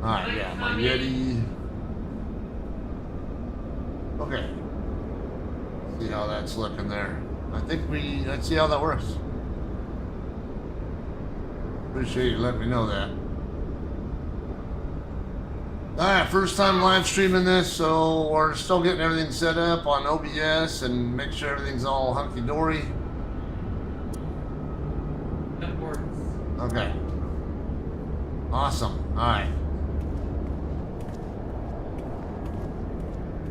Alright, yeah, my Yeti. Okay. See how that's looking there. Let's see how that works. Appreciate you letting me know that. Alright, first time live streaming this, so we're still getting everything set up on OBS and make sure everything's all hunky-dory. That works. Okay. Awesome. Alright.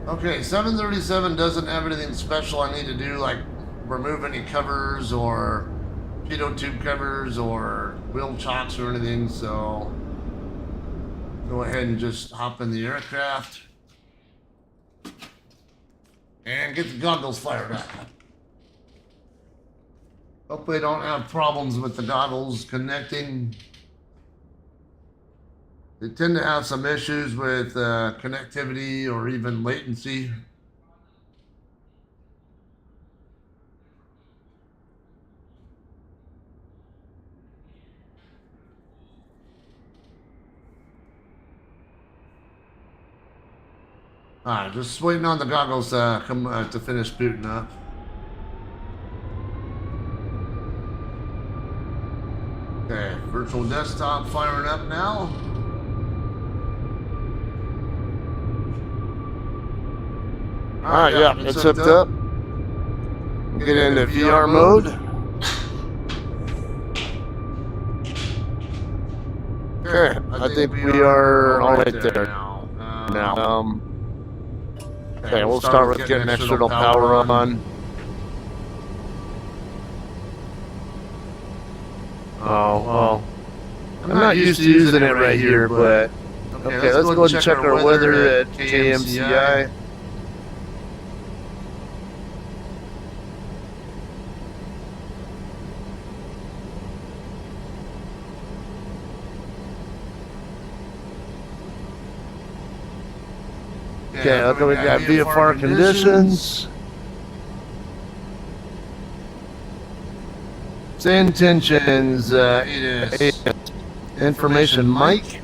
Okay, 737 doesn't have anything special I need to do, like remove any covers or pitot tube covers or wheel chocks or anything, so go ahead and just hop in the aircraft and get the goggles fired up. Hopefully I don't have problems with the goggles connecting. They tend to have some issues with connectivity or even latency. All right, just waiting on the goggles to finish booting up. Okay, virtual desktop firing up now. All right, yeah, it's hooked up. Get into VR mode. Okay, I think we are all right there now. Okay, we'll start with getting external power on. Oh, well, I'm not used to using it right here, but okay, let's go ahead and check our weather at KMCI. Okay, okay, we got VFR conditions. SayIntentions, information Mike.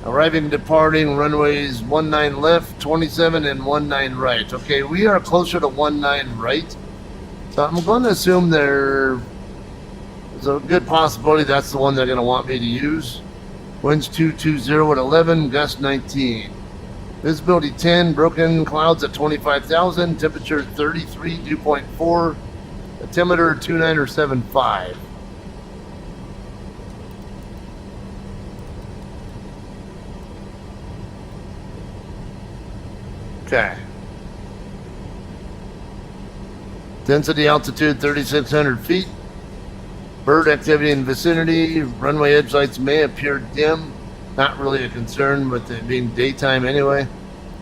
Arriving and departing, runways 19 left, 27 and 19 right. Okay, we are closer to 19 right. So I'm going to assume there's a good possibility that's the one they're going to want me to use. Winds 220 at 11, gust 19. Visibility 10, broken clouds at 25,000, temperature 33, dew point 4, altimeter 2975. Okay. Density altitude 3,600 feet. Bird activity in vicinity. Runway edge lights may appear dim. Not really a concern with it being daytime anyway.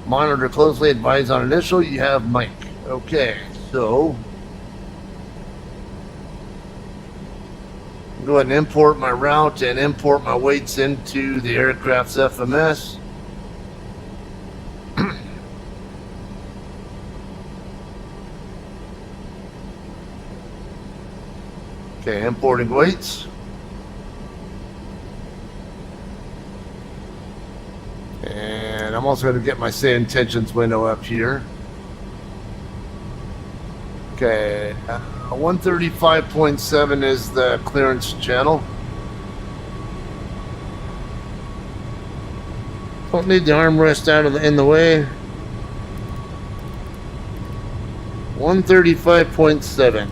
Monitor closely. Advise on initial. You have Mike. Okay, so go ahead and import my route and import my weights into the aircraft's FMS. Okay, importing weights. And I'm also going to get my SayIntentions window up here. Okay, 135.7 is the clearance channel. Don't need the armrest out of in the way. 135.7.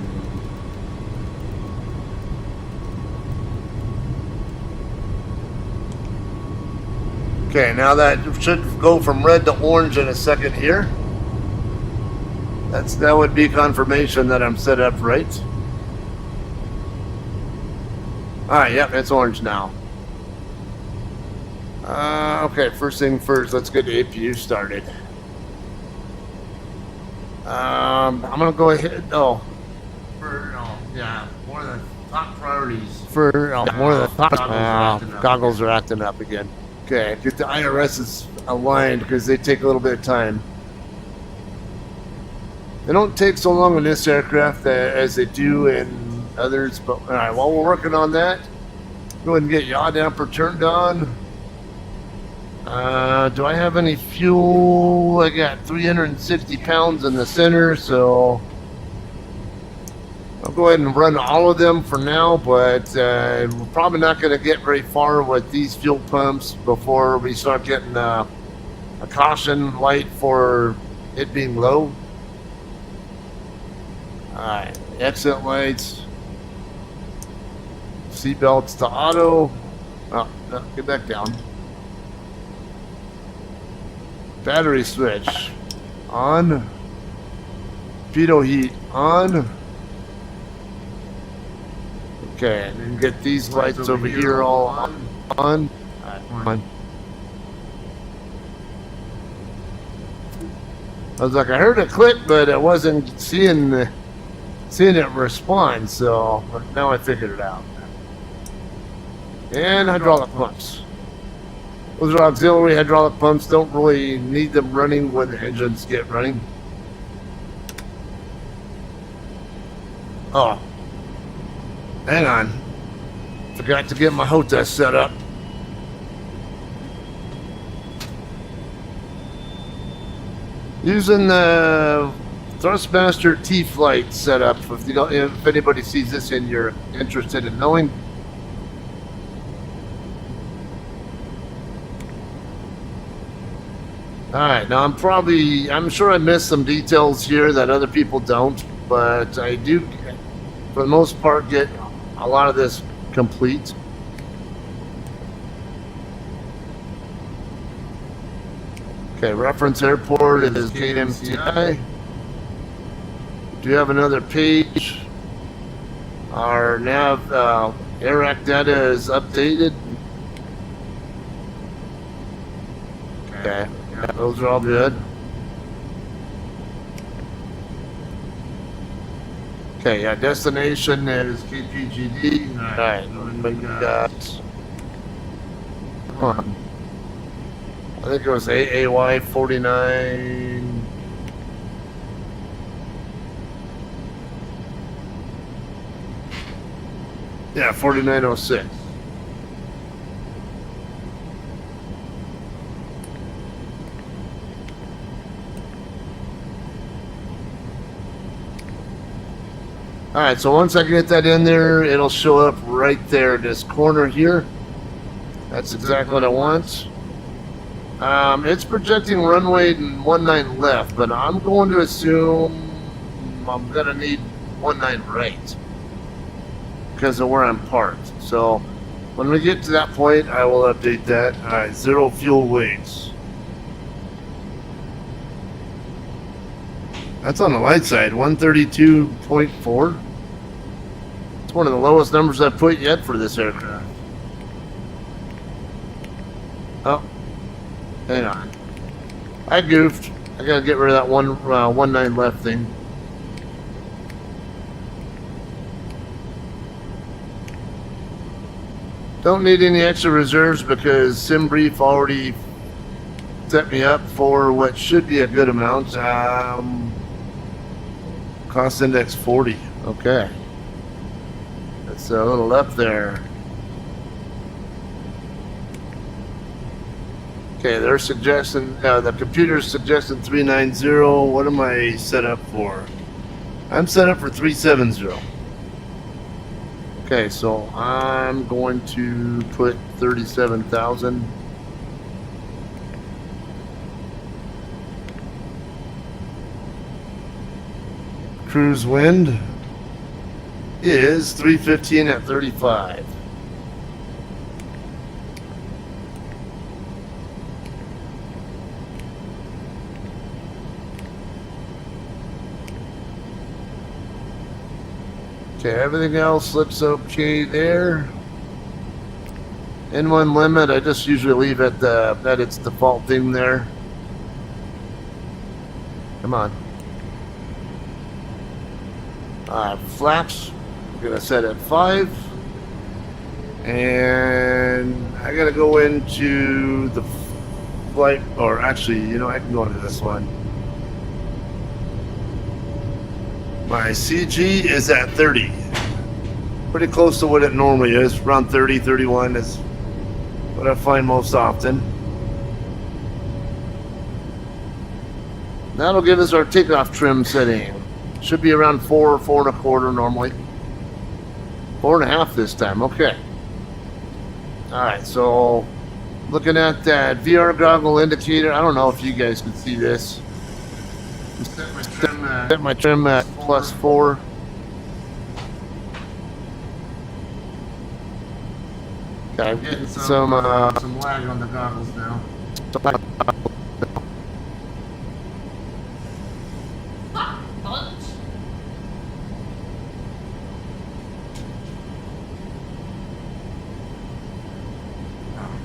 Okay, now that should go from red to orange in a second here. That would be confirmation that I'm set up right. Alright, yep, it's orange now. Okay, first thing first, let's get the APU started. I'm gonna go ahead. One of the top priorities. One of the top goggles are acting up again. Okay, get the IRSs aligned because they take a little bit of time. They don't take so long in this aircraft as they do in others, but all right, while we're working on that, go ahead and get yaw damper turned on. Do I have any fuel? I got 360 pounds in the center, so I'll go ahead and run all of them for now, but we're probably not going to get very far with these fuel pumps before we start getting a caution light for it being low. Alright, exit lights, seat belts to auto. Oh, no, get back down. Battery switch on. Pitot heat on. Okay, and then get these lights over here all on. Alright, I was like, I heard a click, but I wasn't seeing it respond, so now I figured it out. And hydraulic pumps. Those are auxiliary hydraulic pumps. Don't really need them running when the engines get running. Oh, hang on. Forgot to get my HOTA set up. Using the Thrustmaster T-Flight setup. If anybody sees this and you're interested in knowing. Alright, now I'm sure I missed some details here that other people don't, but I do, for the most part, get a lot of this complete. Okay, reference airport is KMCI. Do you have another page? Our nav AIRAC data is updated. Okay, yeah, those are all good. Okay, yeah, destination is KPGD. Alright, we got, come on. I think it was AAY 49. Yeah, 4906. Alright, so once I get that in there, it'll show up right there, this corner here. That's exactly what I want. It's projecting runway 19 left, but I'm going to assume I'm going to need 19 right because of where I'm parked. So when we get to that point, I will update that. Alright, 0 fuel weights. That's on the light side, 132.4. It's one of the lowest numbers I've put yet for this aircraft. Oh, hang on. I goofed. I gotta get rid of that 19 left thing. Don't need any extra reserves because SimBrief already set me up for what should be a good amount. Cost index 40. Okay. That's a little up there. Okay, they're suggesting, the computer's suggesting 390. What am I set up for? I'm set up for 370. Okay, so I'm going to put 37,000. Cruise wind is 315 at 35. Okay, everything else looks okay there. N1 limit, I just usually leave it at its default thing there. Come on. Flaps, I'm gonna set at 5. And I gotta go into the flight, or actually, you know, I can go into this one. My CG is at 30. Pretty close to what it normally is. Around 30, 31 is what I find most often. That'll give us our takeoff trim setting. Should be around 4 or 4 1/4 normally. 4 1/2 this time, okay. Alright, so looking at that VR goggle indicator, I don't know if you guys can see this. Set my trim at +4. Okay, I'm getting some lag on the goggles now.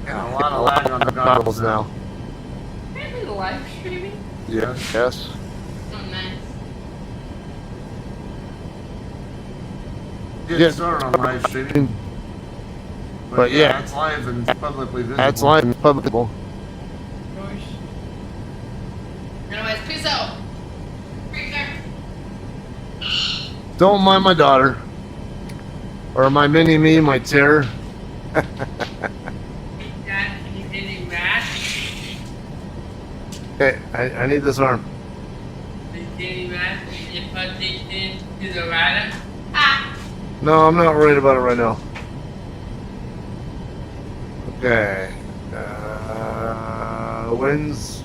Got a lot of lag on the goggles now. Can I do live streaming? Yes. Oh, nice. Get started on live streaming. But yeah, it's live and publicly visible. that's live and publicable. Gosh. Anyways, peace out. Right there. Don't mind my daughter. Or my mini-me, my terror. Dad, can you do that? Okay, I need this arm. Can you do that? You put this into the rider? Ah! No, I'm not worried about it right now. Okay. Winds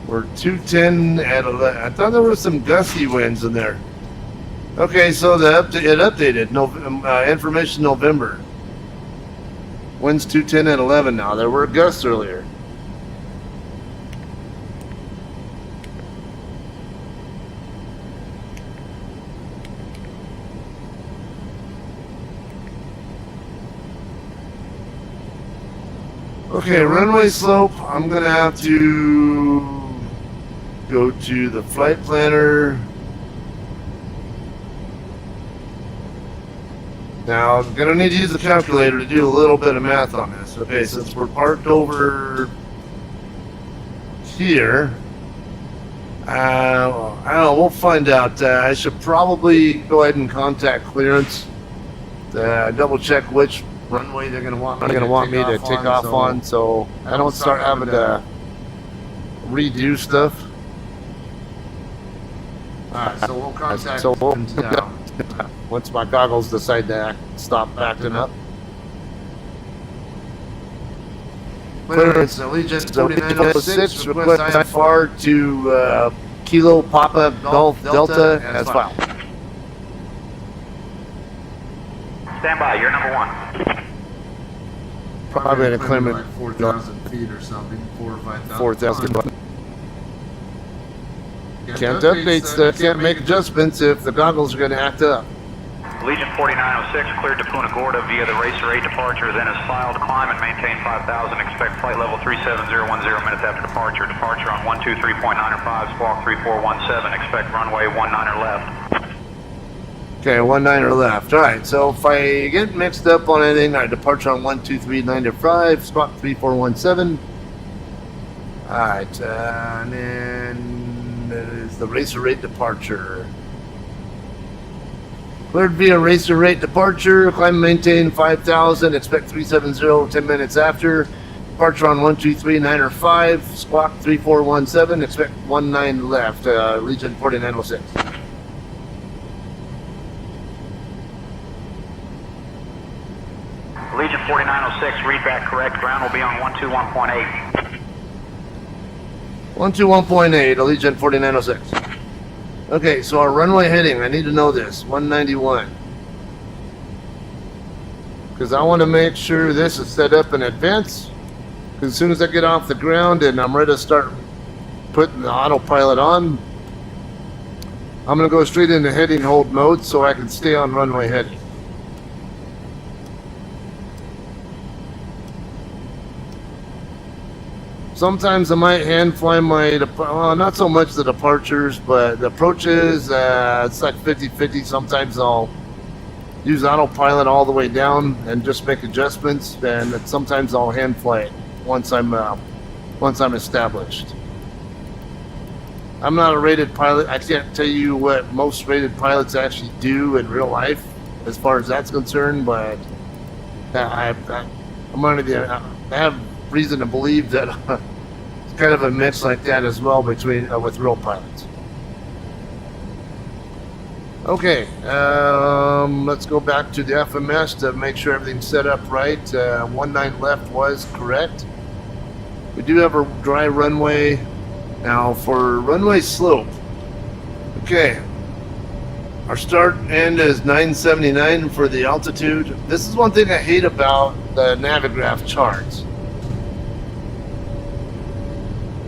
were 210 at 11. I thought there were some gusty winds in there. Okay, so it updated. Information November. Winds 210 at 11 now. There were gusts earlier. Okay, runway slope, I'm going to have to go to the flight planner. Now, I'm going to need to use the calculator to do a little bit of math on this. Okay, since we're parked over here, I don't know, we'll find out. I should probably go ahead and contact clearance to double check which runway they're going to want me to take off on, so I don't start having to redo stuff. Alright, so we'll contact them once my goggles decide to stop acting up. Clearance, Allegiant 4906, request IFR to Kilo Papa Golf Delta as filed. Stand by, you're number 1. Probably going to claim it like 4,000 feet or something, 4,000 or 5,000. 4,000. Can't update stuff, can't make adjustments if the goggles are going to act up. Legion 4906 cleared to Punta Gorda via the Racer 8 departure, then is filed, climb and maintain 5,000, expect flight level 37010 minutes after departure. Departure on 123.9 squawk 3417, expect runway 19 left. Okay, 19 left. Alright, so if I get mixed up on anything, I departure on 123.9 squawk 3417. Alright, and then there's the Racer 8 departure. Cleared via Racer 8 departure, climb and maintain 5,000, expect 370 10 minutes after. Departure on 123.9 squawk 3417, expect 19 left, Legion 4906. Legion 4906, read back correct, ground will be on 121.8. 121.8, Legion 4906. Okay, so our runway heading, I need to know this, 191. Because I want to make sure this is set up in advance. Because as soon as I get off the ground and I'm ready to start putting the autopilot on, I'm going to go straight into heading hold mode so I can stay on runway heading. Sometimes I might hand fly my, well, not so much the departures, but the approaches, it's like 50-50. Sometimes I'll use autopilot all the way down and just make adjustments, and sometimes I'll hand fly it once I'm established. I'm not a rated pilot. I can't tell you what most rated pilots actually do in real life as far as that's concerned, but I have reason to believe that it's kind of a mix like that as well between with real pilots. Okay, let's go back to the FMS to make sure everything's set up right. 19 left was correct. We do have a dry runway now for runway slope. Okay, our start and end is 979 for the altitude. This is one thing I hate about the Navigraph charts.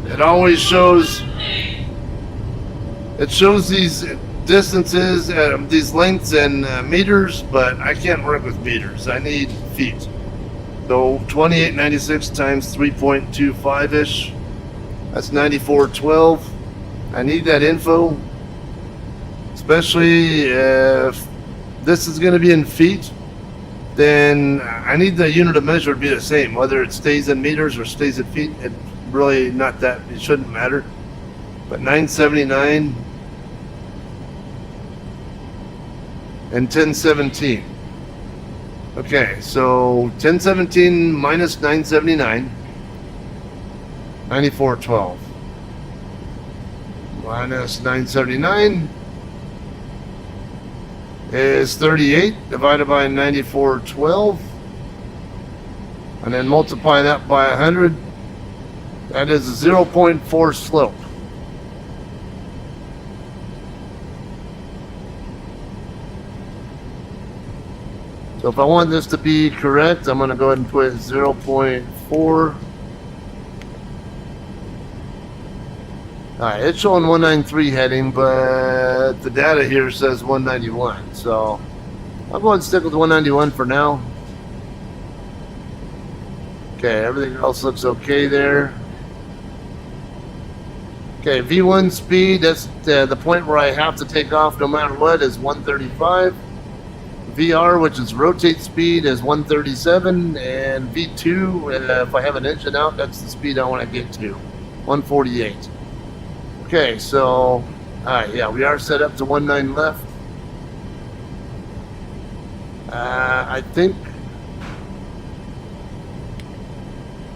It always shows, these distances, these lengths in meters, but I can't work with meters. I need feet. So 2896 times 3.25-ish, that's 9412. I need that info, especially if this is going to be in feet. Then I need the unit of measure to be the same, whether it stays in meters or stays in feet. It really not that, it shouldn't matter. But 979 and 1017. Okay, so 1017 minus 979, 9412. Minus 979 is 38 divided by 9412, and then multiply that by 100. That is a 0.4 slope. So if I want this to be correct, I'm going to go ahead and put 0.4. Alright, it's showing 193 heading, but the data here says 191. So I'll go ahead and stick with 191 for now. Okay, everything else looks okay there. Okay, V1 speed, that's the point where I have to take off no matter what, is 135. VR, which is rotate speed, is 137, and V2, if I have an engine out, that's the speed I want to get to, 148. Okay, so, alright, yeah, we are set up to 19 left. I think,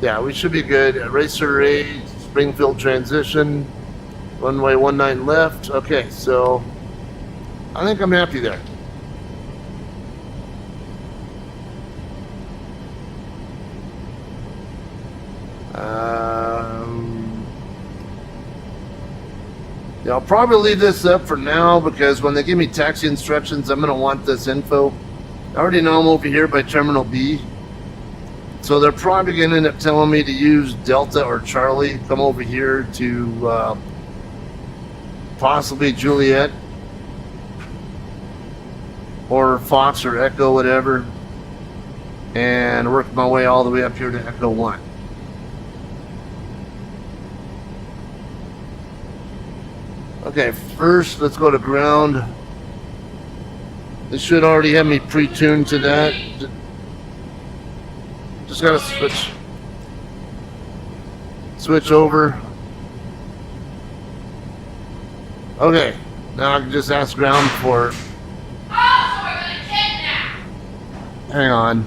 yeah, we should be good. Racer 8, Springfield transition, runway 19 left. Okay, so I think I'm happy there. Yeah, I'll probably leave this up for now because when they give me taxi instructions, I'm going to want this info. I already know I'm over here by Terminal B. So they're probably going to end up telling me to use Delta or Charlie, come over here to possibly Juliet, or Fox or Echo, whatever, and work my way all the way up here to Echo 1. Okay, first let's go to ground. This should already have me pre-tuned to that. Just gotta switch over. Okay, now I can just ask ground for. Oh, so we're gonna kidnap. Hang on.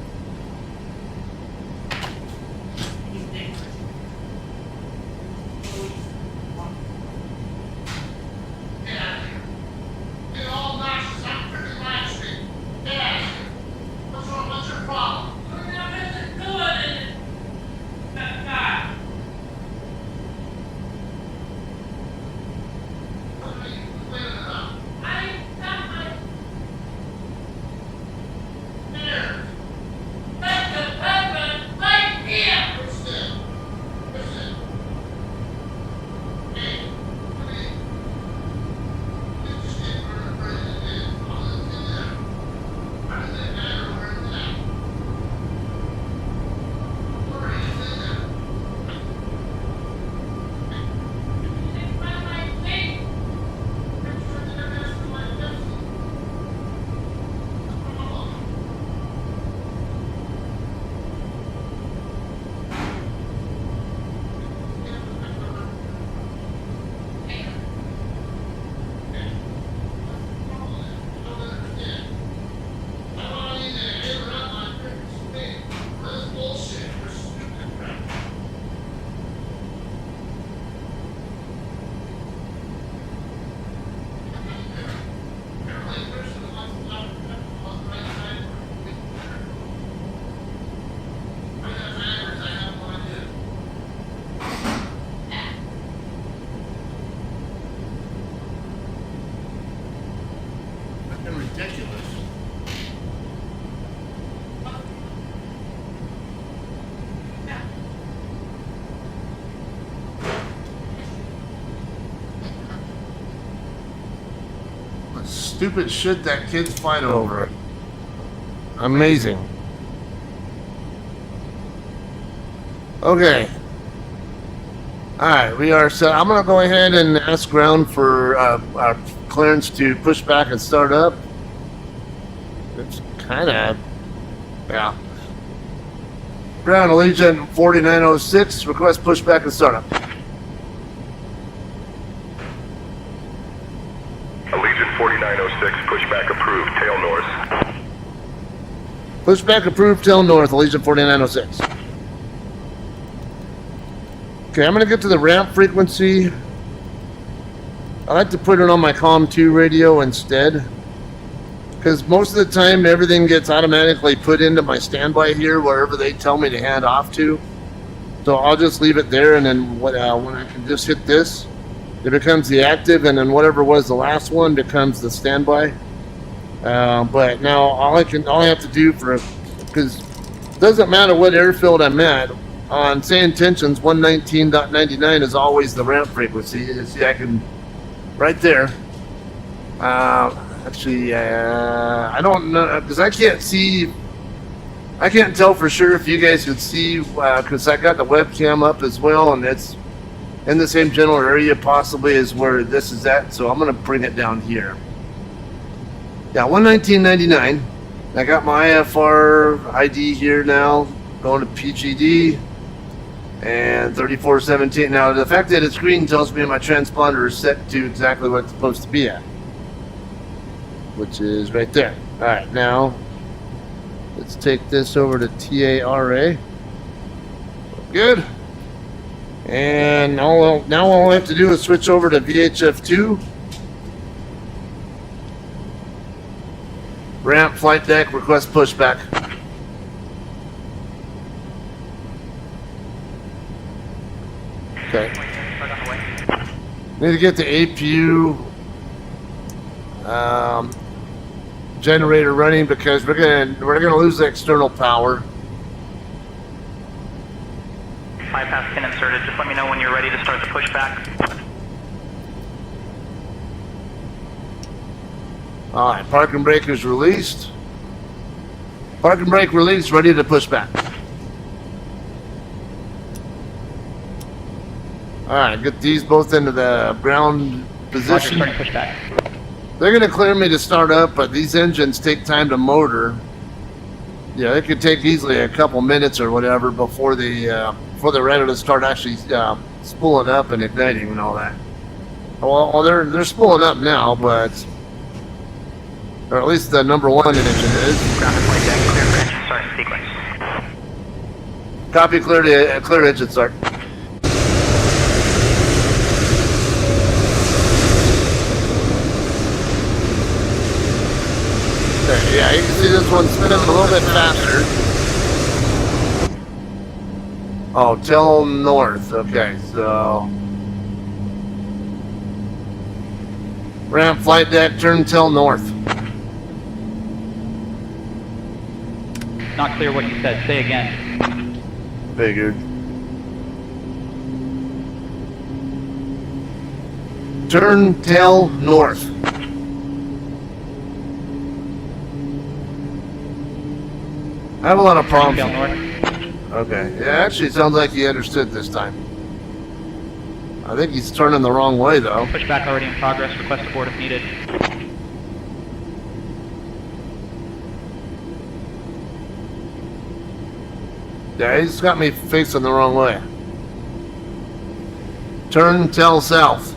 Ridiculous. What stupid shit that kids fight over. Amazing. Okay. Alright, we are set. I'm going to go ahead and ask ground for our clearance to push back and start up. It's kind of, yeah. Ground Allegiant 4906, request pushback and startup. Allegiant 4906, pushback approved, tail north. Pushback approved, tail north, Allegiant 4906. Okay, I'm going to get to the ramp frequency. I like to put it on my COM 2 radio instead, because most of the time everything gets automatically put into my standby here wherever they tell me to hand off to. So I'll just leave it there, and then when I can just hit this, it becomes the active, and then whatever was the last one becomes the standby. But now all I have to do because it doesn't matter what airfield I'm at, on SayIntentions 119.99 is always the ramp frequency. You see, I can right there. Actually, I don't know, because I can't tell for sure if you guys could see, because I got the webcam up as well, and it's in the same general area possibly as where this is at, so I'm going to bring it down here. Yeah, 119.99. I got my IFR ID here now, going to PGD, and 3417. Now, the fact that it's green tells me my transponder is set to exactly what it's supposed to be at, which is right there. All right, now let's take this over to TARA. Good. And now all I have to do is switch over to VHF2. Ramp, flight deck, request pushback. Okay. Need to get the APU generator running because we're gonna lose the external power. Bypass pin inserted. Just let me know when you're ready to start the pushback. All right, parking brake is released. Parking brake released, ready to push back. All right, get these both into the ground Roger, position. starting pushback. They're going to clear me to start up, but these engines take time to motor. Yeah, it could take easily a couple minutes or whatever before they're ready to start actually spooling up and igniting and all that. Well, they're spooling up now, but or at least the number one engine is. Ground and flight deck clear for engine start sequence. Copy, clear engine start. Okay, yeah, you can see this one's spinning a little bit faster. Oh, till north. Okay, so ramp, flight deck, turn till north. Not clear what you said. Say again. Figured. Turn tail north. I have a lot of problems. Tail north. Okay. Yeah, actually, it sounds like he understood this time. I think he's turning the wrong way, though. Pushback already in progress. Request abort if needed. Yeah, he's got me facing the wrong way. Turn tail south.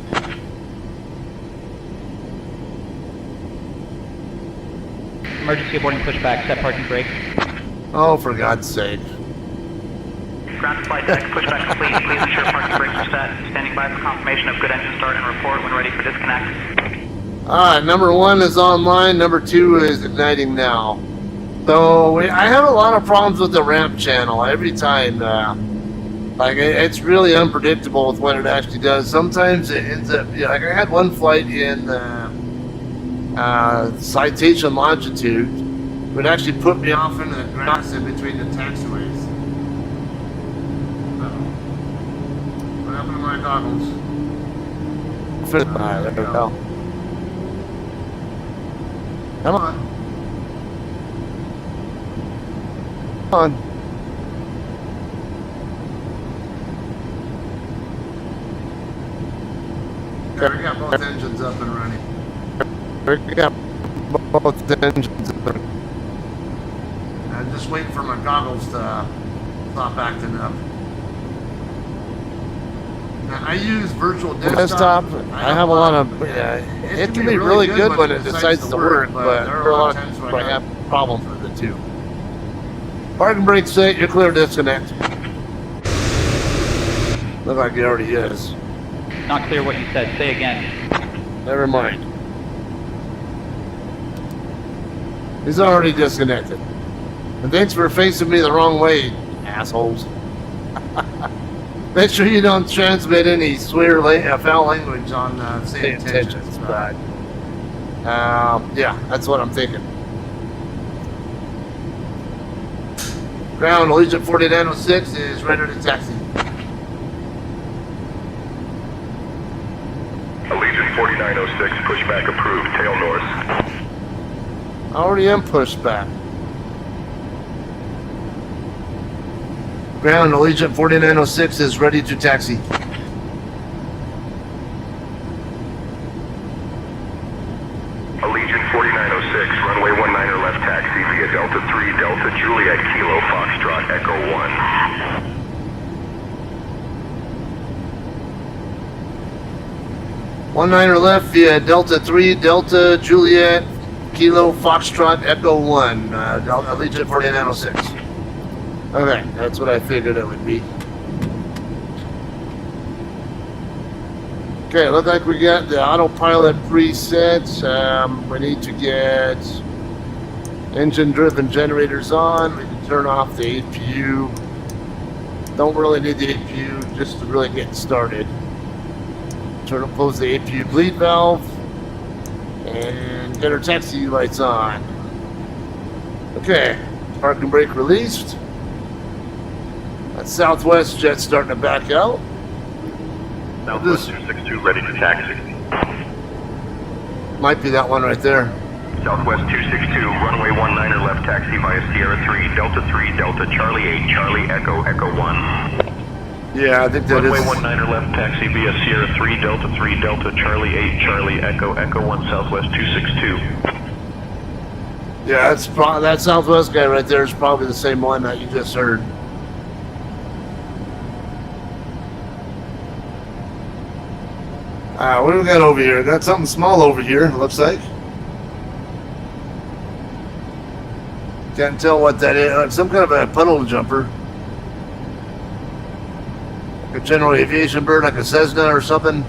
Emergency aborting pushback. Set parking brake. Oh, for God's sake. Ground and flight deck pushback complete. Please ensure parking brakes are set. Standing by for confirmation of good engine start and report when ready for disconnect. Alright, number one is online, number two is igniting now. So, I have a lot of problems with the ramp channel every time. Like, it's really unpredictable with what it actually does. Sometimes it ends up, like I had one flight in citation longitude, would actually put me off into the grass in between the taxiways. What happened to my goggles? There we go. Come on. Come on. Okay, we got both engines up and running. We got both engines. I'm just waiting for my goggles to stop acting up. Now, I use virtual Desktop, I have a lot of. It can be really good when it decides to work, but there are a lot of times where I have problems with it too. Parking brake set, you're clear to disconnect. Look like it already is. Not clear what you said. Say again. Never mind. He's already disconnected. And thanks for facing me the wrong way, assholes. Make sure you don't transmit any foul language on SayIntentions. But yeah, that's what I'm thinking. Ground, Allegiant 4906 is ready to taxi. Allegiant 4906, pushback approved, tail north. I already am pushed back. Ground, Allegiant 4906 is ready to taxi. Allegiant 4906, runway 19er left taxi via Delta 3, Delta Juliet Kilo Foxtrot Echo 1. 19er left via Delta 3, Delta Juliet Kilo Foxtrot Echo 1, Allegiant 4906. Okay, that's what I figured it would be. Okay, look like we got the autopilot preset. We need to get engine-driven generators on. We can turn off the APU. Don't really need the APU just to really get started. Close the APU bleed valve and get our taxi lights on. Okay, parking brake released. That Southwest jet starting to back out. Southwest 262, ready to taxi. Might be that one right there. Southwest 262, runway 19er left taxi via Sierra 3, Delta Charlie 8, Charlie Echo, Echo 1. Yeah, I think that Runway is. 19er left taxi via Sierra 3, Delta Charlie 8, Charlie Echo, Echo 1, Southwest 262. Yeah, that Southwest guy right there is probably the same one that you just heard. What do we got over here? Got something small over here, it looks like. Can't tell what that is. Some kind of a puddle jumper. A general aviation bird, like a Cessna or something.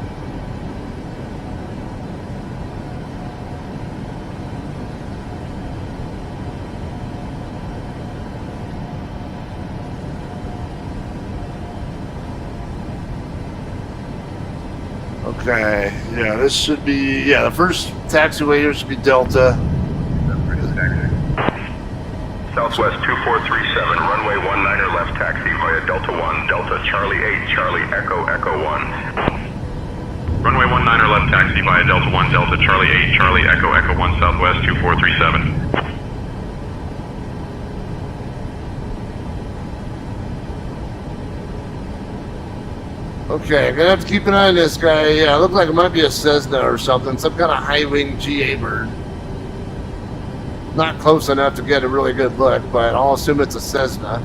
Okay, yeah, this should be, the first taxiway here should be Delta. Southwest 2437, runway 19er left taxi via Delta 1, Delta Charlie 8, Charlie Echo, Echo 1. Runway 19er left taxi via Delta 1, Delta Charlie 8, Charlie Echo, Echo 1, Southwest 2437. Okay, gonna have to keep an eye on this guy. Yeah, it looks like it might be a Cessna or something, some kind of high-wing GA bird. Not close enough to get a really good look, but I'll assume it's a Cessna.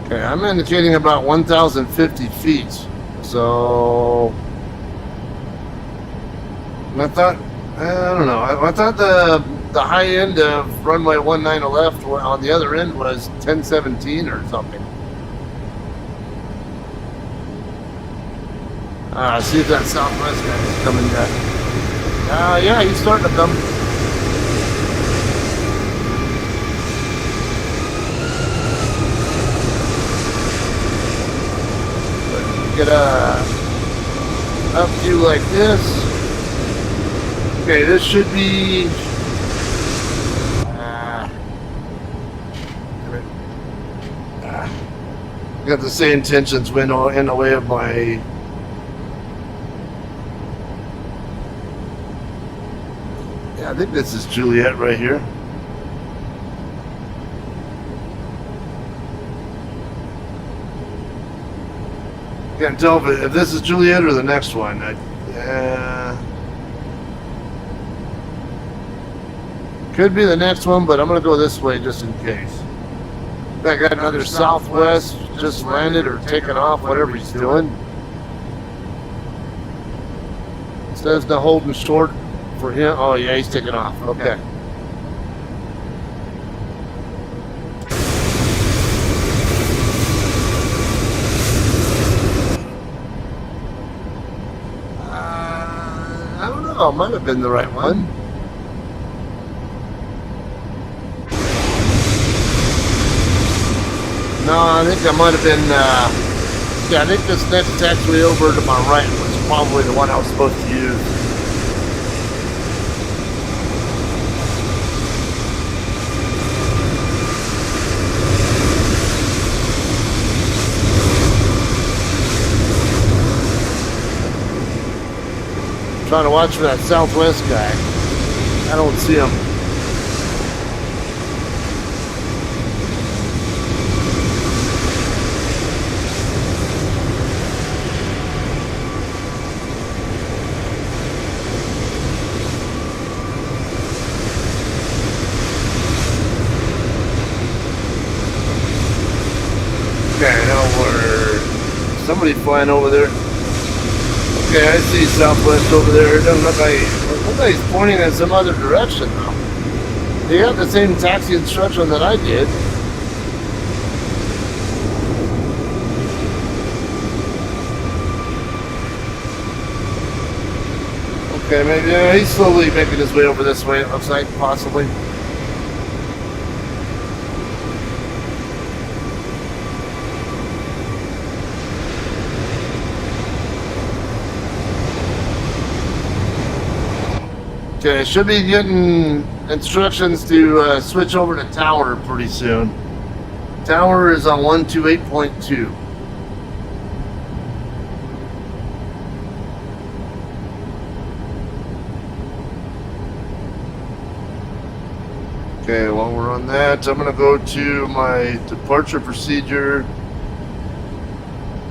Okay, I'm indicating about 1,050 feet. So I thought, I don't know. I thought the high end of runway 19 left on the other end was 1017 or something. See if that Southwest guy is coming yet. Yeah, he's starting to come. Get up view like this. Okay, this should be. Got the SayIntentions window in the way of my. Yeah, I think this is Juliet right here. Can't tell if this is Juliet or the next one. Could be the next one, but I'm gonna go this way just in case. I got another Southwest just landed or taken off, whatever he's doing. It says the holding short for him. Oh yeah, he's taking off. Okay. I don't know. Might have been the right one. No, I think that might have been, I think this next taxiway over to my right was probably the one I was supposed to use. I'm trying to watch for that Southwest guy. I don't see him. Okay, now we're somebody flying over there. Okay, I see Southwest over there. It doesn't look like he's pointing in some other direction though. He got the same taxi instruction that I did. Okay, maybe he's slowly making his way over this way. It looks like possibly. Okay, should be getting instructions to switch over to tower pretty soon. Tower is on 128.2. Okay, while we're on that, I'm going to go to my departure procedure.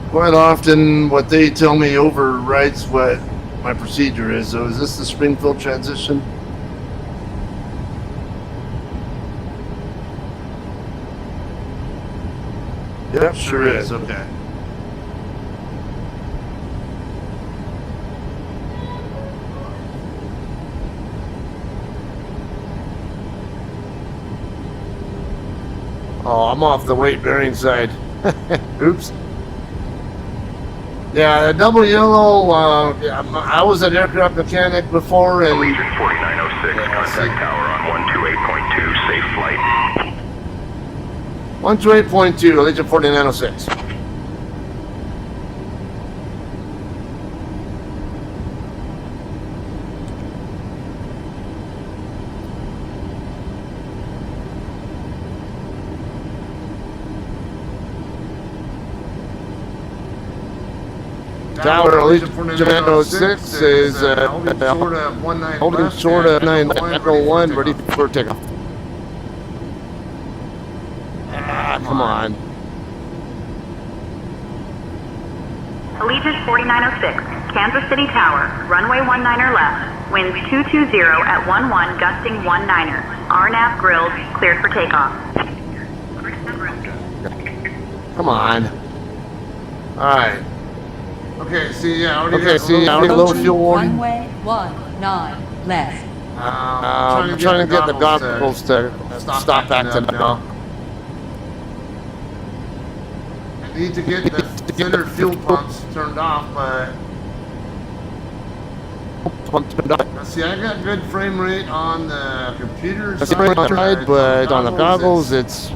Quite often, what they tell me overrides what my procedure is. So, is this the Springfield transition? Yep, sure is. Okay. Oh, I'm off the weight bearing side. Oops. Yeah, the double yellow, I was an aircraft mechanic before, and Allegiant 4906, contact tower on 128.2, safe flight. 128.2, Allegiant 4906. Tower Allegiant 4906 is holding short of 9 Echo 1, ready for takeoff. Ah, come on. Allegiant 4906, Kansas City Tower, runway 19er left, winds 220 at 11, gusting 19er. RNAV grills, cleared for takeoff. Come on. Alright. Okay, see, yeah, I already Okay, see, I already low fuel warning. Runway 19 left. I'm trying to get the goggles to stop acting now. I need to get the center fuel pumps turned off, but see, I got good frame rate on the computer side, but on the goggles, it's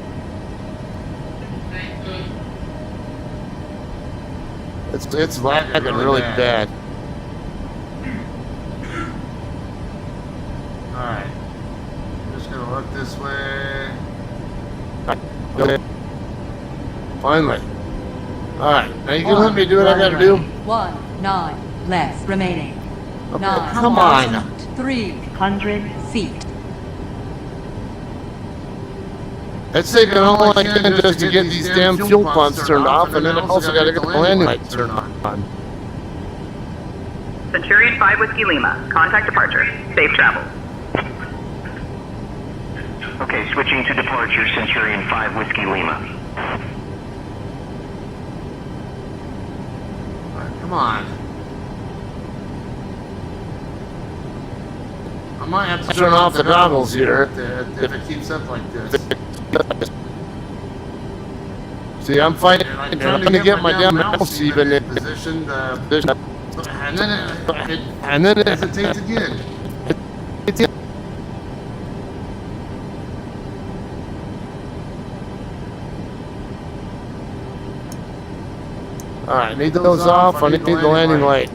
lagging really bad. Alright. Just gonna look this way. Okay. Finally. Alright, now you can let me do what I gotta do. 19 left remaining. Okay, come on. 300 feet. It's taking all I can just to get these damn fuel pumps turned off, and then I also gotta get the landing lights turned on. Centurion 5 Whiskey Lima, contact departure. Safe travel. Okay, switching to departure, Centurion 5 Whiskey Lima. Alright, come on. I might have to Turn off the goggles here. if it keeps up like this. See, I'm fighting. I'm trying to get my damn mouse even in position, position. and then it hesitates again. Alright, need those off. I need the landing light.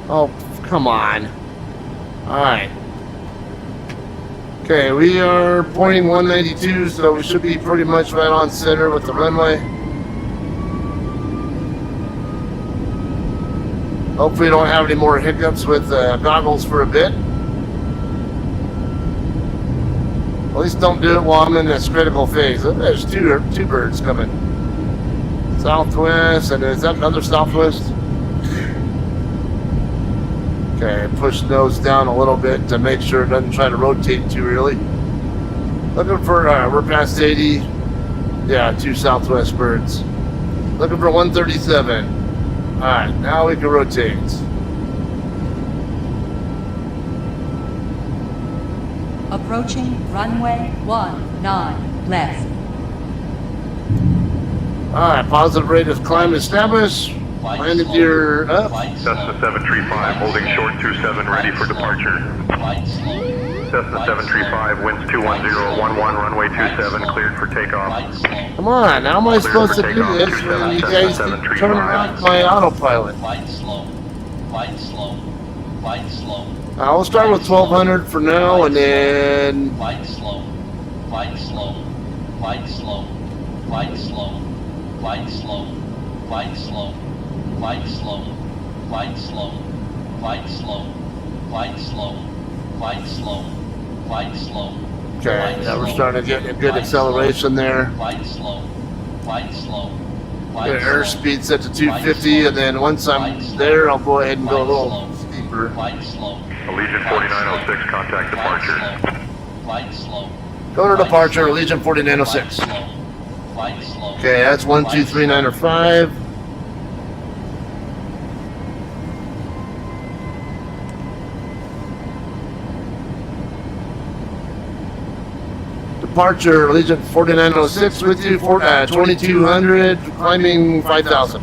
Oh, come on. Alright. Okay, we are pointing 192, so we should be pretty much right on center with the runway. Hopefully we don't have any more hiccups with goggles for a bit. At least don't do it while I'm in this critical phase. There's two birds coming. Southwest, and is that another southwest? Okay, push nose down a little bit to make sure it doesn't try to rotate too early. Looking for, we're past 80. Yeah, two southwest birds. Looking for 137. Alright, now we can rotate. Approaching runway 19 left. Alright, positive rate of climb established. Landing gear up. Cessna 735, holding short 27, ready for departure. Cessna 735, winds 21011, runway 27, cleared for takeoff. Come on, how am I supposed to do this when you guys keep turning off my autopilot? Flight slow. We'll start with 1200 for now, and then Flight slow. Flight slow. Flight slow. Flight slow. Flight slow. Flight slow. Flight slow. Flight slow. Flight slow. Flight slow. Flight slow. Flight slow. okay, yeah, we're starting to get a good acceleration there. Flight slow. Flight slow. Get airspeed set to 250, and then once I'm there, I'll go ahead and go a little steeper. Flight slow. Allegiant 4906, contact departure. Flight slow. Go to departure, Allegiant 4906. Flight slow. Okay, that's 12395. Departure, Allegiant 4906 with you, 2200, climbing 5000.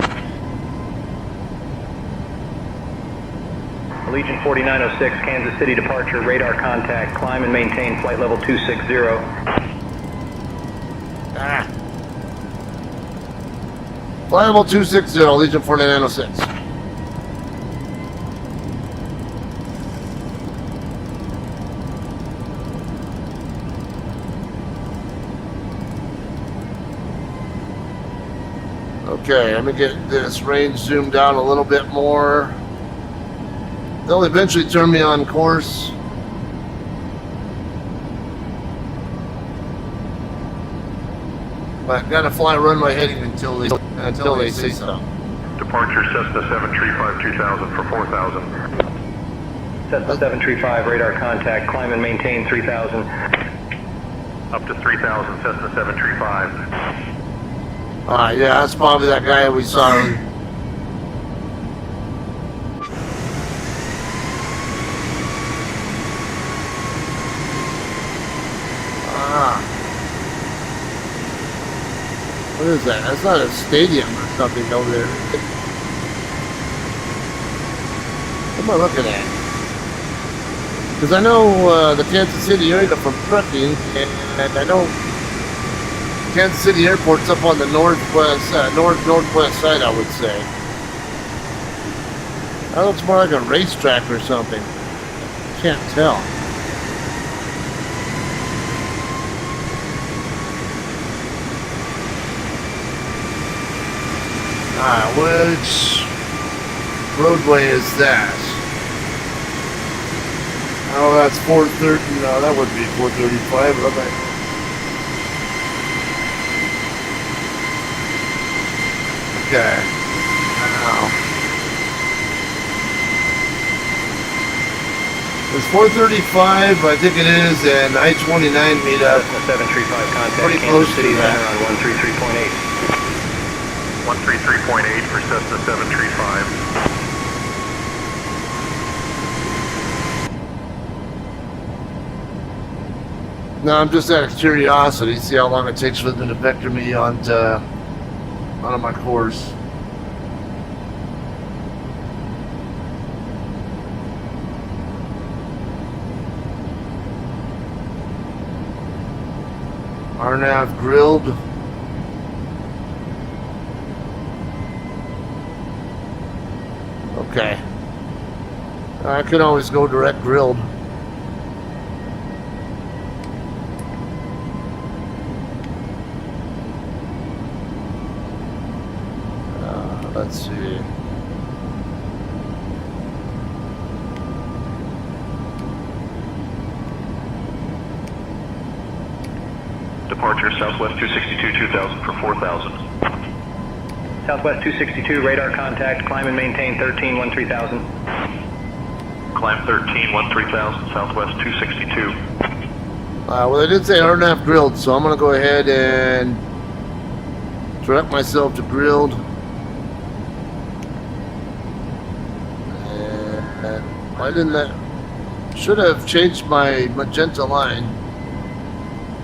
Allegiant 4906, Kansas City departure, radar contact, climb and maintain flight level 260. Flight level 260, Allegiant 4906. Okay, let me get this range zoomed out a little bit more. They'll eventually turn me on course. But gotta fly runway heading until they say so. Departure Cessna 735 2000 for 4000. Cessna 735, radar contact, climb and maintain 3000. Up to 3000, Cessna 735. Yeah, that's probably that guy we saw. What is that? That's not a stadium or something over there. What am I looking at? Because I know the Kansas City area from trucking, and I know Kansas City Airport's up on the northwest side, I would say. That looks more like a racetrack or something. Can't tell. Which roadway is that? Oh, that's 430. No, that would be 435. Okay. Okay. Wow. It's 435, I think it is, and I-29 meet up. 735 contact, Pretty Kansas close to City that. Center on 133.8. 133.8 for Cessna 735. No, I'm just out of curiosity, see how long it takes for them to vector me onto my course. RNAV grilled. Okay. I can always go direct grilled. Let's see. Departure Southwest 262 2000 for 4000. Southwest 262, radar contact, climb and maintain 13-13,000. Climb 13-13,000, Southwest 262. Well, they did say RNAV grilled, so I'm going to go ahead and direct myself to grilled. And why didn't that? Should have changed my magenta line.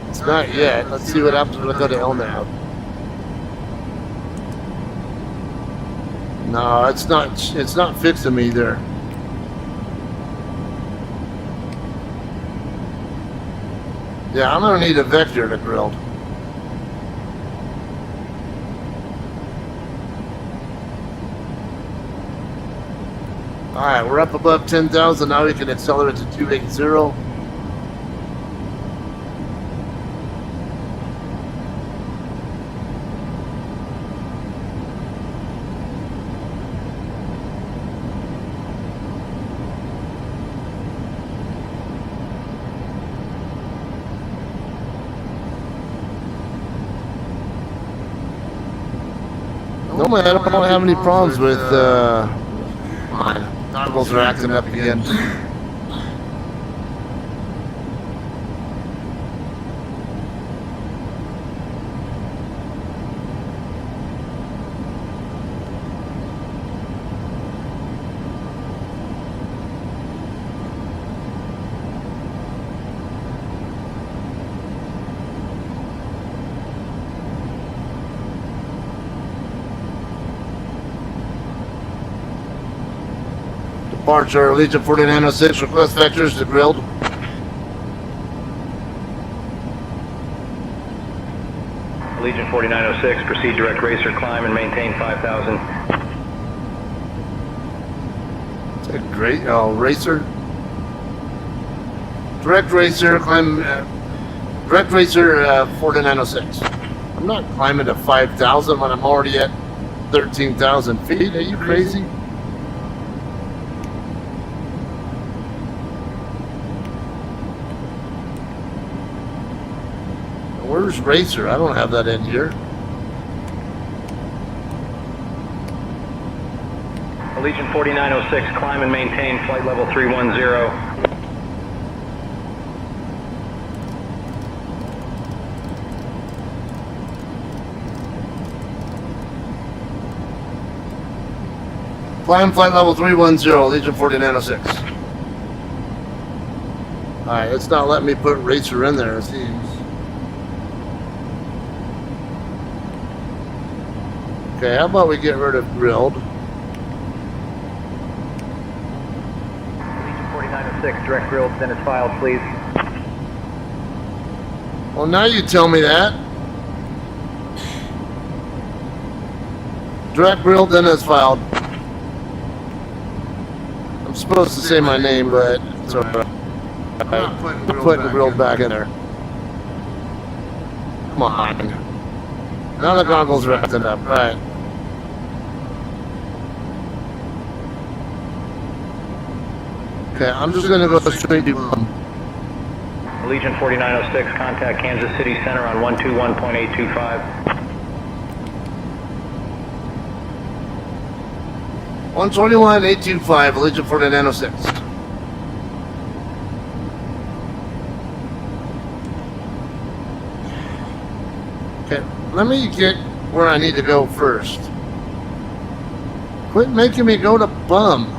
It's not yet. Let's see what happens when I go to LNAV. No, it's not fixing me either. Yeah, I'm gonna need a vector to grilled. Alright, we're up above 10,000. Now we can accelerate to 280. Normally I don't have any problems with my toggles are acting up again. Departure, Legion 4906, request vectors to grilled. Legion 4906, proceed direct racer, climb and maintain 5,000. It's a great, racer. Direct racer, climb, direct racer 4906. I'm not climbing to 5,000 when I'm already at 13,000 feet. Are you crazy? Where's Racer? I don't have that in here. Legion 4906, climb and maintain flight level 310. Climb flight level 310, Legion 4906. Alright, it's not letting me put Racer in there, it seems. Okay, how about we get rid of grilled? Legion 4906, direct grilled, then it's filed, please. Well, now you tell me that. Direct grilled, then it's filed. I'm supposed to say my name, but it's alright. I'm putting the grilled back in there. Come on. Now the goggles are acting up, right? Okay, I'm just gonna go straight to Legion 4906, contact Kansas City Center on 121.825. 121.825, Legion 4906. Okay, let me get where I need to go first. Quit making me go to bum.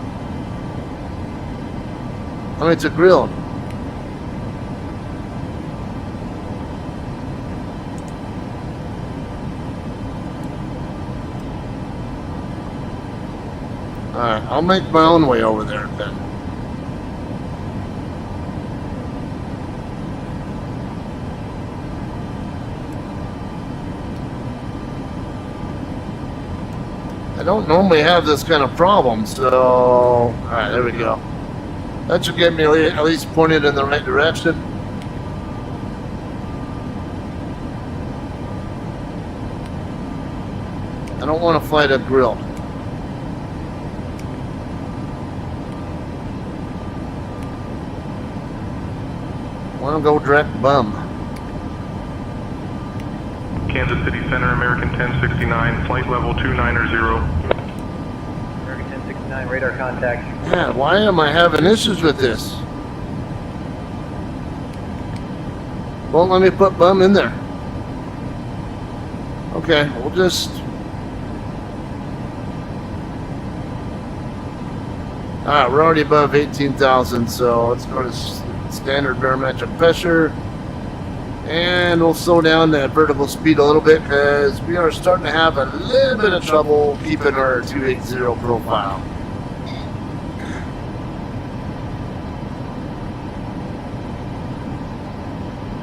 I mean, it's a grilled. Alright, I'll make my own way over there then. I don't normally have this kind of problem, so... Alright, there we go. That should get me at least pointed in the right direction. I don't want to fly the grill. I want to go direct bum. Kansas City Center, American 1069, flight level 290. American 1069, radar contact. Yeah, why am I having issues with this? Won't let me put bum in there. Okay, we'll just... Alright, we're already above 18,000, so let's go to standard barometric pressure. And we'll slow down that vertical speed a little bit because we are starting to have a little bit of trouble keeping our 280 profile.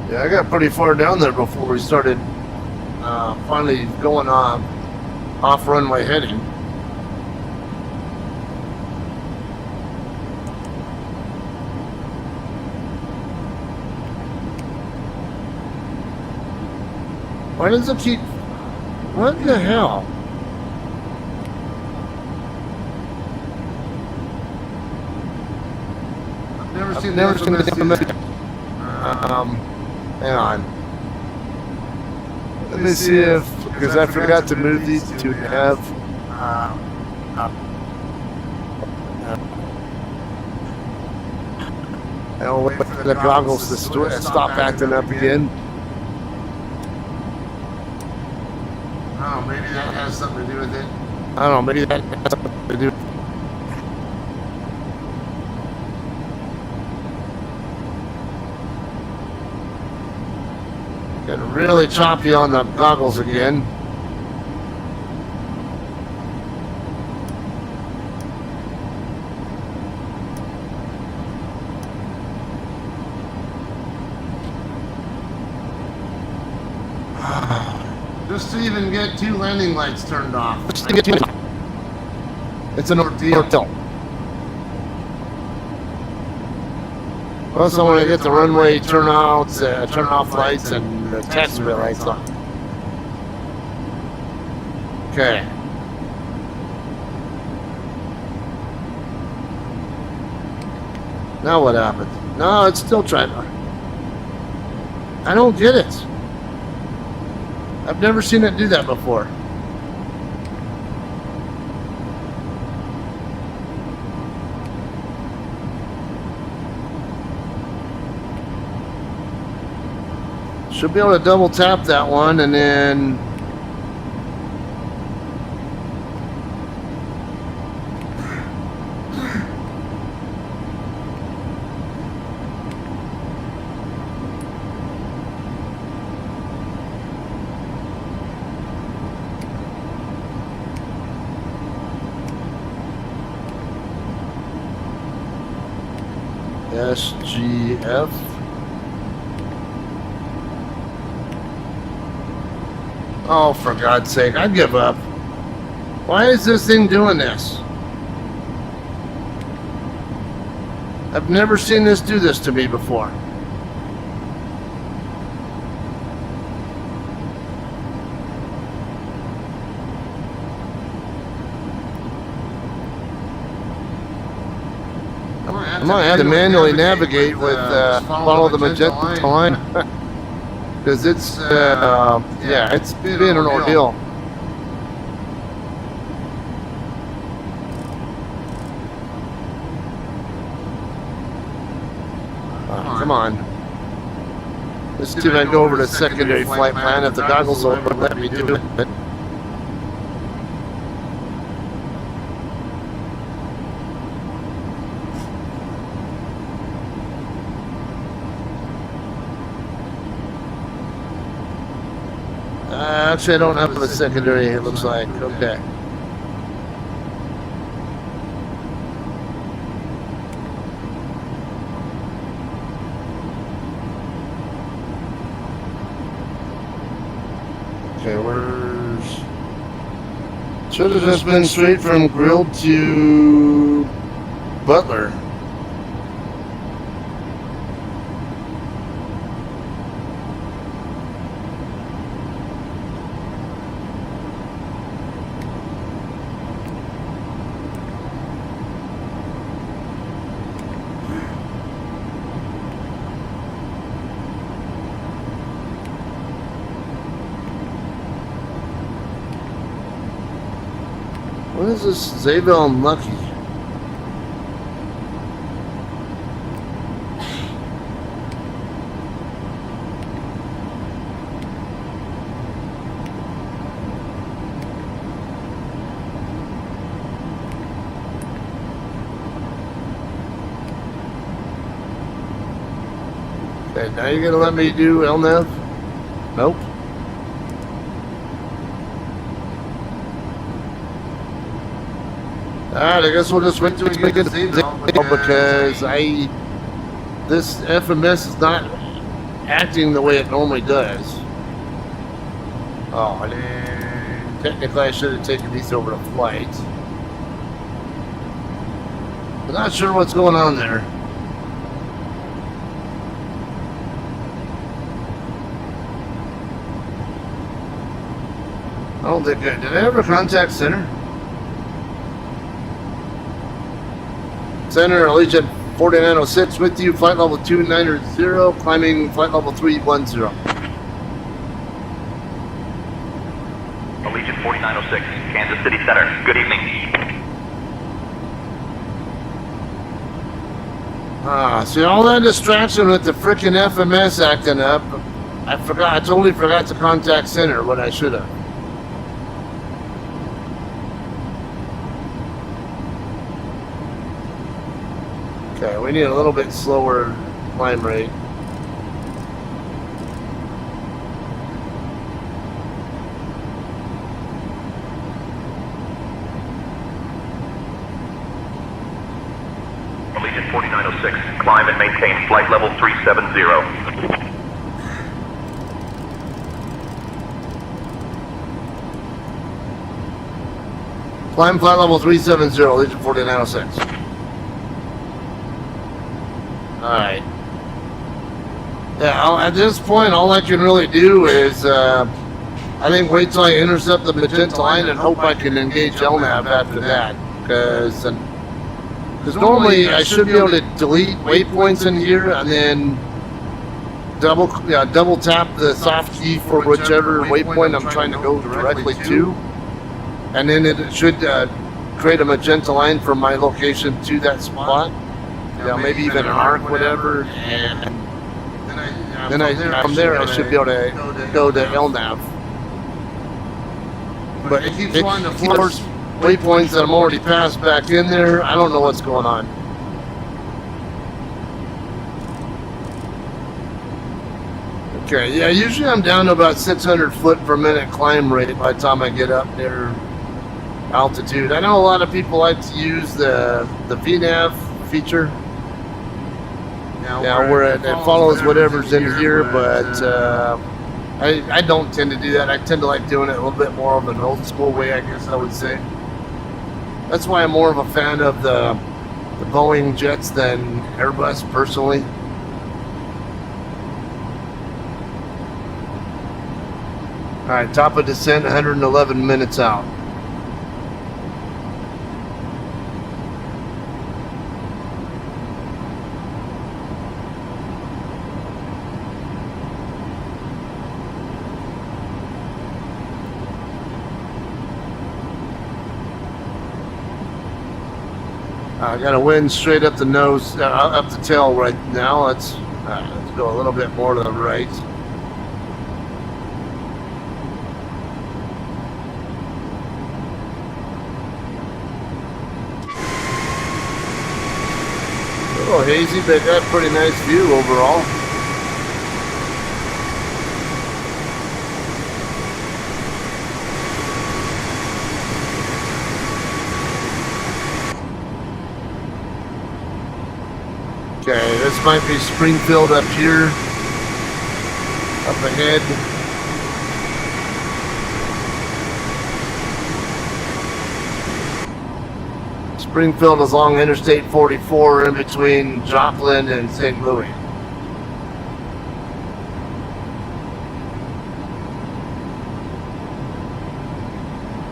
Yeah, I got pretty far down there before we started finally going off runway heading. Why does it keep... What the hell? I've Never seen this. FMS. Hang on. Let me see if... Because I forgot to move these to have... I'll wait for the goggles to stop acting up again. Oh, maybe that has something to do with it. I don't know, maybe that has something to do. Getting really choppy on the goggles again. Just to even get 2 landing lights turned off. It's an ordeal. Also, when I get the runway turn off lights and the taxiway lights on. Okay. Now what happened? No, it's still trying to. I don't get it. I've never seen it do that before. Should be able to double tap that one and then SGF. Oh, for God's sake, I give up. Why is this thing doing this? I've never seen this do this to me before. I might have to manually navigate with follow the magenta line. Because it's, yeah, it's been an ordeal. Come on. Let's see if I can go over to secondary flight plan if the goggles will let me do it. Actually, I don't have a secondary, it looks like. Okay. Okay, where's... Should have just been straight from Grilled to Butler. What is this? Zabel and Lucky. Okay, now you're gonna let me do LNAV? Nope. Alright, I guess we'll just wait till we get the Zabel because this FMS is not acting the way it normally does. Oh, and technically I should have taken these over to flight. I'm not sure what's going on there. don't think I did. I ever contact center? Center, Allegiant 4906 with you, flight level 290, climbing flight level 310. Allegiant 4906, Kansas City Center. Good evening. See all that distraction with the frickin' FMS acting up. I totally forgot to contact center when I should have. Okay, we need a little bit slower climb rate. Allegiant 4906, climb and maintain flight level 370. Climb flight level 370, Legion 4906. Alright. Yeah, at this point, all I can really do is, I think wait till I intercept the magenta line and hope I can engage LNAV after that. Because normally I should be able to delete waypoints in here and then double tap the soft key for whichever waypoint I'm trying to go directly to. And then it should create a magenta line from my location to that spot. Maybe even an arc, whatever. And then from there I should be able to go to LNAV. But it keeps wanting to force waypoints that I'm already passed back in there. I don't know what's going on. Okay, yeah, usually I'm down to about 600 foot per minute climb rate by the time I get up near altitude. I know a lot of people like to use the VNAV feature. Yeah, where it follows whatever's in here, but I don't tend to do that. I tend to like doing it a little bit more of an old school way, I guess I would say. That's why I'm more of a fan of the Boeing jets than Airbus, personally. Alright, top of descent, 111 minutes out. I got a wind straight up the nose, up the tail right now. Let's go a little bit more to the right. A little hazy, but got a pretty nice view overall. Okay, this might be Springfield up here, up ahead. Springfield is along Interstate 44 in between Joplin and St. Louis.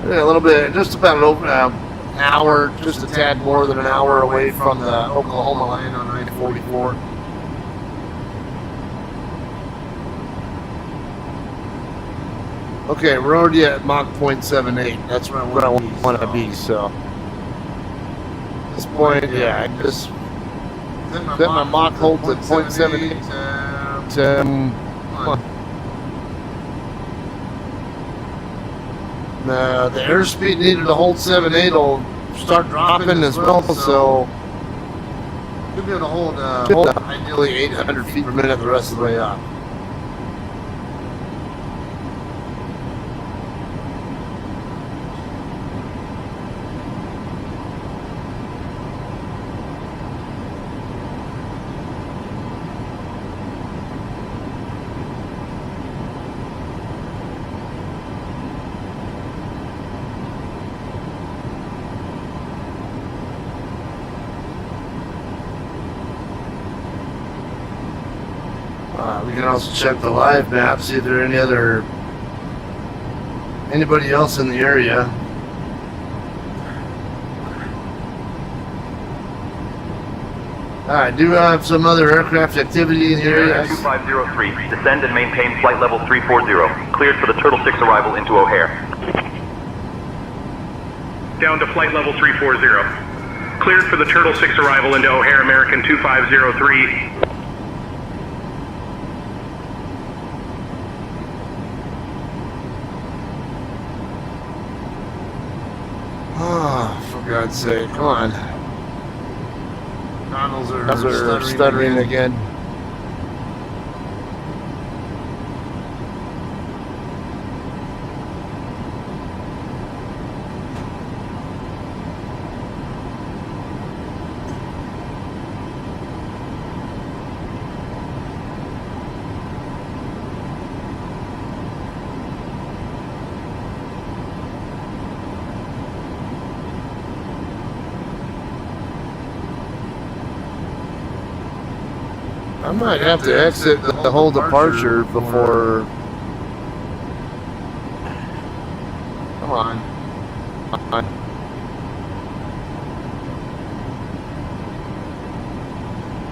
Yeah, a little bit, just about an hour, just a tad more than an hour away from the Oklahoma line on I-44. Okay, we're already at Mach 0.78. That's where I want to be, so. At this point, yeah, I just set my Mach hold to 0.78. The airspeed needed to hold 7.8 will start dropping as well, so you'll be able to hold ideally 800 feet per minute the rest of the way up. We can also check the live map, see if there are any other anybody else in the area. I do have some other aircraft activity in the area. 2503, descend and maintain flight level 340. Cleared for the Turtle 6 arrival into O'Hare. Down to flight level 340. Cleared for the Turtle 6 arrival into O'Hare, American 2503. Oh, for God's sake, come on. Goggles are Stuttering again. I might have to exit the whole departure before. Come on. Come on.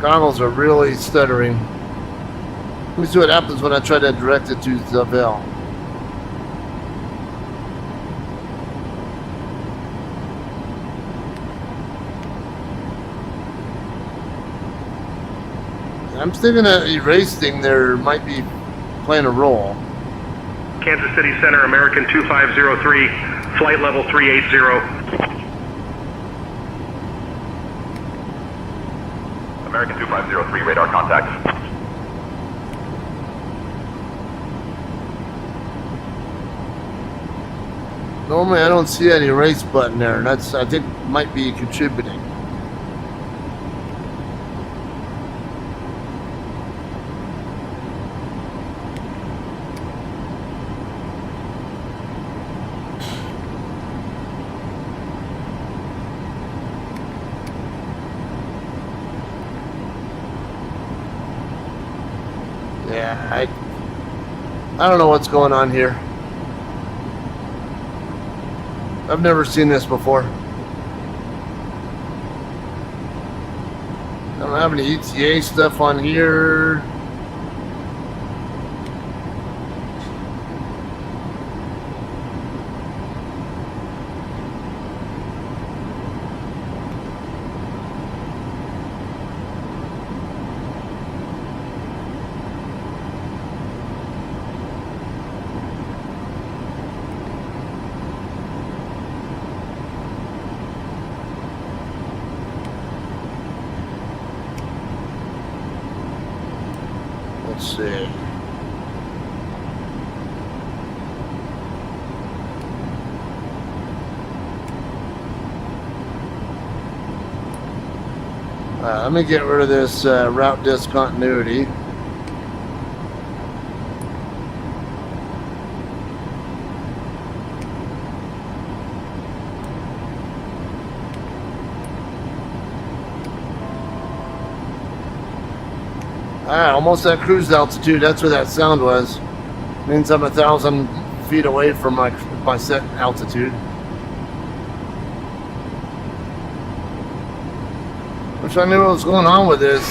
Goggles are really stuttering. Let me see what happens when I try to direct it to Zavelle. I'm thinking that erase thing there might be playing a role. Kansas City Center, American 2503, flight level 380. American 2503, radar contact. Normally I don't see any erase button there, and that's, I think, might be contributing. Yeah, I don't know what's going on here. I've never seen this before. I don't have any ETA stuff on here. Let's see. Let me get rid of this route discontinuity. Almost at cruise altitude. That's where that sound was. Means I'm 1,000 feet away from my set altitude. Wish I knew what was going on with this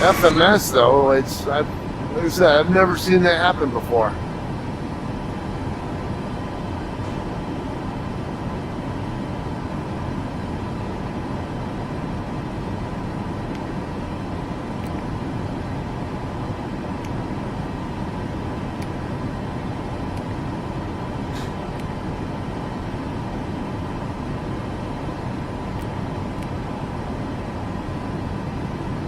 FMS though. Like I said, I've never seen that happen before.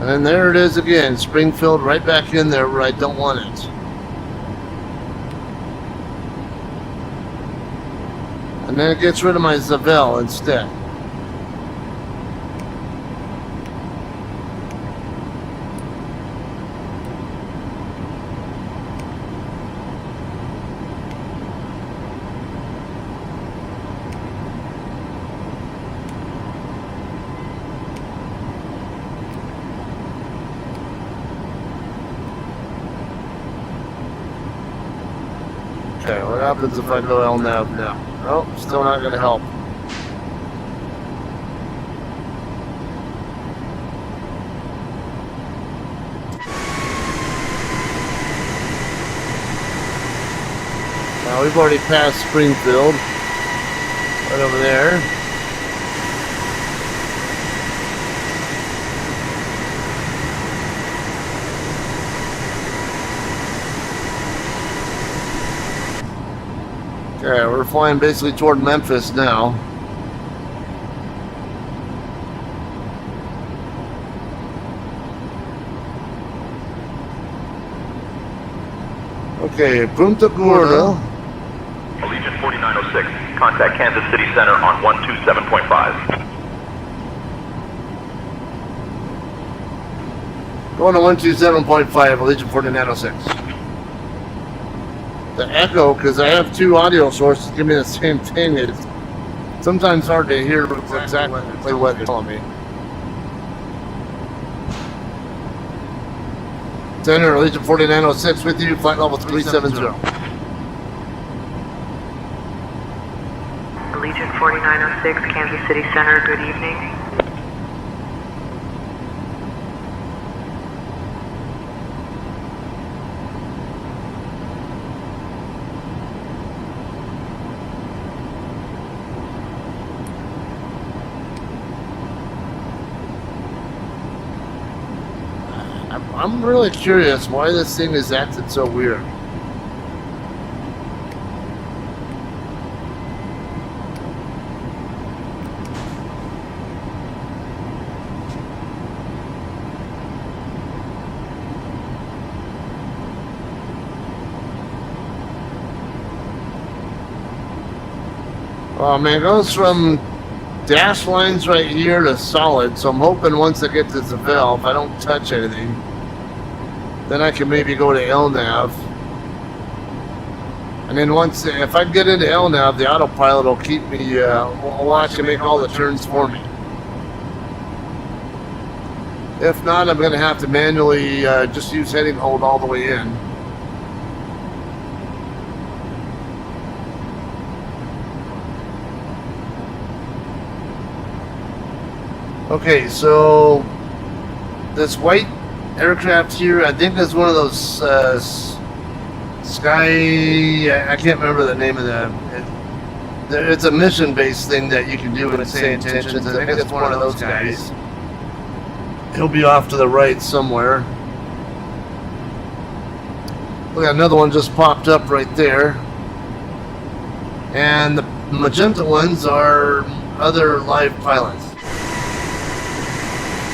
And then there it is again, Springfield right back in there where I don't want it. And then it gets rid of my Zavelle instead. Okay, what happens if I go LNAV now? Oh, still not going to help. Now we've already passed Springfield. Right over there. Okay, we're flying basically toward Memphis now. Okay, Punta Gorda. Allegiant 4906, contact Kansas City Center on 127.5. Going to 127.5, Allegiant 4906. The echo, because I have two audio sources, give me the same thing. It's sometimes hard to hear exactly what they're telling me. Center, Allegiant 4906 with you, flight level 370. Allegiant 4906, Kansas City Center, good evening. I'm really curious why this thing is acting so weird. Oh man, it goes from dash lines right here to solid, so I'm hoping once I get to the valve, if I don't touch anything, then I can maybe go to LNAV. And then once, if I get into LNAV, the autopilot will keep me, will actually make all the turns for me. If not, I'm going to have to manually just use heading hold all the way in. Okay, so this white aircraft here, I think is one of those Sky. I can't remember the name of that. It's a mission-based thing that you can do with SayIntentions. I think it's one of those guys. He'll be off to the right somewhere. Look, another one just popped up right there. And the magenta ones are other live pilots.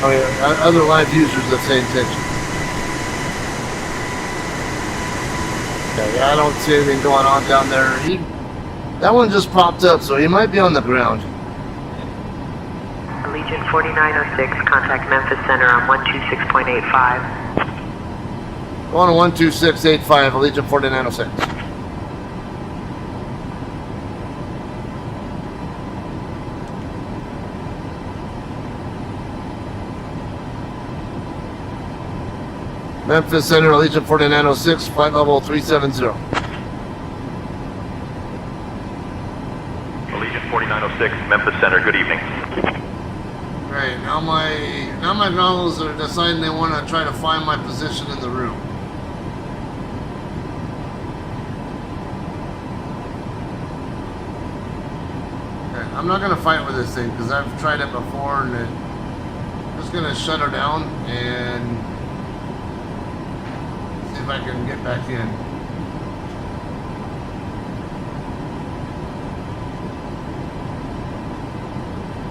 Oh yeah, other live users of SayIntentions. Okay, I don't see anything going on down there. That one just popped up, so he might be on the ground. Allegiant 4906, contact Memphis Center on 126.85. Going to 12685, Allegiant 4906. Memphis Center, Allegiant 4906, flight level 370. Allegiant 4906, Memphis Center, good evening. Right, now my goggles are deciding they want to try to find my position in the room. Okay, I'm not going to fight with this thing because I've tried it before and I'm just going to shut her down and see if I can get back in.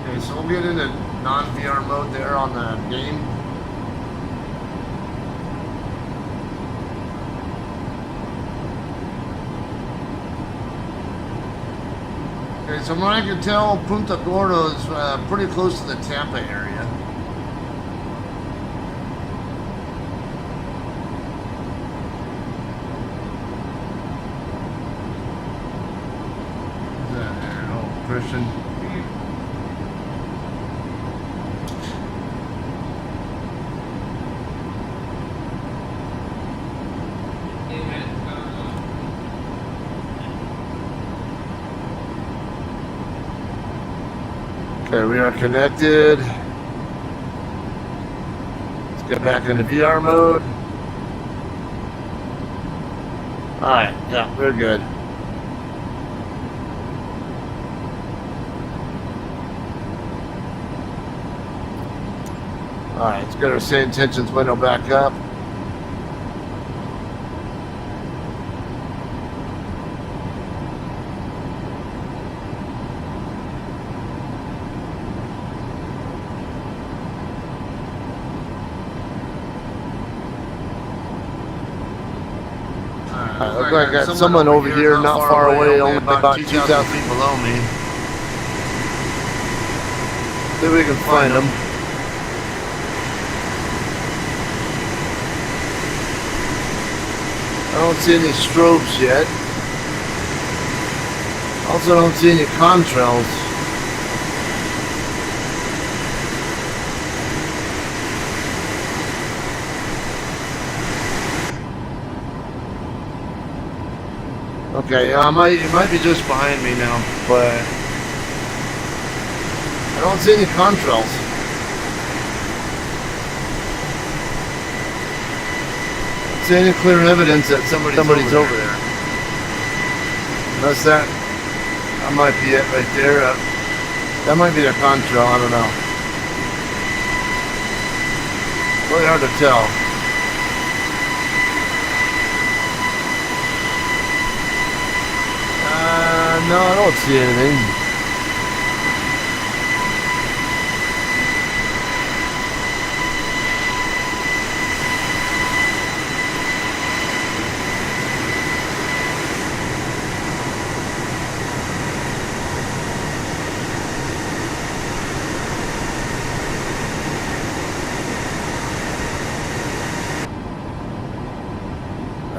Okay, so we'll get into non-VR mode there on the game. Okay, so from what I can tell, Punta Gorda is pretty close to the Tampa area. Who's that there? Oh, Christian. Okay, we are connected. Let's get back into VR mode. Alright, yeah, we're good. Alright, let's get our SayIntentions window back up. Alright, look like I got someone over here not far away, only about 2,000 feet below me. See if we can find them. I don't see any strobes yet. Also don't see any contrails. Okay, yeah, it might be just behind me now, but I don't see any contrails. Don't see any clear evidence that somebody's over there. Unless that might be it right there. That might be the contrail, I don't know. Really hard to tell. No, I don't see anything.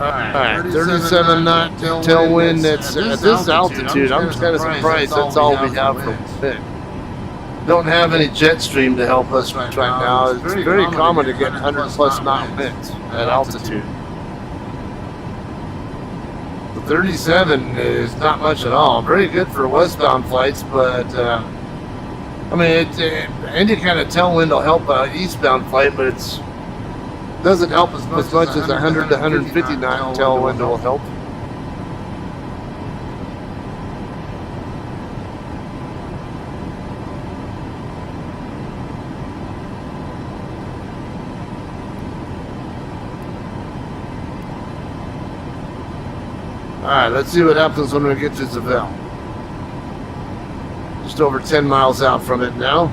Alright, 37 knot tailwind. That's at this altitude. I'm just kind of surprised that's all we have for wind. Don't have any jet stream to help us right now. It's very common to get 100 plus knot winds at altitude. The 37 is not much at all. Very good for westbound flights, but I mean, any kind of tailwind will help an eastbound flight, but it doesn't help as much as 100 to 150 knot tailwind will help. Alright, let's see what happens when we get to Zavelle. Just over 10 miles out from it now.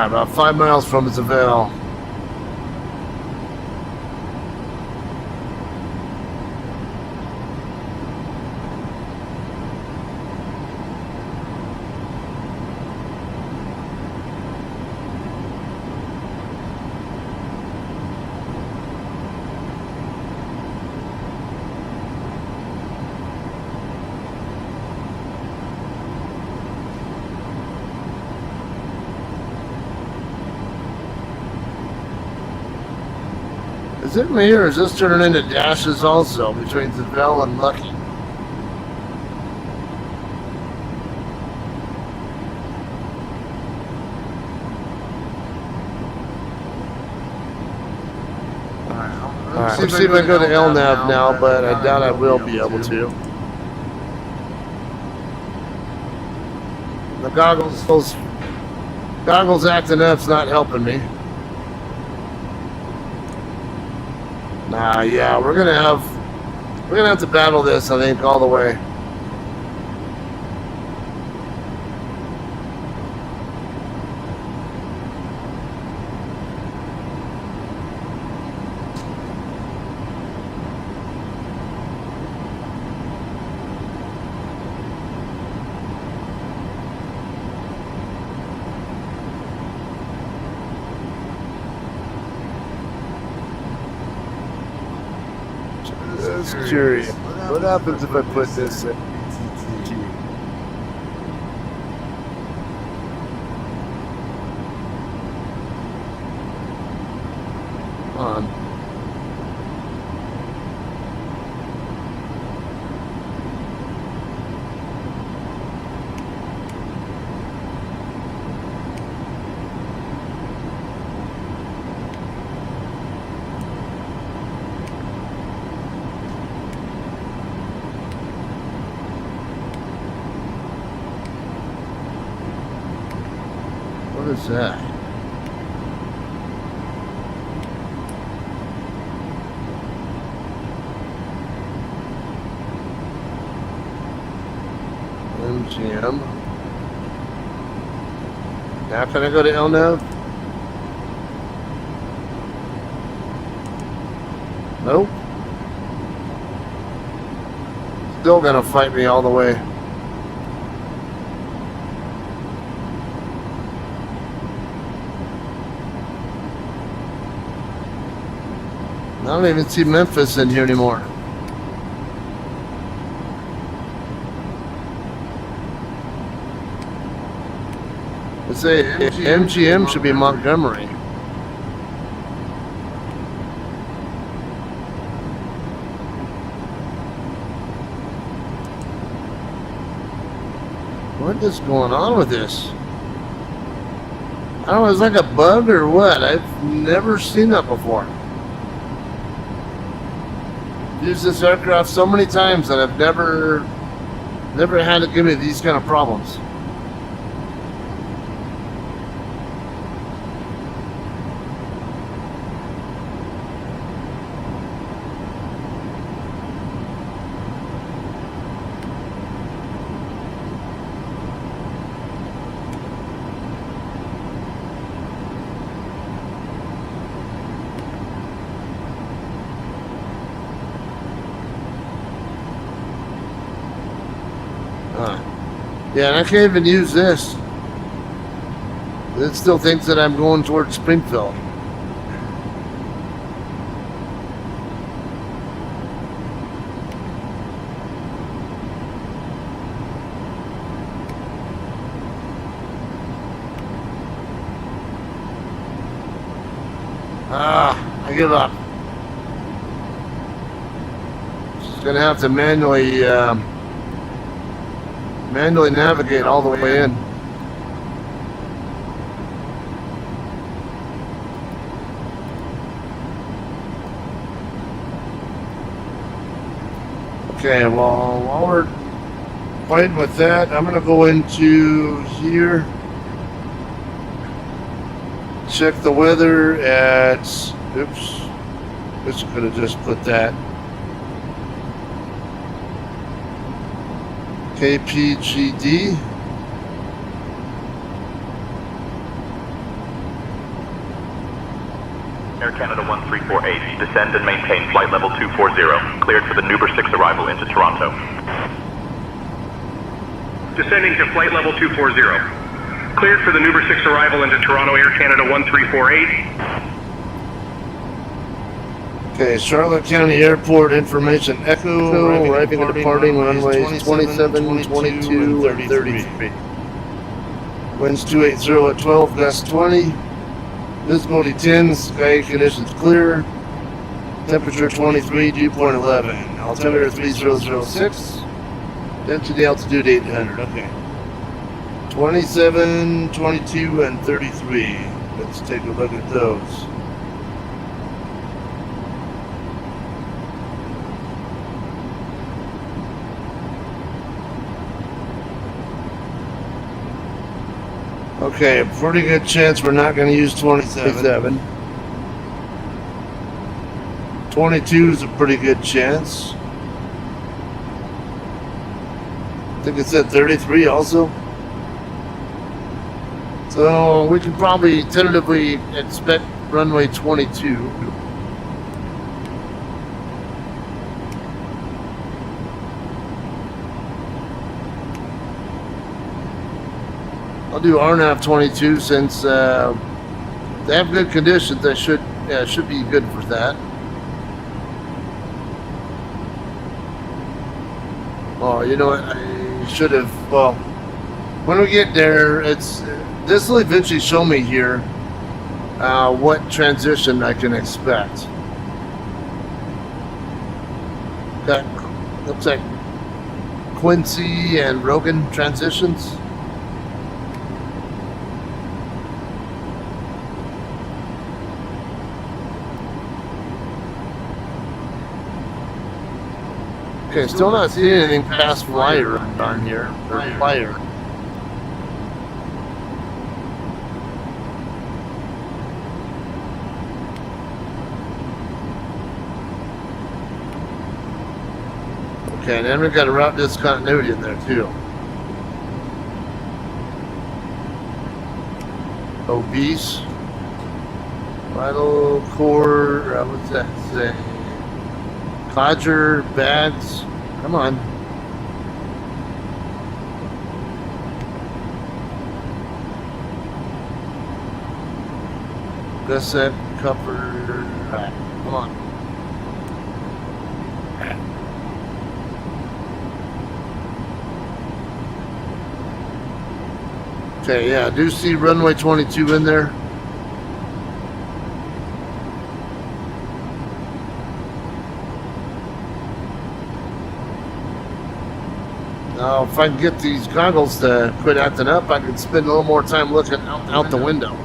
About 5 miles from Zavelle. Is it me, or is this turning into dashes also between Zavelle and Lucky? Alright, let's see if I can go to LNAV now, but I doubt I will be able to. The goggles acting up's not helping me. Nah, yeah, we're gonna have to battle this, I think, all the way. Just curious. What happens if I put this in? On. What is that? MGM. Now can I go to LNAV? Nope. Still gonna fight me all the way. I don't even see Memphis in here anymore. Let's say MGM should be Montgomery. What is going on with this? I don't know, it's like a bug or what? I've never seen that before. Used this aircraft so many times that I've never had to give me these kind of problems. Yeah, and I can't even use this. It still thinks that I'm going towards Springfield. I give up. Just gonna have to manually navigate all the way in. Okay, well, while we're fighting with that, I'm gonna go into here, check the weather at, oops, this could have just put that. KPGD. Air Canada 1348, descend and maintain flight level 240, cleared for the Nuber 6 arrival into Toronto. Descending to flight level 240. Cleared for the Nuber 6 arrival into Toronto, Air Canada 1348. Okay, Charlotte County Airport information Echo, arriving and departing runways 27, 22, and 33. Winds 280 at 12, gust 20. Visibility 10, sky conditions clear. Temperature 23, dew point 11. Altimeter 3006. Density altitude 800. Okay. 27, 22, and 33. Let's take a look at those. Okay, a pretty good chance we're not going to use 27. 22 is a pretty good chance. I think it's at 33 also. So we can probably tentatively expect runway 22. I'll do RNAV 22 since they have good conditions. They should be good for that. Oh, you know what? I should have. Well, when we get there, this will eventually show me here what transition I can expect. That looks like Quincy and Rogan transitions. Okay, still not seeing anything past flyer on here. Or flyer. Okay, and then we've got a route discontinuity in there too. Obese. Vital core, what's that say? Codger, bags. Come on. Gusset, cover. Come on. Okay, yeah, I do see runway 22 in there. Now, if I can get these goggles to quit acting up, I can spend a little more time looking out the window.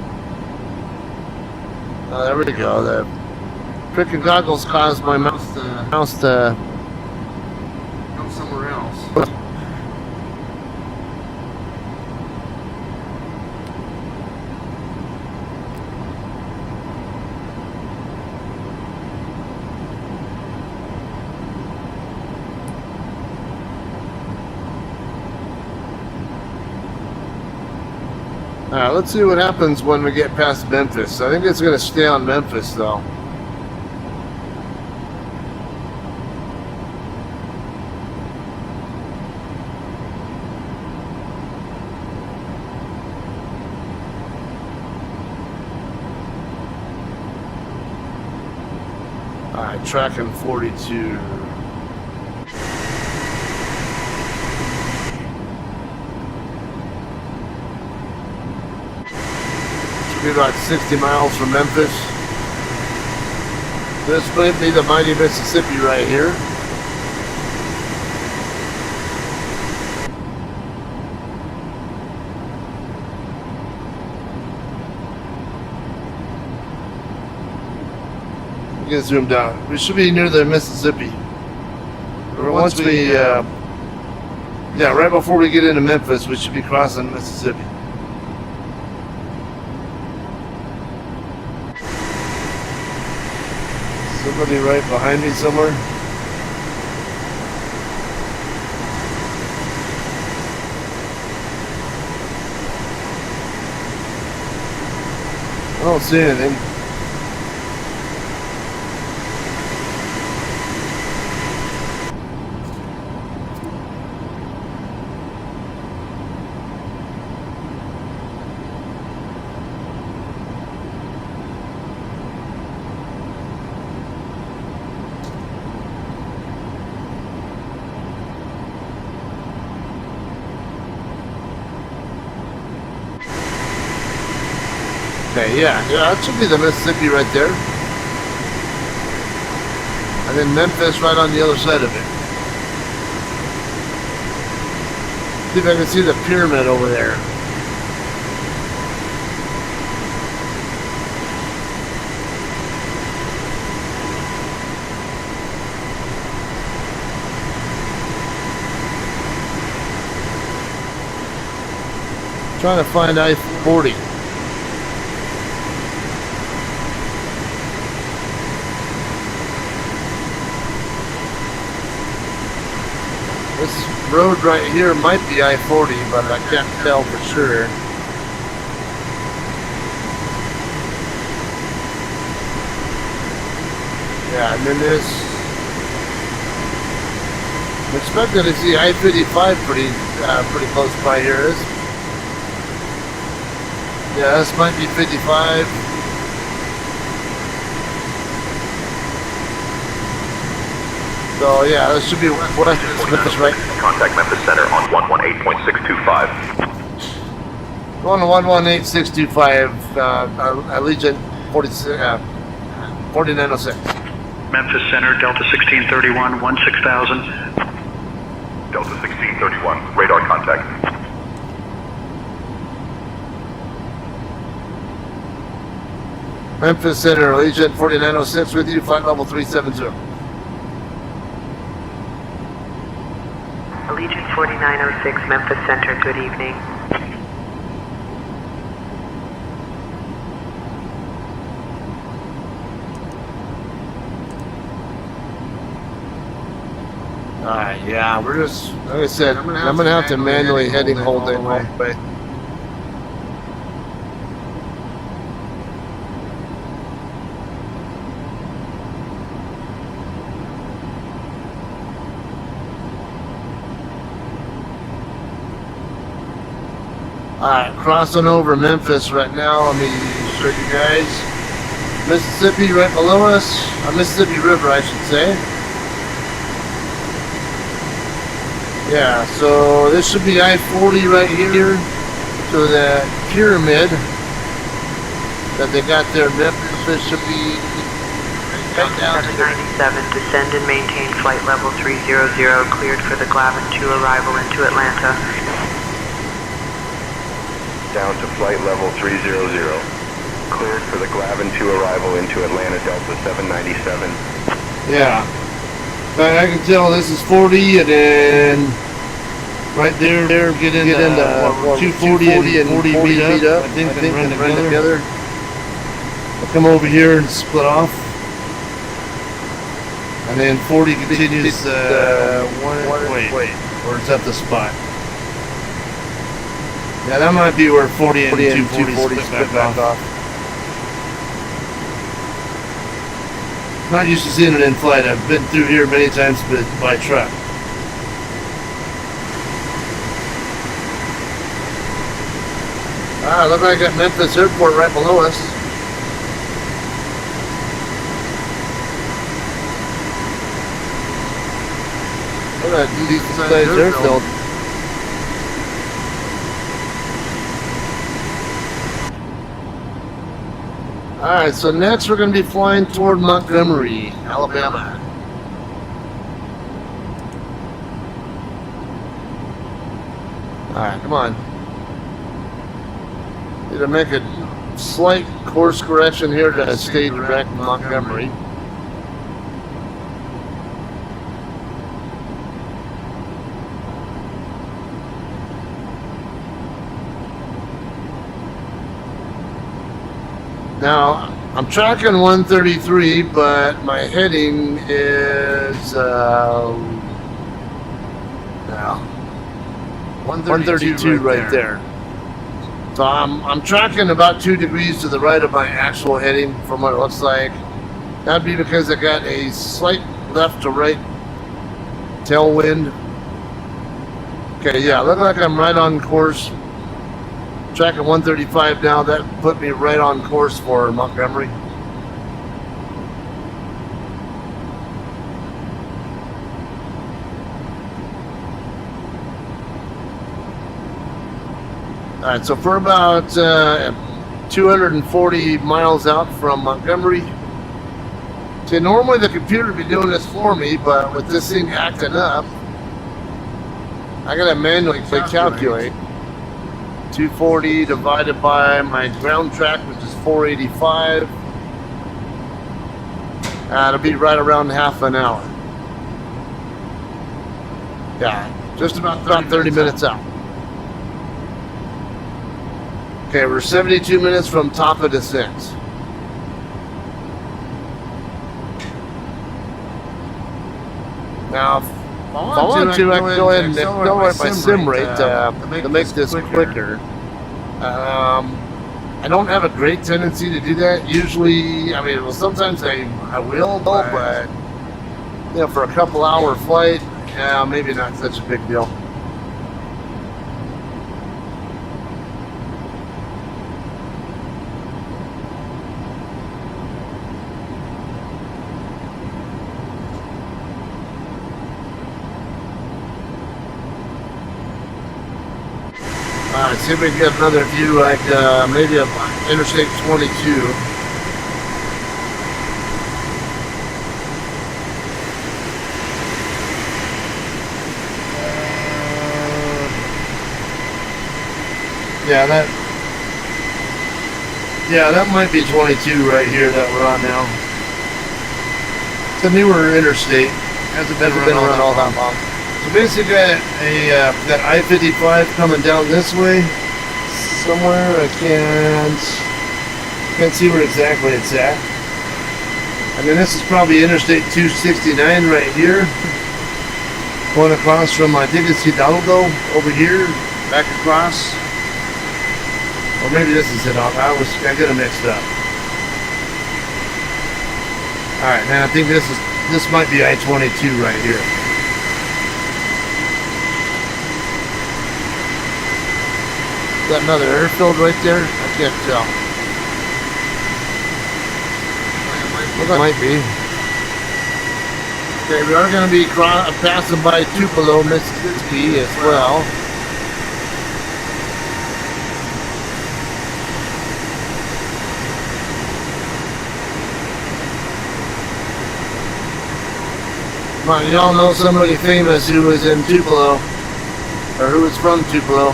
There we go. The freaking goggles caused my mouse to go somewhere else. Alright, let's see what happens when we get past Memphis. I think it's going to stay on Memphis, though. Alright, tracking 42. Be about 60 miles from Memphis. This might be the mighty Mississippi right here. We can zoom down. We should be near the Mississippi. Or once we, yeah, right before we get into Memphis, we should be crossing Mississippi. Somebody right behind me somewhere. I don't see anything. Okay, yeah, that should be the Mississippi right there. And then Memphis right on the other side of it. See if I can see the pyramid over there. Trying to find I-40. This road right here might be I-40, but I can't tell for sure. Yeah, and then this. I'm expecting to see I-55 pretty close by here. Yeah, this might be 55. So yeah, this should be west Memphis, right? Contact Memphis Center on 118.625. Going to 118.625, Allegiant 4906. Memphis Center, Delta 1631, 16,000. Delta 1631, radar contact. Memphis Center, Allegiant 4906 with you, flight level 370. Allegiant 4906, Memphis Center, good evening. Alright, yeah, we're just, like I said, I'm gonna have to manually heading hold it all the way. Alright, crossing over Memphis right now. Let me show you guys. Mississippi right below us. Mississippi River, I should say. Yeah, so this should be I-40 right here. So that pyramid that they got there, Memphis should be right down to 797, descend and maintain flight level 300, cleared for the Glavin 2 arrival into Atlanta. Down to flight level 300. Cleared for the Glavin 2 arrival into Atlanta, Delta 797. Yeah. I can tell this is 40, and then right there, get into 240 and 40 meet up. I think they run together. I'll come over here and split off. And then 40 continues, wait, where's at the spot? Yeah, that might be where 40 and 240 split back off. Not used to seeing it in flight. I've been through here many times, but by truck. Look like I got Memphis Airport right below us. Look at that decent sized airfield. Alright, so next we're going to be flying toward Montgomery, Alabama. Alright, come on. Need to make a slight course correction here to stay direct Montgomery. Now, I'm tracking 133, but my heading is, 132 right there. So I'm tracking about 2 degrees to the right of my actual heading from what it looks like. That'd be because I got a slight left to right tailwind. Okay, yeah, look like I'm right on course. Tracking 135 now, that put me right on course for Montgomery. Alright, so for about 240 miles out from Montgomery. See, normally the computer would be doing this for me, but with this thing acting up, I gotta manually calculate. 240 divided by my ground track, which is 485. It'll be right around half an hour. Yeah, just about 30 minutes out. Okay, we're 72 minutes from top of descent. Now, if I want to, I can go ahead and accelerate my sim rate to make this quicker. I don't have a great tendency to do that. Usually, I mean, well, sometimes I will, but you know, for a couple hour flight, yeah, maybe not such a big deal. see if we can get another view, like maybe of Interstate 22. Yeah, that might be 22 right here that we're on now. It's a newer interstate. Hasn't been run all that long. So basically, got I-55 coming down this way somewhere. I can't see where exactly it's at. I mean, this is probably Interstate 269 right here, going across from, I think it's Hidalgo over here, back across. Or maybe this is Hidalgo. I got it mixed up. All right, man. I think this might be I-22 right here. Is that another airfield right there? I can't tell. Well, that might be. Okay, we are going to be passing by Tupelo, Mississippi as well. Come on, y'all know somebody famous who was in Tupelo, or who was from Tupelo.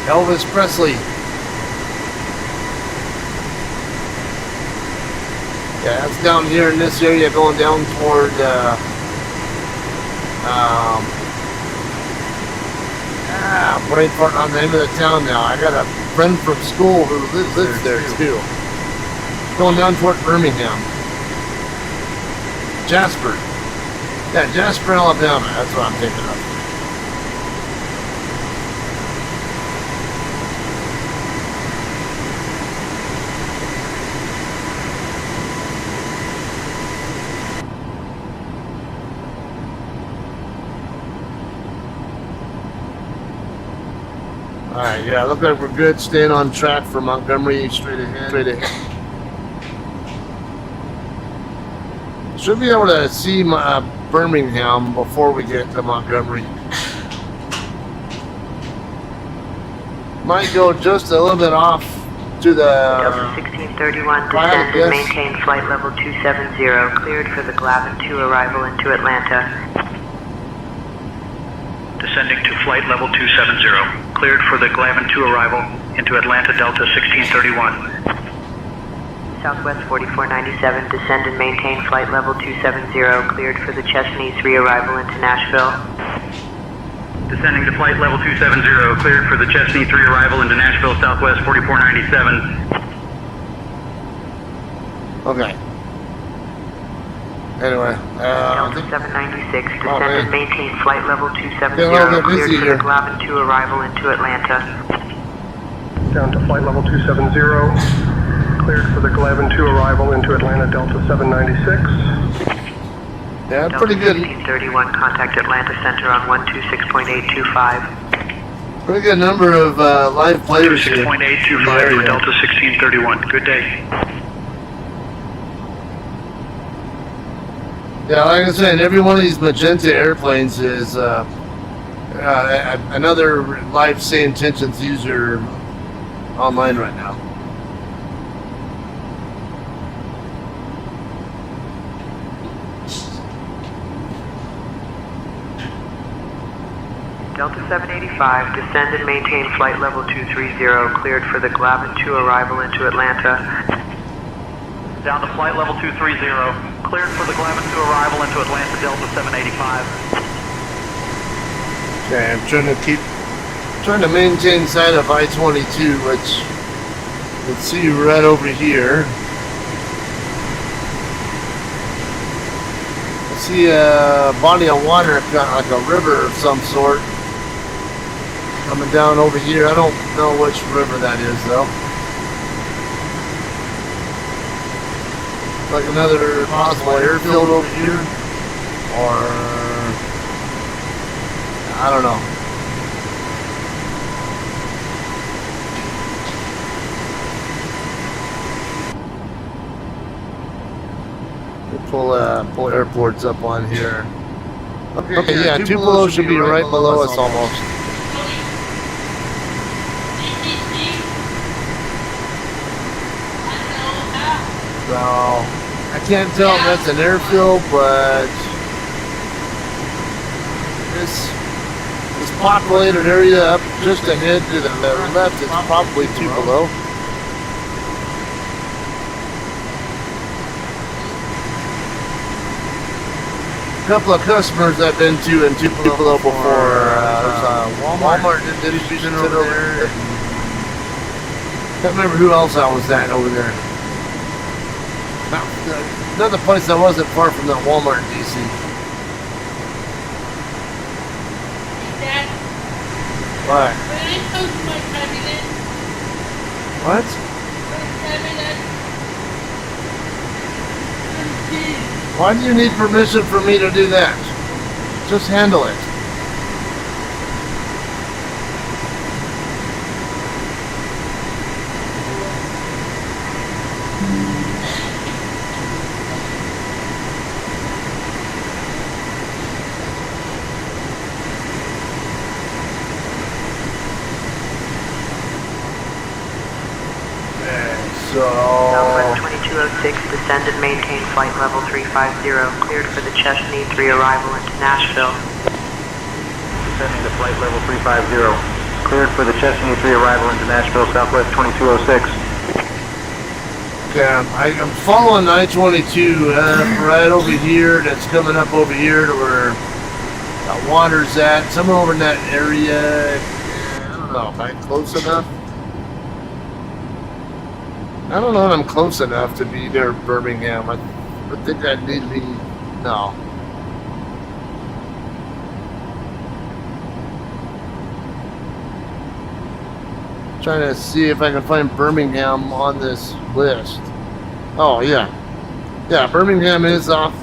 Elvis Presley. Yeah, that's down here in this area going down toward, brain fart on the name of the town now. I got a friend from school who lives there too. Going down toward Birmingham. Jasper. Yeah, Jasper, Alabama. That's what I'm thinking of. Alright, yeah, look like we're good. Staying on track for Montgomery, straight ahead. Should be able to see Birmingham before we get to Montgomery. Might go just a little bit off to the Delta 1631, descend and maintain flight level 270, cleared for the Glavin 2 arrival into Atlanta. Descending to flight level 270, cleared for the Glavin 2 arrival into Atlanta, Delta 1631. Southwest 4497, descend and maintain flight level 270, cleared for the Chesney 3 arrival into Nashville. Descending to flight level 270, cleared for the Chesney 3 arrival into Nashville, Southwest 4497. Okay. Anyway, Delta 796, descend and maintain flight level 270, cleared for the Glavin 2 arrival into Atlanta. Down to flight level 270, cleared for the Glavin 2 arrival into Atlanta, Delta 796. Yeah, pretty good. 1631, contact Atlanta Center on 126.825. Pretty good number of live players here. 126.825 for Delta 1631. Good day. Yeah, like I said, every one of these magenta airplanes is another live SayIntentions user online right now. Delta 785, descend and maintain flight level 230, cleared for the Glavin 2 arrival into Atlanta. Down to flight level 230, cleared for the Glavin 2 arrival into Atlanta, Delta 785. Okay, I'm trying to maintain side of I-22, which let's see right over here. I see a body of water, kind of like a river of some sort, coming down over here. I don't know which river that is though. Like another possible airfield over here, or I don't know. We'll pull airports up on here. Okay, yeah, Tupelo should be right below us almost. So I can't tell if that's an airfield, but this populated area up just ahead to the left, it's probably Tupelo. A couple of customers I've been to in Tupelo before. There's a Walmart distribution over there. Can't remember who else I was at over there. Another place that wasn't far from that Walmart in DC. Dad, What? when I told you my cabinet, What? Why do you need permission for me to do that? Just handle it. Southwest 2206, descend and maintain flight level 350, cleared for the Chesney 3 arrival into Nashville. Descending to flight level 350. Cleared for the Chesney 3 arrival into Nashville, Southwest 2206. Okay, I'm following I-22 right over here. That's coming up over here to where that water's at. Somewhere over in that area. I don't know. Am I close enough? I don't know if I'm close enough to be near Birmingham. I think I need to be. No. Trying to see if I can find Birmingham on this list. Oh, yeah. Yeah, Birmingham is off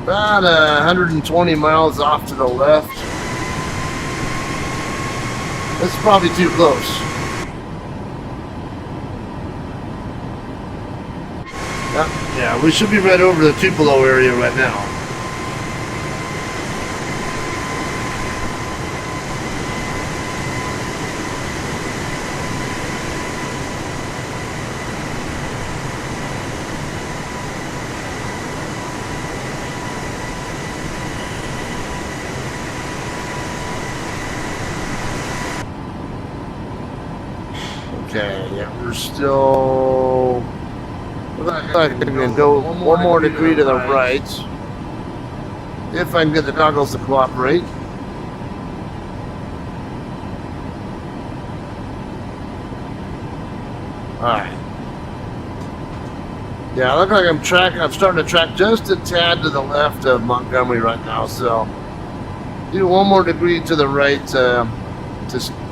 about 120 miles off to the left. That's probably too close. Yeah, we should be right over the Tupelo area right now. Okay, yeah, we're still... I can go one more degree to the right. If I can get the goggles to cooperate. Alright. Yeah, I look like I'm starting to track just a tad to the left of Montgomery right now, so do one more degree to the right to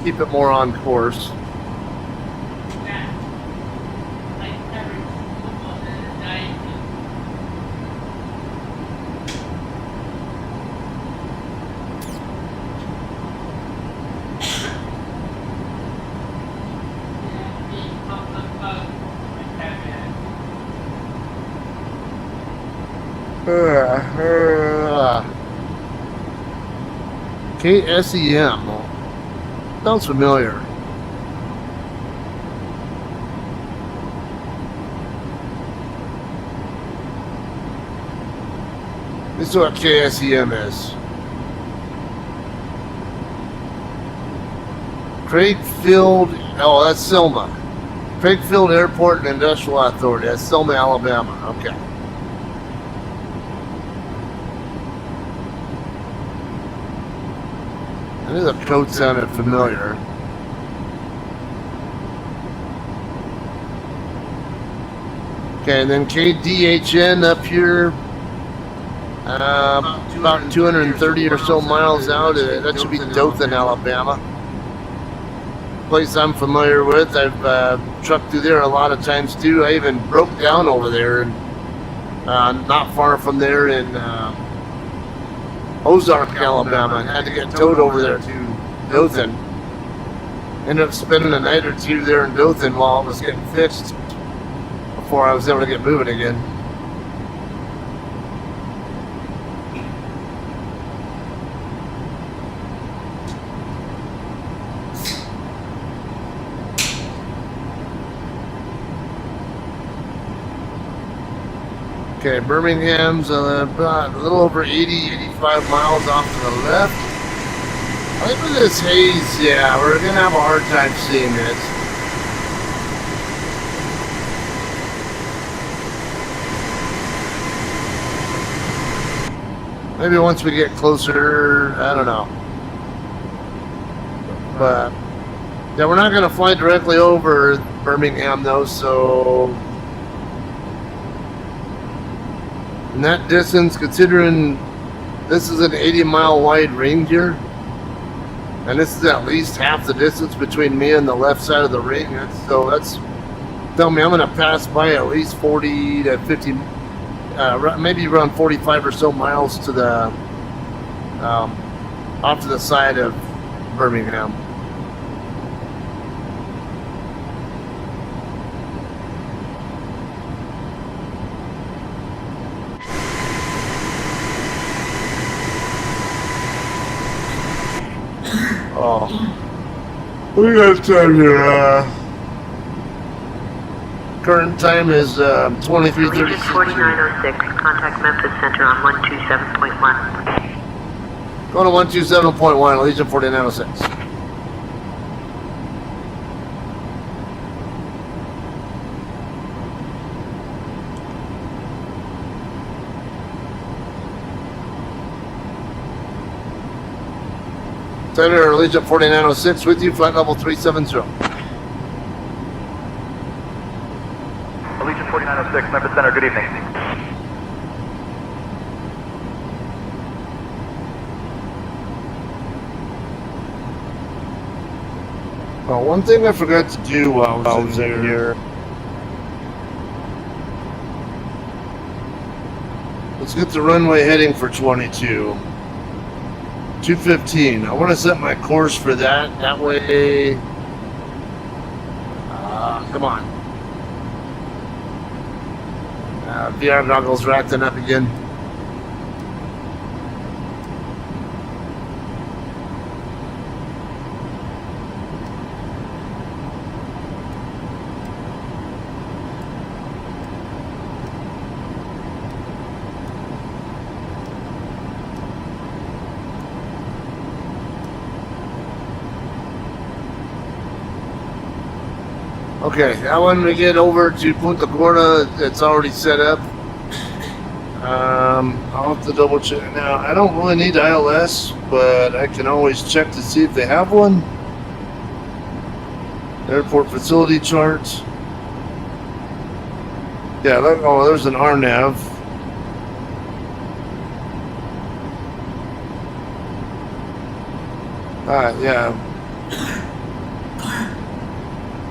keep it more on course. KSEM. Sounds familiar. This is what KSEM is. Craigfield, oh, that's Selma. Craigfield Airport and Industrial Authority. That's Selma, Alabama. Okay. I knew the code sounded familiar. Okay, and then KDHN up here, about 230 or so miles out. That should be Dothan, Alabama. Place I'm familiar with. I've trucked through there a lot of times too. I even broke down over there, and not far from there in Ozark, Alabama, and had to get towed over there to Dothan. Ended up spending a night or two there in Dothan while it was getting fixed before I was able to get moving again. Okay, Birmingham's about a little over 85 miles off to the left. I think with this haze, yeah, we're gonna have a hard time seeing it. Maybe once we get closer, I don't know. But yeah, we're not gonna fly directly over Birmingham though, so in that distance, considering this is an 80-mile wide ring here, and this is at least half the distance between me and the left side of the ring, that's tell me I'm gonna pass by at least 40 to 50, maybe around 45 or so miles to the off to the side of Birmingham. Oh, we got time here. Current time is 23:36. Region 4906, contact Memphis Center on 127.1. Going to 127.1, Legion 4906. Senator Legion 4906 with you, flight level 370. Legion 4906, Memphis Center, good evening. Well, one thing I forgot to do while I was in here. Let's get the runway heading for 22. 215. I want to set my course for that. That way. Come on. VR goggles are acting up again. Okay, now when we get over to Punta Gorda, it's already set up. I'll have to double check. Now, I don't really need ILS, but I can always check to see if they have one. Airport facility chart. Yeah, oh, there's an RNAV. Yeah.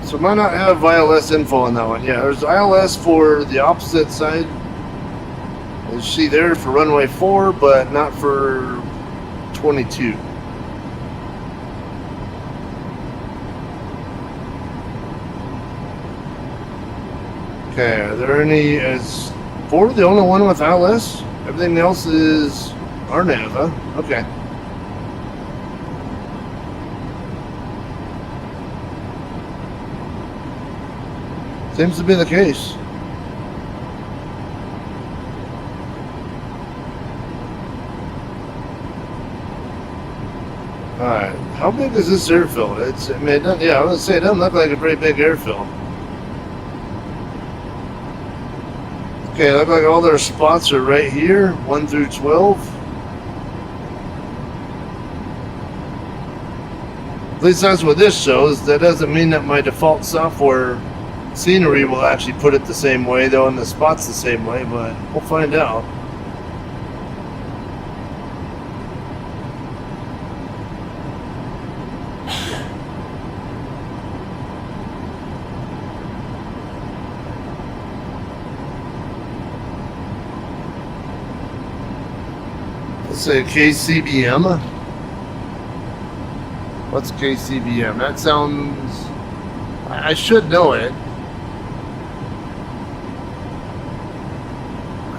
So might not have ILS info on that one. Yeah, there's ILS for the opposite side. You see there for runway 4, but not for 22. Okay, are there any? Is 4 the only one with ILS? Everything else is RNAV, huh? Okay. Seems to be the case. Alright, how big is this airfield? I mean, it doesn't, yeah, I was gonna say it doesn't look like a very big airfield. Okay, look like all their spots are right here, 1 through 12. At least that's what this shows. That doesn't mean that my default software scenery will actually put it the same way, though, and the spots the same way, but we'll find out. Let's say KCBM. What's KCBM? That sounds... I should know it.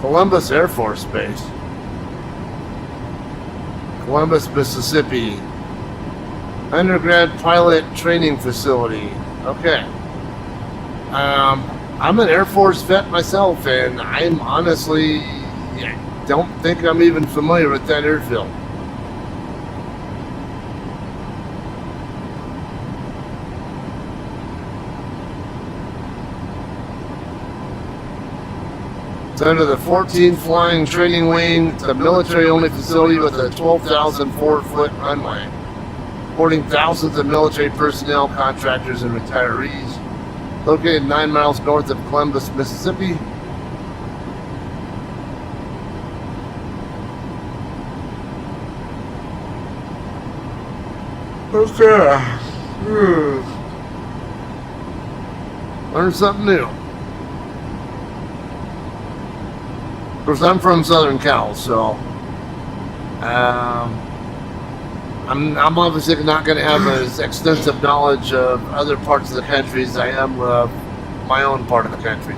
Columbus Air Force Base. Columbus, Mississippi. Undergrad Pilot Training Facility. Okay. I'm an Air Force vet myself, and I'm honestly don't think I'm even familiar with that airfield. It's under the 14th Flying Training Wing. It's a military-only facility with a 12,004-foot runway, supporting thousands of military personnel, contractors, and retirees. Located 9 miles north of Columbus, Mississippi. Okay. Learn something new. Of course, I'm from Southern Cal, so I'm obviously not going to have as extensive knowledge of other parts of the country as I am of my own part of the country.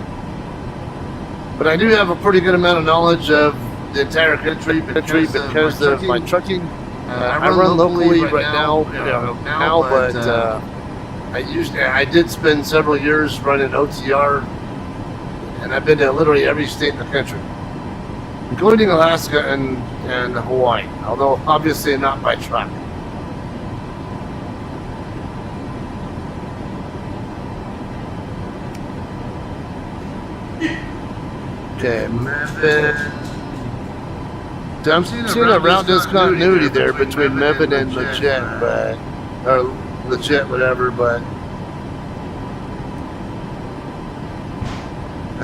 But I do have a pretty good amount of knowledge of the entire country because of my trucking. I run locally right now, but I did spend several years running OTR, and I've been to literally every state in the country, including Alaska and Hawaii, although obviously not by truck. Okay, Mevin. I'm seeing a route discontinuity there between Mevin and Legit, or Legit, whatever, but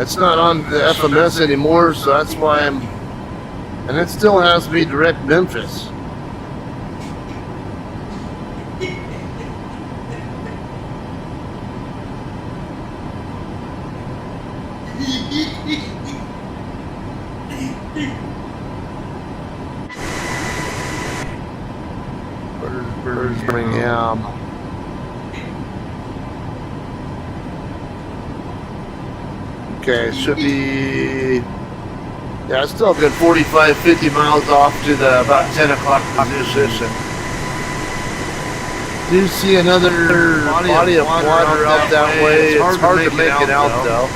it's not on the FMS anymore, so that's why and it still has me direct Memphis. Where's Birmingham? Okay, should be, yeah, it's still a good 45, 50 miles off to the about 10 o'clock position. Do see another body of water out that way. It's hard to make it out though.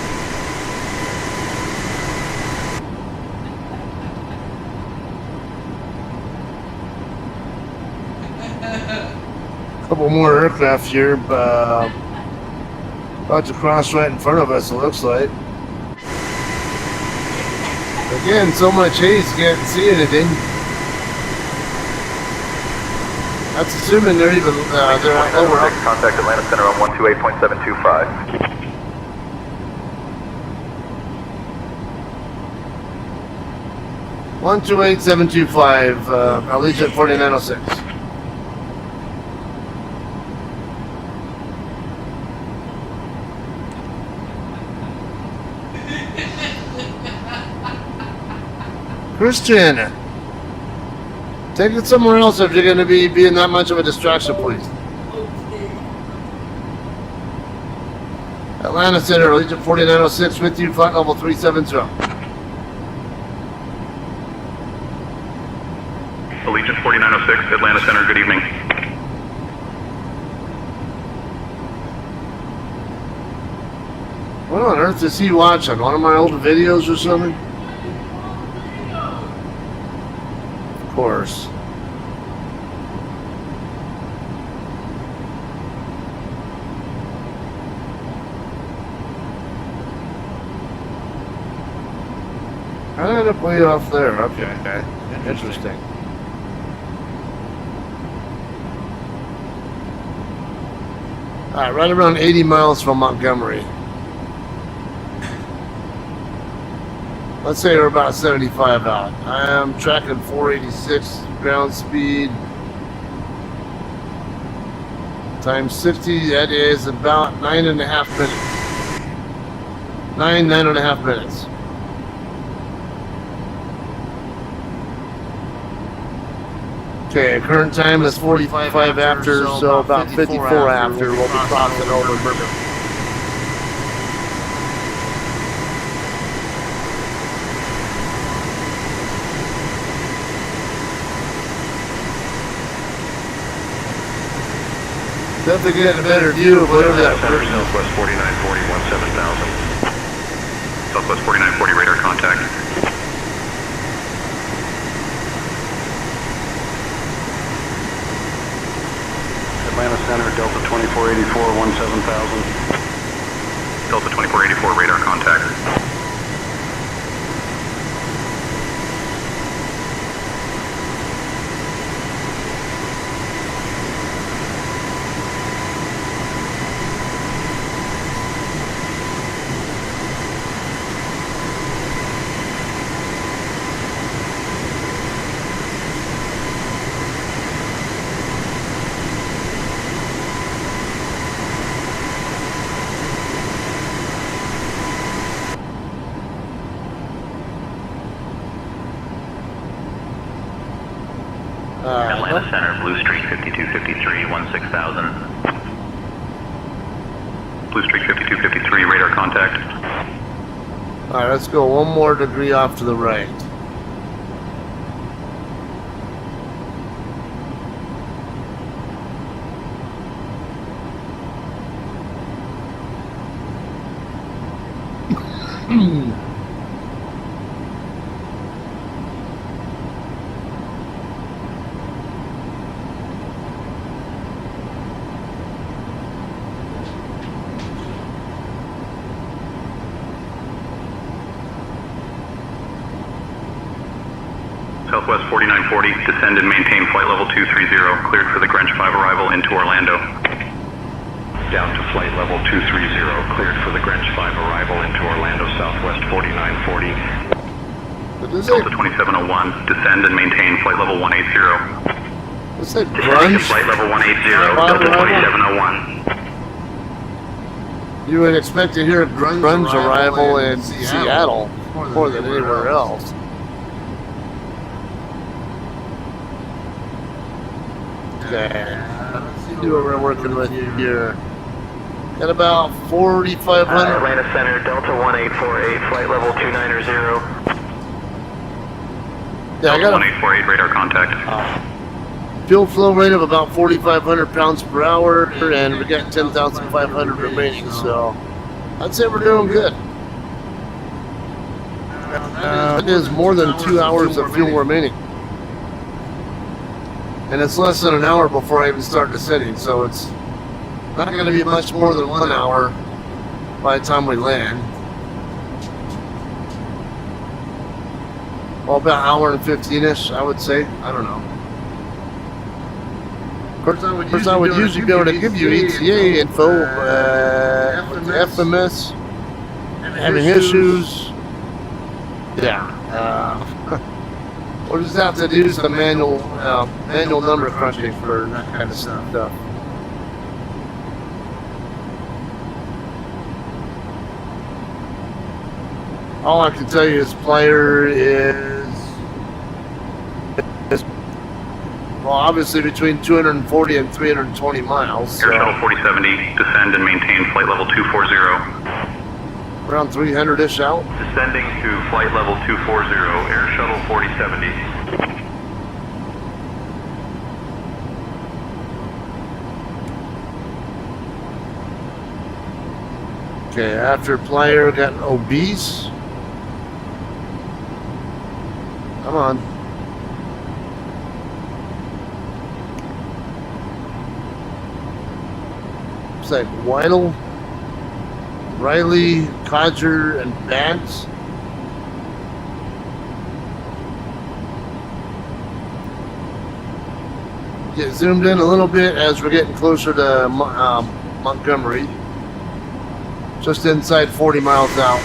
Couple more aircraft here, about to cross right in front of us, it looks like. Again, so much haze, can't see anything. That's assuming they're even, they're at lower up. Contact Atlanta Center on 128.725. 128.725, Allegiant 4906. Christian, take it somewhere else if you're going to be being that much of a distraction, please. Atlanta Center, Allegiant 4906 with you, flight level 370. Allegiant 4906, Atlanta Center, good evening. What on earth is he watching? One of my old videos or something? Of course. How did it play off there? Okay. Interesting. Alright, right around 80 miles from Montgomery. Let's say we're about 75 out. I am tracking 486 ground speed times 60. That is about 9.5 minutes. 9.5 minutes. Okay, current time is 45 after, so about 54 after we'll be crossing over Birmingham. Definitely getting a better view of whatever that person is. Southwest 4941, 7000. Southwest 4940 radar contact. Atlanta Center, Delta 2484, 17,000. Delta 2484 radar contact. Atlanta Center, Blue Streak 5253, 16,000. Blue Streak 5253 radar contact. Alright, let's go one more degree off to the right. Southwest 4940, descend and maintain flight level 230, cleared for the Greenwich 5 arrival into Orlando. Down to flight level 230, cleared for the Greenwich 5 arrival into Orlando, Southwest 4940. Delta 2701, descend and maintain flight level 180. What's that, Descending to grunge? flight level 180, Delta 2701. You would expect to hear grunge arrival in Seattle more than anywhere else. Okay, let's see what we're working with here. Got about 4,500. Atlanta Center, Delta 1848, flight level 290. Yeah, I got a 1848 radar contact. fuel flow rate of about 4,500 pounds per hour, and we got 10,500 remaining. So I'd say we're doing good. It is more than 2 hours of fuel remaining. And it's less than an hour before I even start descending, so it's not going to be much more than 1 hour by the time we land. Well, about an hour and 15-ish, I would say. I don't know. Of course, I would usually be able to give you ETA info, FMS, having issues. Yeah. We'll just have to use the manual number crunching for that kind of stuff. All I can tell you is player is well, obviously between 240 and 320 miles. So Air Shuttle 4070, descend and maintain flight level 240. around 300-ish out. Descending to flight level 240, Air Shuttle 4070. Okay, after player got obese. Come on. It's like Weidel, Riley, Codger, and Banks. Get zoomed in a little bit as we're getting closer to Montgomery. Just inside 40 miles out.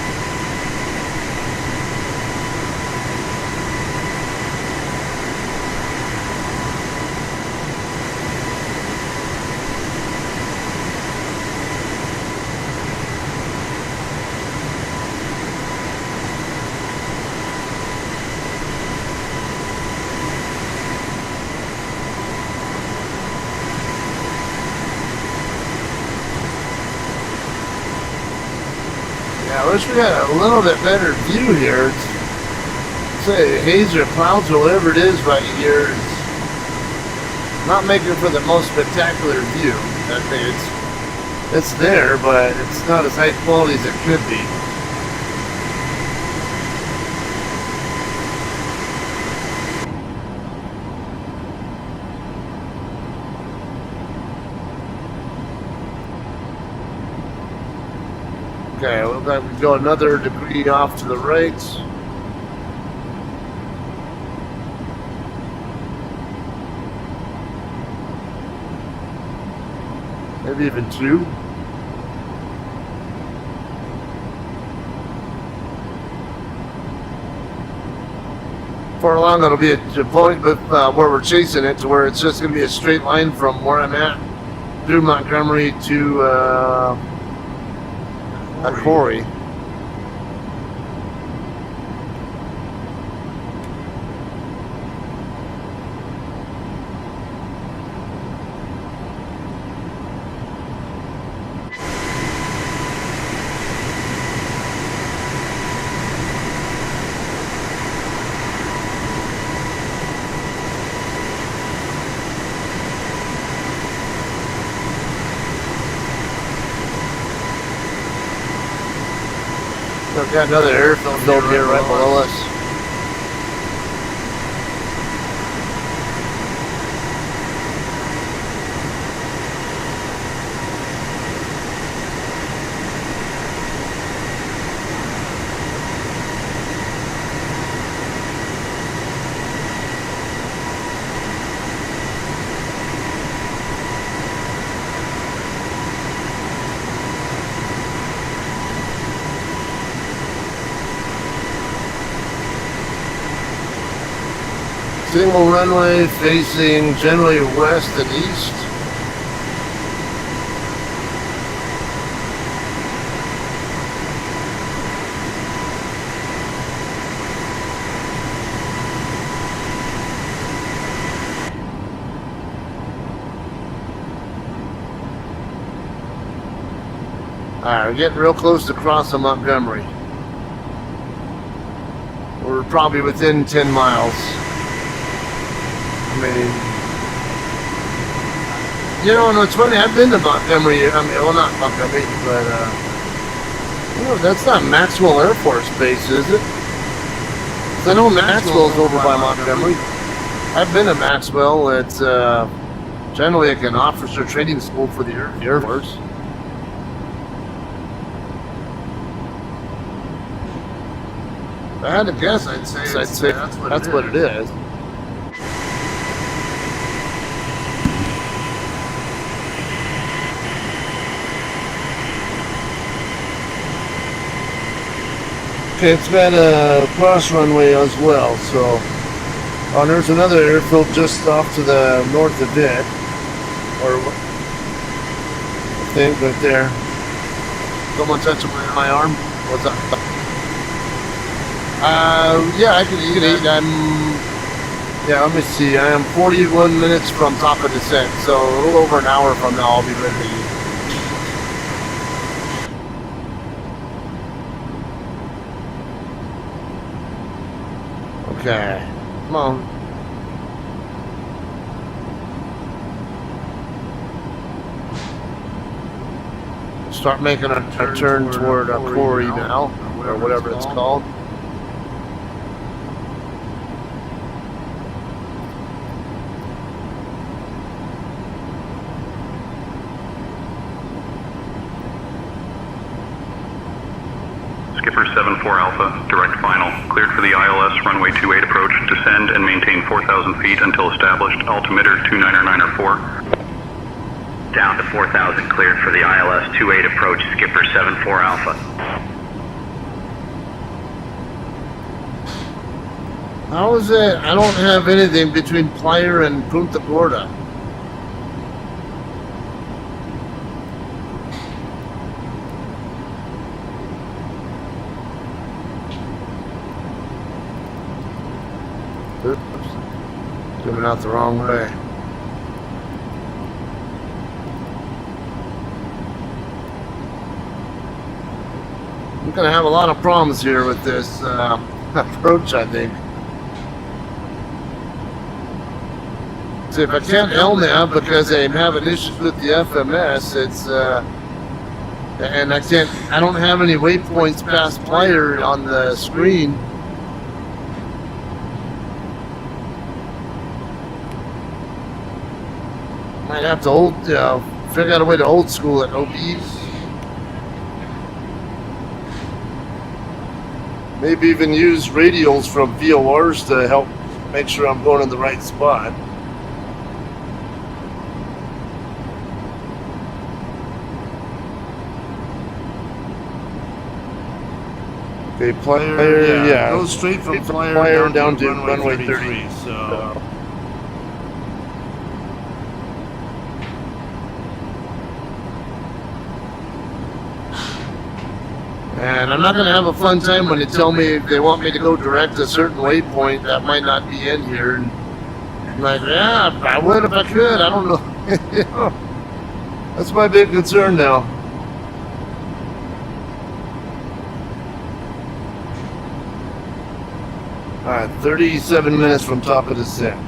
I wish we had a little bit better view here. Say haze or clouds or whatever it is right here. It's not making for the most spectacular view. I think it's there, but it's not as high quality as it could be. Okay, looks like we go another degree off to the right. Maybe even 2. For long, it'll be a point with where we're chasing it, to where it's just going to be a straight line from where I'm at through Montgomery to Corey. We've got another airfield here right below us. Single runway facing generally west and east. Alright, we're getting real close to crossing Montgomery. We're probably within 10 miles. I mean, you know, and it's funny, I've been to Montgomery, I mean, well, not Montgomery, but, you know, that's not Maxwell Air Force Base, is it? 'Cause I know Maxwell's over by Montgomery. I've been to Maxwell. It's, generally like an officer training school for the Air Force. If I had to guess, I'd say that's what it is. Okay, it's got a cross runway as well, so... Oh, and there's another airfield just off to the north of it. Or... I think, right there. Someone touching my arm? What's up? Yeah, you can eat. Yeah, let me see. I am 41 minutes from top of descent, so a little over an hour from now I'll be ready to eat. Okay, come on. Start making a turn toward Corey now, or whatever it's called. Skipper 74 Alpha, direct final. Cleared for the ILS runway 28 approach. Descend and maintain 4,000 feet until established. Altimeter 29904. Down to 4,000, cleared for the ILS 28 approach, Skipper 74 Alpha. How is it? I don't have anything between Playa and Punta Gorda. Oops. Coming out the wrong way. I'm gonna have a lot of problems here with this approach, I think. See, if I can't LNAV because I'm having issues with the FMS, it's and I don't have any waypoints past Playa on the screen. Might have to figure out a way to old school at OBs. Maybe even use radials from VORs to help make sure I'm going in the right spot. Okay, Flyer, yeah. Go straight from Flyer down to runway 33. So. And I'm not going to have a fun time when they tell me they want me to go direct to a certain waypoint that might not be in here. And I'm like, yeah, I would if I could. I don't know. You know, that's my big concern now. All right, 37 minutes from top of descent.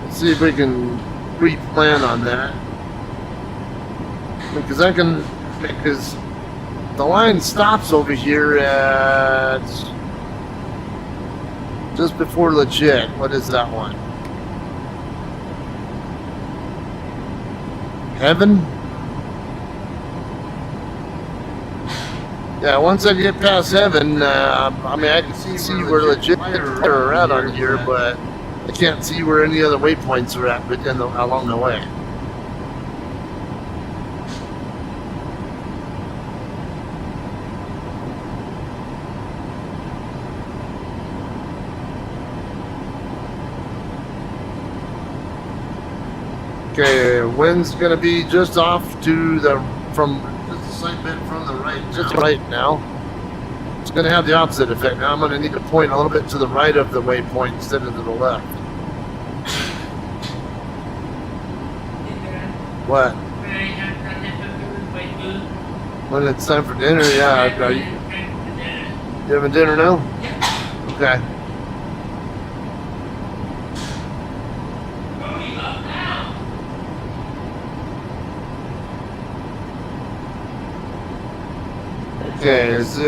Let's see if we can pre-plan on that. Because the line stops over here at just before legit. What is that one? Heaven? Yeah, once I get past Heaven, I mean, I can see where legit are at on here, but I can't see where any other waypoints are at along the way. Okay, wind's gonna be just off to the Just a slight bit from the right. just right now. It's gonna have the opposite effect. Now I'm gonna need to point a little bit to the right of the waypoint instead of to the left. What? When it's time for dinner, yeah. Are you having dinner now? Okay. Okay, is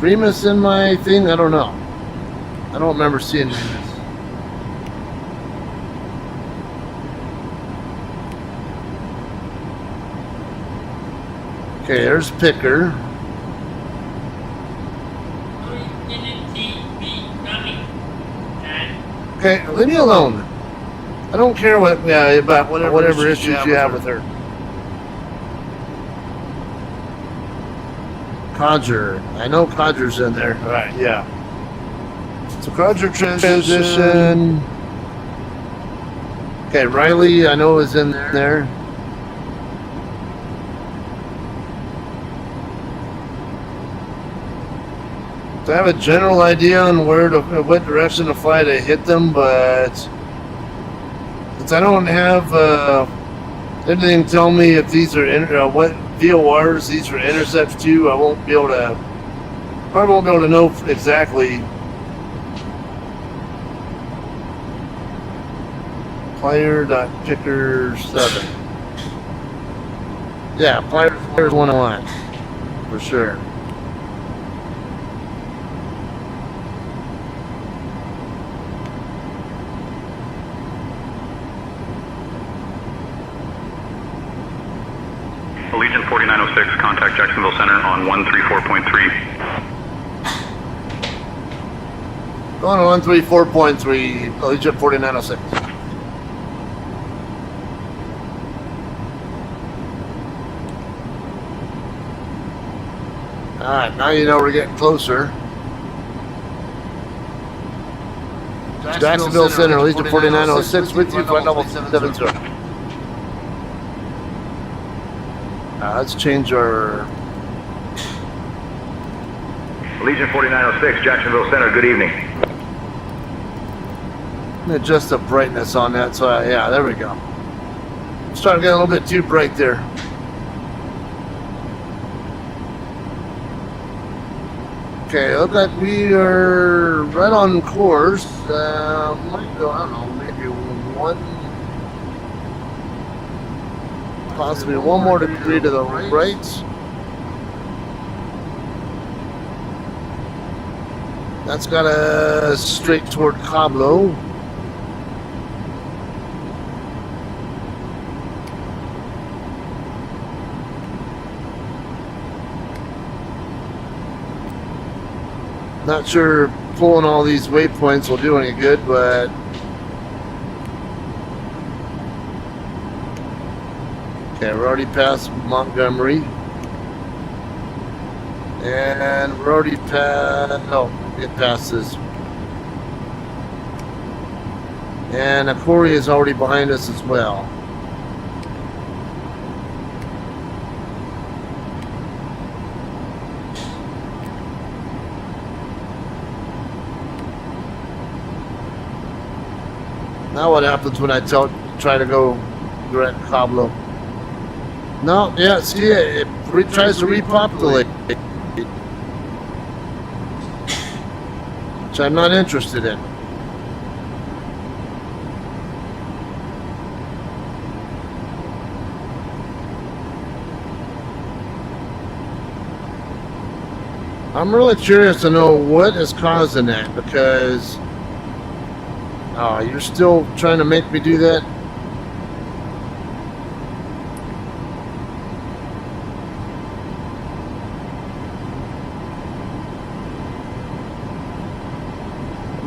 Remus in my thing? I don't know. I don't remember seeing Remus. Okay, there's Picker. Okay, leave me alone. I don't care about whatever issues you have with her. Codger. I know Codger's in there. Right, yeah. So Codger transition. Okay, Riley, I know is in there. So I have a general idea on what direction to fly to hit them, but since I don't have anything to tell me if these are what VORs these are intercepts to, I won't be able to. Probably won't be able to know exactly. Player.picker7. Yeah, players 101 for sure. Allegiant 4906, contact Jacksonville Center on 134.3. Going on 134.3, Allegiant 4906. Alright, now you know we're getting closer. Jacksonville Center, Allegiant 4906 with you, flight level 70. Let's change our... Allegiant 4906, Jacksonville Center, good evening. Adjust the brightness on that, so yeah, there we go. It's starting to get a little bit too bright there. Okay, look like we are right on course. Might go, I don't know, maybe possibly one more degree to the right. That's got us straight toward Cablo. Not sure pulling all these waypoints will do any good, but okay, we're already past Montgomery. And we're already past, oh, get past this. And Corey is already behind us as well. Now what happens when I try to go direct Cablo? No, yeah, see it tries to repopulate. Which I'm not interested in. I'm really curious to know what is causing that, because you're still trying to make me do that?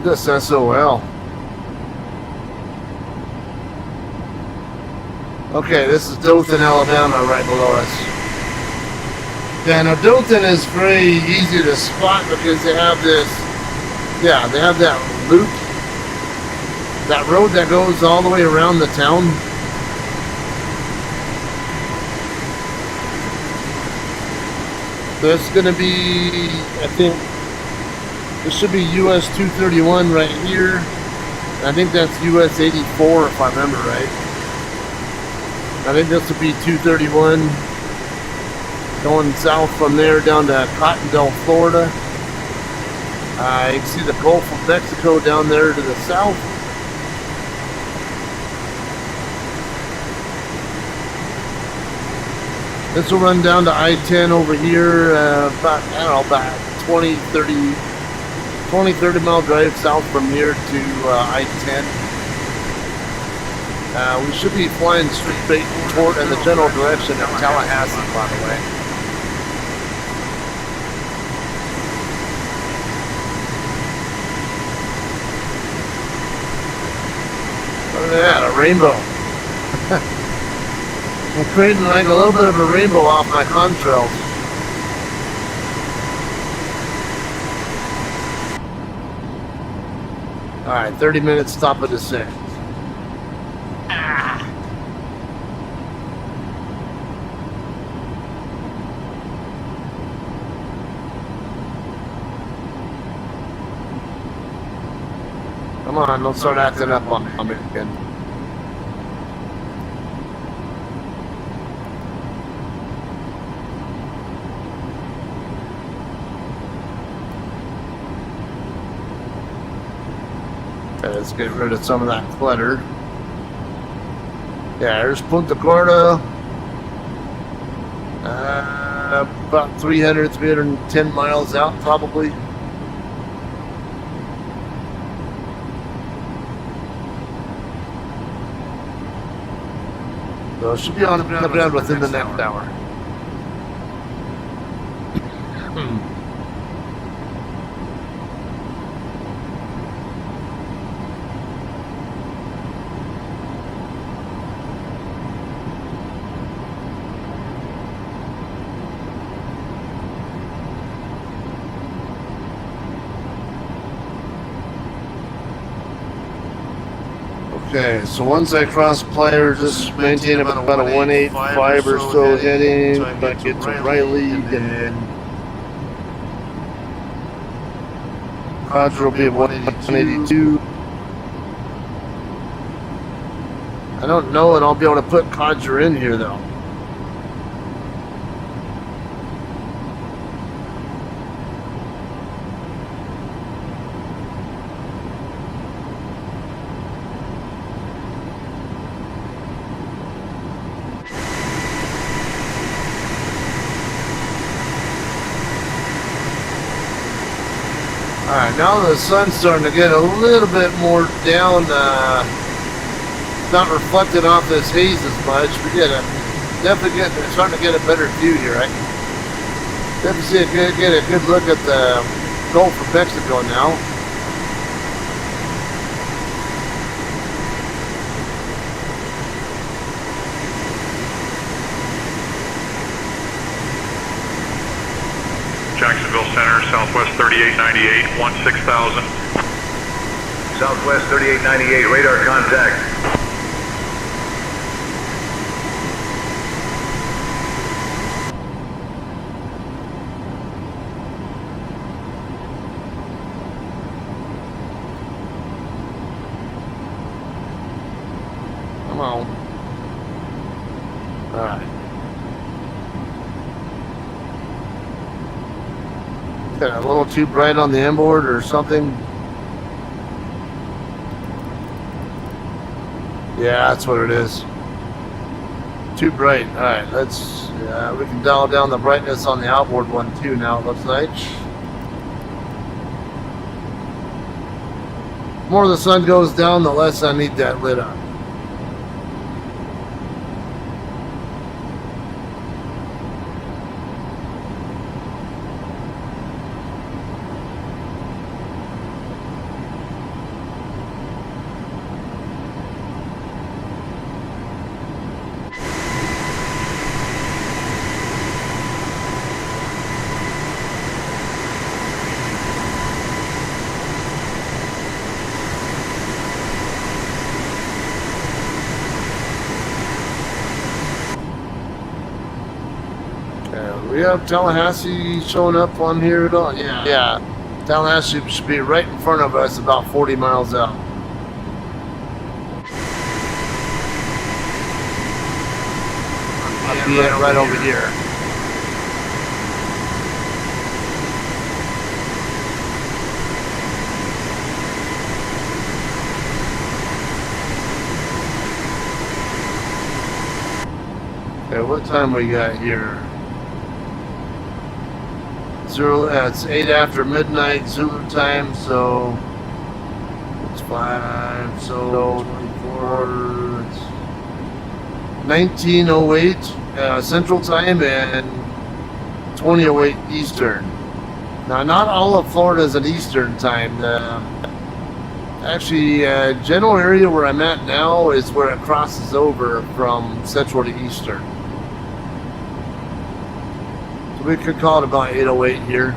This SOL. Okay, this is Dothan, Alabama, right below us. Yeah, now Dothan is very easy to spot because they have this, yeah, they have that loop, that road that goes all the way around the town. There's going to be, I think, this should be US 231 right here. I think that's US 84 if I remember right. I think this will be 231 going south from there down to Cottondale, Florida. You can see the Gulf of Mexico down there to the south. This will run down to I-10 over here, about, I don't know, about 20, 30 mile drive south from here to I-10. We should be flying straight toward in the general direction of Tallahassee, by the way. Look at that, a rainbow. I'm creating like a little bit of a rainbow off my contrails. Alright, 30 minutes stop at the 6. Come on, don't start acting up on me again. Okay, let's get rid of some of that clutter. Yeah, there's Punta Gorda. About 310 miles out, probably. So it should be on the ground within the next hour. Okay, so once I cross Plier, just maintain about a 185 or so heading, but get to Riley, and then Codger will be at 182. I don't know, and I'll be able to put Codger in here though. Alright, now the sun's starting to get a little bit more down, not reflected off this haze as much. We definitely starting to get a better view here. I definitely get a good look at Gulf of Mexico now. Jacksonville Center, Southwest 3898, 16,000. Southwest 3898, radar contact. Come on. All right. Got a little too bright on the inboard or something. Yeah, that's what it is. Too bright. All right, let's. We can dial down the brightness on the outboard one too. Now it looks like. The more the sun goes down, the less I need that lit up. We have Tallahassee showing up on here at all? Yeah. Yeah. Tallahassee should be right in front of us, about 40 miles out. I'll be right over here. Okay, what time we got here? It's 8 after midnight Zulu time, so it's 5, so 24, it's 19:08 Central Time and 20:08 Eastern. Now, not all of Florida is an Eastern time. Actually, general area where I'm at now is where it crosses over from Central to Eastern. We could call it about 8:08 here.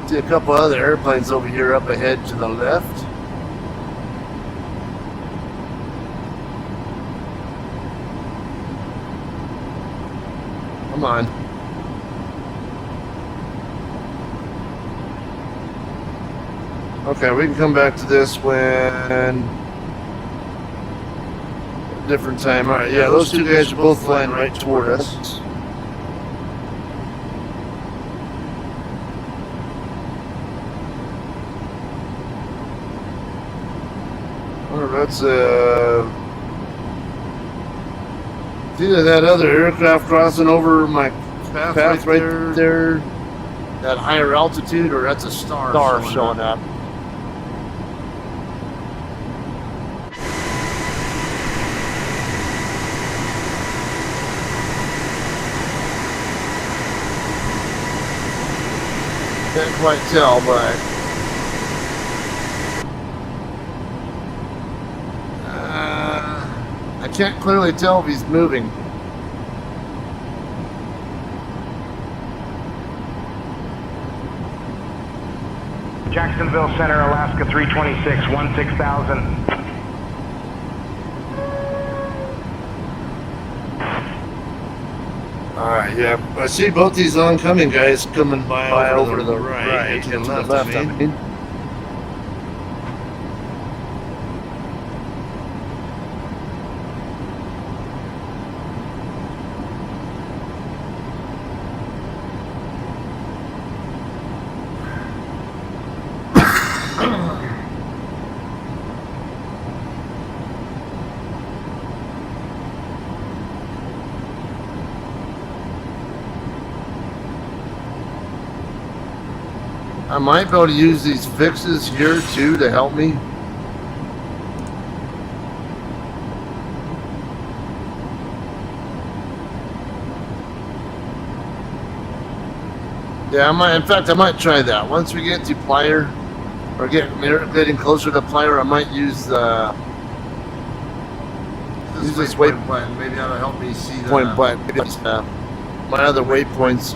See a couple other airplanes over here up ahead to the left. Come on. Okay, we can come back to this when different time. All right, yeah, those two guys are both flying right toward us. That's it's either that other aircraft crossing over my path right there, that higher altitude, or that's a star showing up. Can't quite tell, but I can't clearly tell if he's moving. Jacksonville Center, Alaska 326, 16,000. Alright, yeah. I see both these oncoming guys coming by over to the right and left, I mean. I might be able to use these fixes here too to help me. Yeah, in fact, I might try that. Once we get to Plier, or getting closer to Plier, I might use this waypoint button. Maybe that'll help me see the point button. My other waypoints.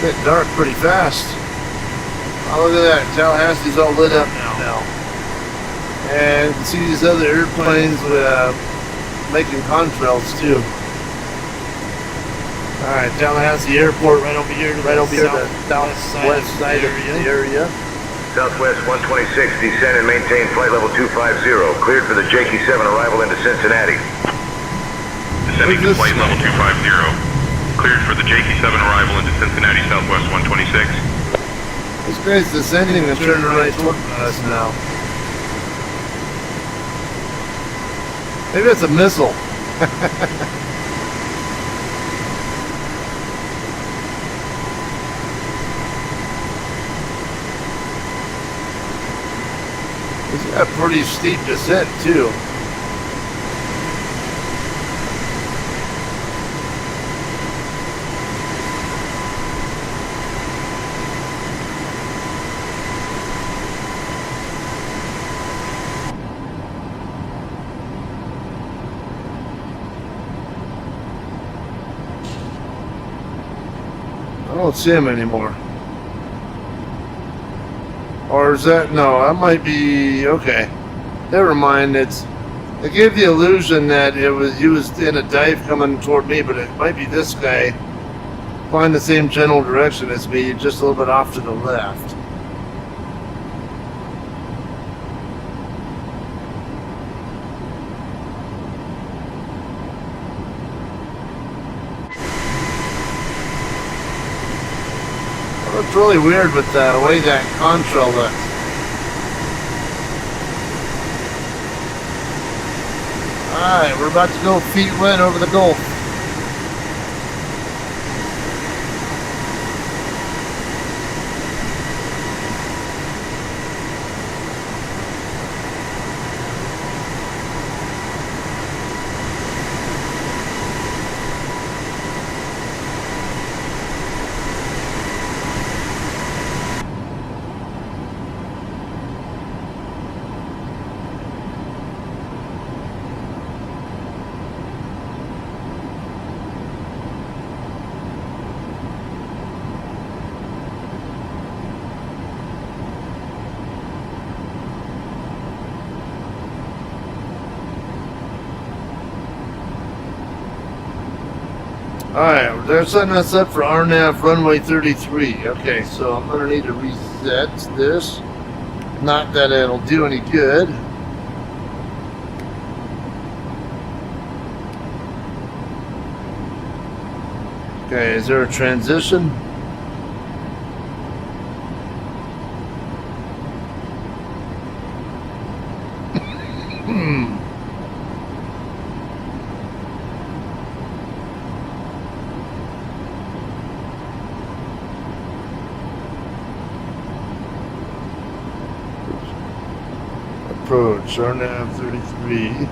Get dark pretty fast. Oh, look at that. Tallahassee's all lit up now. And you can see these other airplanes making contrails too. Alright, Tallahassee Airport right over here, the southwest side of the area. Southwest 126, descend and maintain flight level 250. Cleared for the JQ-7 arrival into Cincinnati. Descending to flight level 250. Cleared for the JQ-7 arrival into Cincinnati, Southwest 126. This guy's descending and turning right toward us now. Maybe it's a missile. It's got a pretty steep descent too. I don't see him anymore. Or is that, no, that might be, okay. Never mind, it gave the illusion that he was in a dive coming toward me, but it might be this guy flying the same general direction as me, just a little bit off to the left. It's really weird with the way that contrail looks. Alright, we're about to go feet wet over the Gulf. Alright, they're setting us up for RNAV runway 33. Okay, so I'm going to need to reset this. Not that it'll do any good. Okay, is there a transition? Approach, RNAV 33.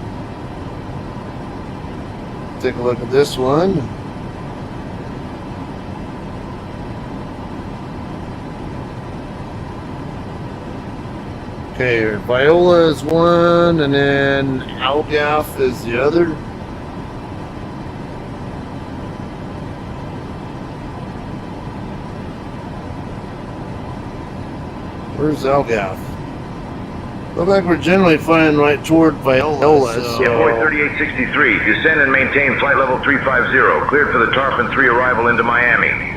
Take a look at this one. Okay, Viola is one, and then Algaf is the other. Where's Algaf? Look like we're generally flying right toward Viola. So. Yeah, Boy 3863, descend and maintain flight level 350. Cleared for the Tarpon 3 arrival into Miami.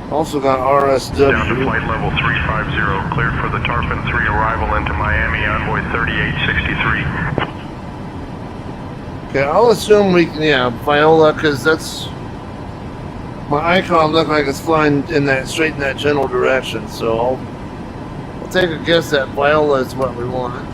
Also got RSW. Down to flight level 350, cleared for the Tarpon 3 arrival into Miami, Envoy 3863. Okay, I'll assume we can, yeah, Viola, because that's, my icon look like it's flying in that, straight in that general direction, so I'll take a guess that Viola is what we want.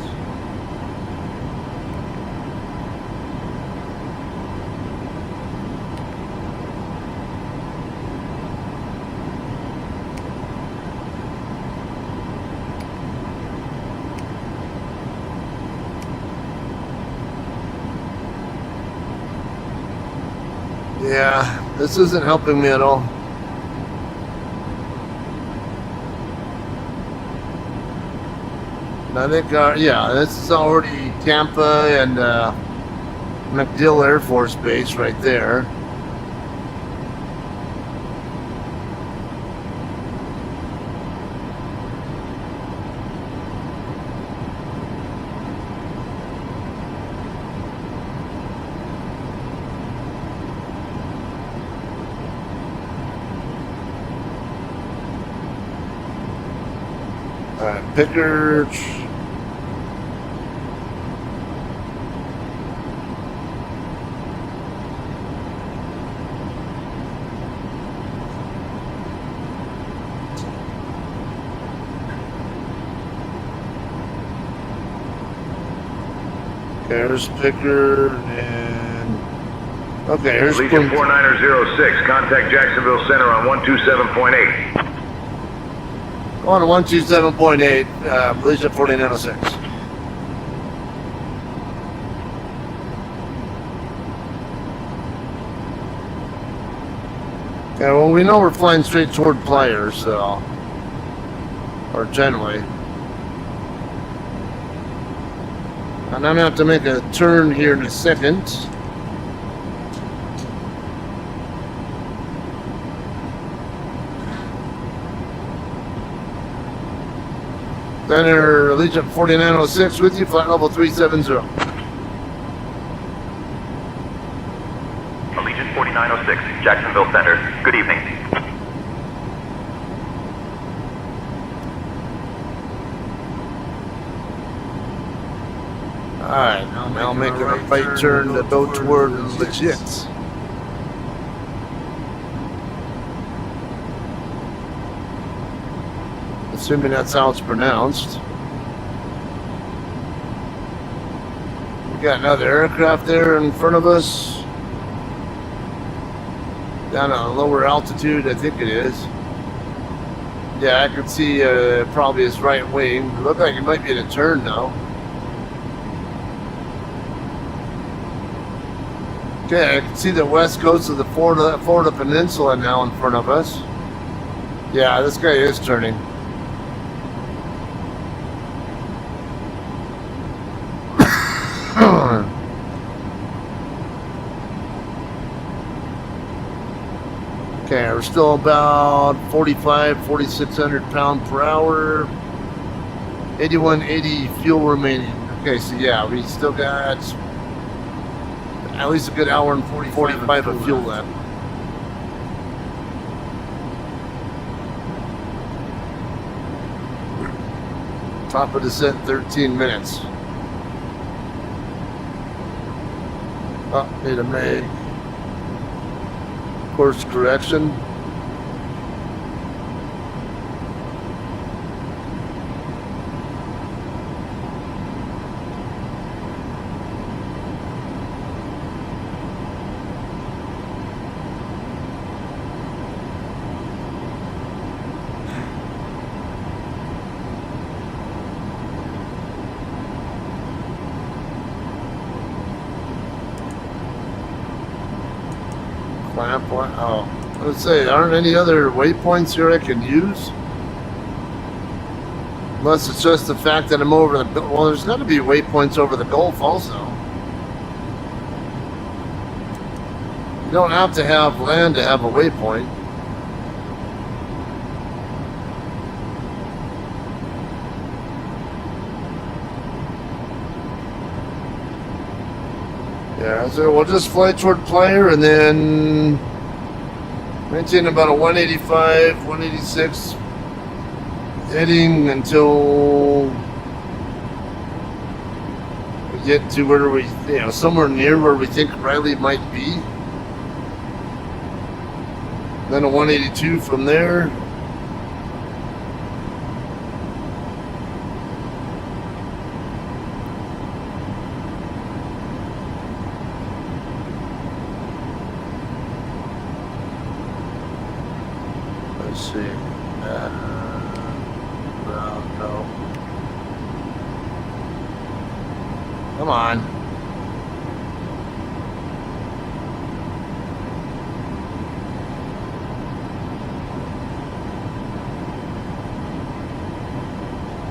Yeah, this isn't helping me at all. And I think, yeah, this is already Tampa and MacDill Air Force Base right there. All right, Pickard. Here's Pickard and okay, here's Legion 4906. Contact Jacksonville Center on 127.8. on 127.8, Legion 4906. Okay, well, we know we're flying straight toward Pliers, so, or generally. And I'm gonna have to make a turn here in a second. Center Legion 4906 with you, flight level 370. Legion 4906, Jacksonville Center. Good evening. Alright, now making a right turn to go toward legit. Assuming that's how it's pronounced. We got another aircraft there in front of us. Down at a lower altitude, I think it is. Yeah, I can see probably his right wing. It looks like it might be in a turn now. Okay, I can see the west coast of the Florida Peninsula now in front of us. Yeah, this guy is turning. Okay, we're still about 4,600 pound per hour. 8180 fuel remaining. Okay, so yeah, we still got at least a good hour and 45 of fuel left. Top of descent, 13 minutes. Oh, need to make course correction. Oh, let's say, aren't any other waypoints here I can use? Unless it's just the fact that I'm over the... Well, there's got to be waypoints over the Gulf also. You don't have to have land to have a waypoint. Yeah, so we'll just fly toward Player and then maintain about a 185, 186 heading until we get to where we, somewhere near where we think Riley might be. Then a 182 from there. Let's see. Well, no. Come on.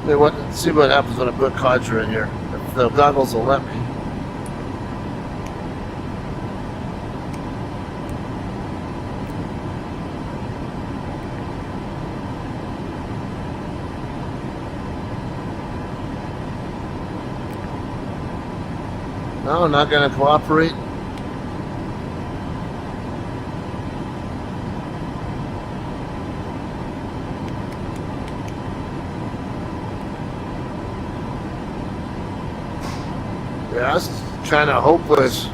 Let's see what happens when I put Contra in here. If the goggles will let me. No, not going to cooperate. Yeah, that's kind of hopeless.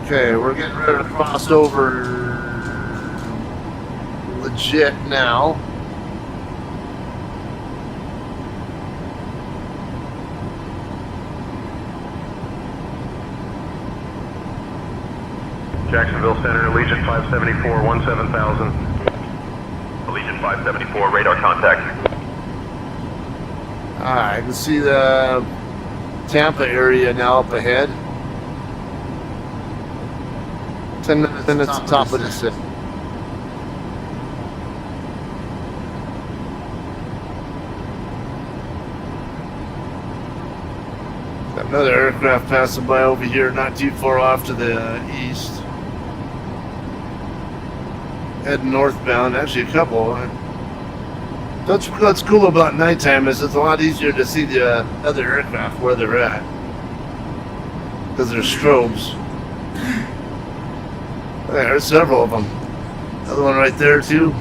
Okay, we're getting ready to cross over legit now. Jacksonville Center, Allegiant 574, 17,000. Allegiant 574, radar contact. I can see the Tampa area now up ahead. 10 minutes top of the city. Another aircraft passing by over here, not too far off to the east. Heading northbound, actually a couple. That's what's cool about nighttime is it's a lot easier to see the other aircraft where they're at. Because there's strobes. There's several of them. Another one right there too.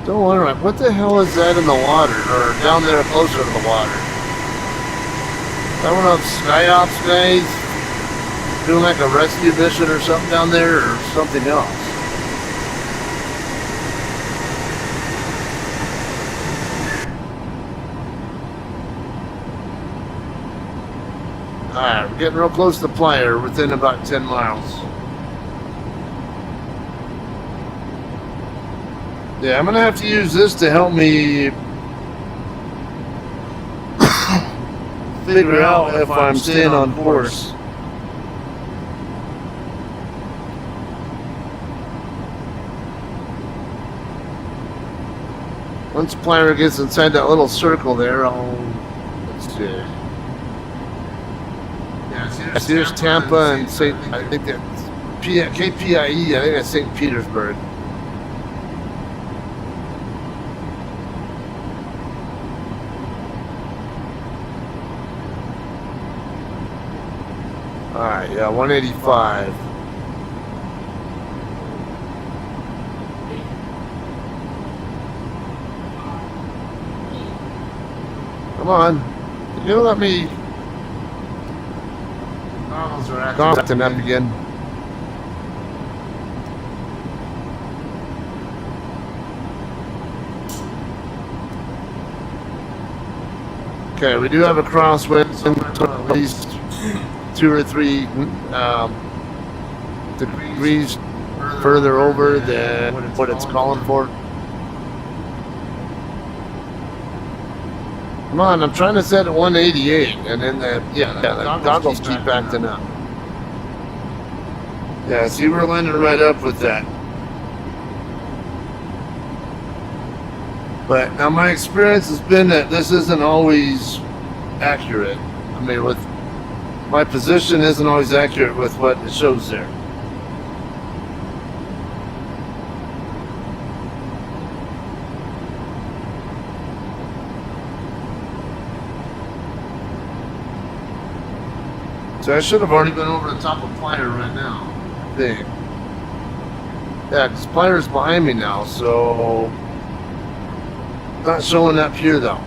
Don't wonder, what the hell is that in the water, or down there closer to the water? I don't know if SkyOps guys doing like a rescue mission or something down there, or something else. Alright, we're getting real close to Plyer, within about 10 miles. Yeah, I'm gonna have to use this to help me figure out if I'm staying on course. Once Plyer gets inside that little circle there, let's see. Yeah, see, there's Tampa and St. I think that's KPIE. I think that's St. Petersburg. Alright, yeah, 185. Come on. You let me. Goggles are acting up again. Okay, we do have a crosswind at least 2 or 3 degrees further over than what it's calling for. Come on, I'm trying to set at 188, and then the goggles keep acting up. Yeah, see, we're lining right up with that. But now my experience has been that this isn't always accurate. I mean, with my position isn't always accurate with what it shows there. So I should have already been over the top of Plyer right now, I think. Yeah, because Spire's behind me now, so not showing up here though.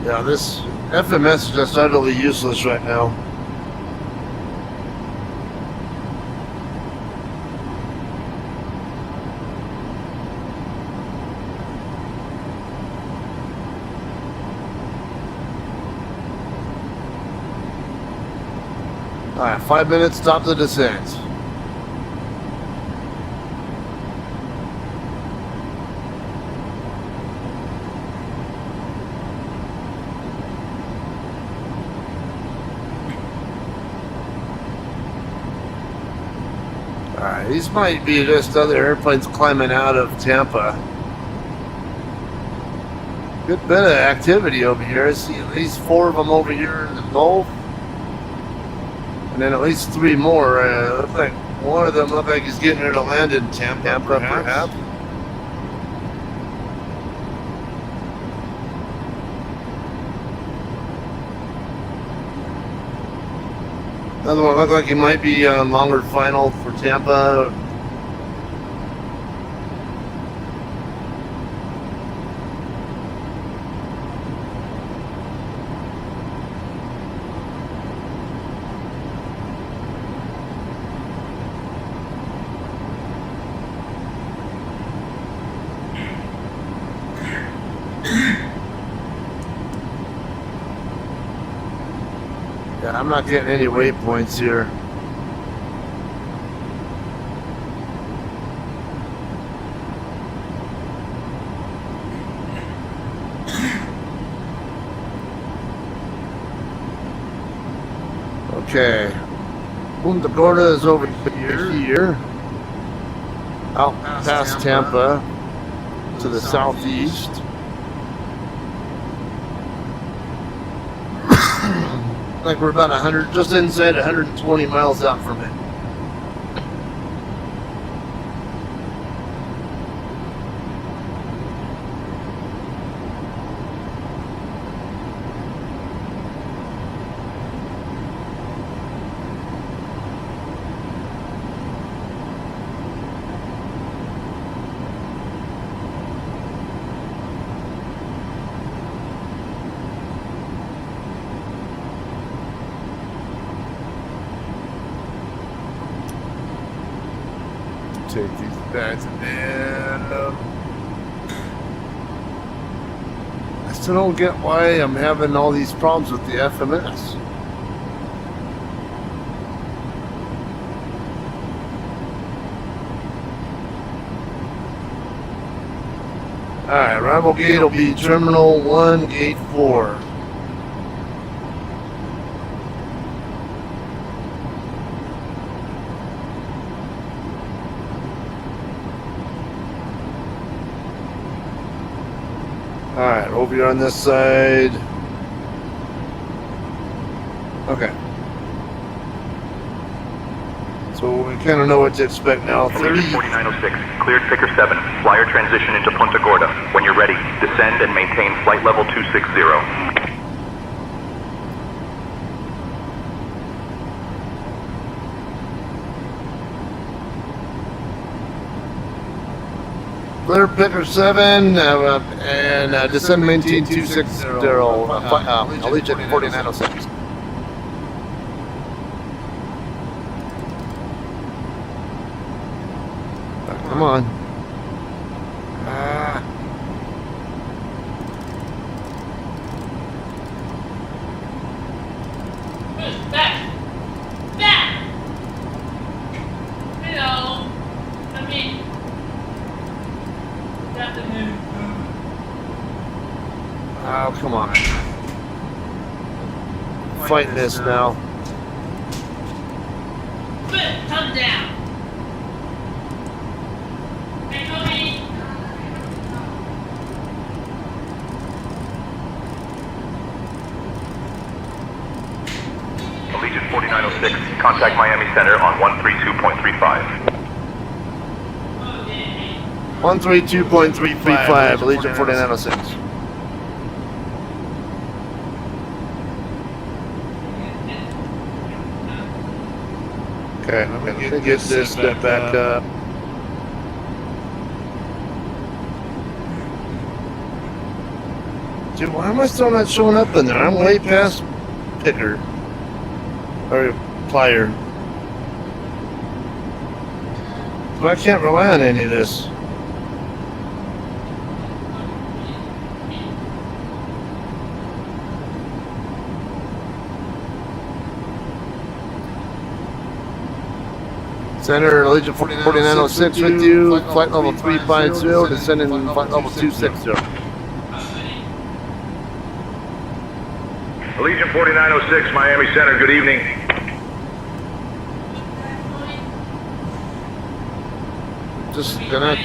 Yeah, this FMS is just utterly useless right now. Alright, 5 minutes, stop the descent. Alright, these might be just other airplanes climbing out of Tampa. Good bit of activity over here. I see at least 4 of them over here in the Gulf. And then at least 3 more. Looks like one of them looked like he's getting ready to land in Tampa perhaps. Another one looked like he might be on longer final for Tampa. Yeah, I'm not getting any waypoints here. Okay. Punta Gorda is over here. Out past Tampa to the southeast. Like we're about 100, just inside 120 miles out from it. Take these bags and I still don't get why I'm having all these problems with the FMS. Alright, arrival gate will be Terminal 1, Gate 4. Alright, over here on this side. Okay. So we kind of know what to expect now. 4906, cleared Picker 7. Flyer transition into Punta Gorda. When you're ready, descend and maintain flight level 260. Clear Picker 7 and descend maintain 260. Allegiant 4906. Come on. Back! Back! Hello! Come in. Got the move. Oh, come on. fighting this now. Good, come down. Hey, Tony. Allegiant 4906, contact Miami Center on 132.35. 132.335, Allegiant 4906. Okay, I'm gonna get this step back up. Dude, why am I still not showing up in there? I'm way past picker. Or plier. So I can't rely on any of this. Center, Allegiant 4906 with you, flight level 350, descending flight level 260. Allegiant 4906, Miami Center, good evening. Just gonna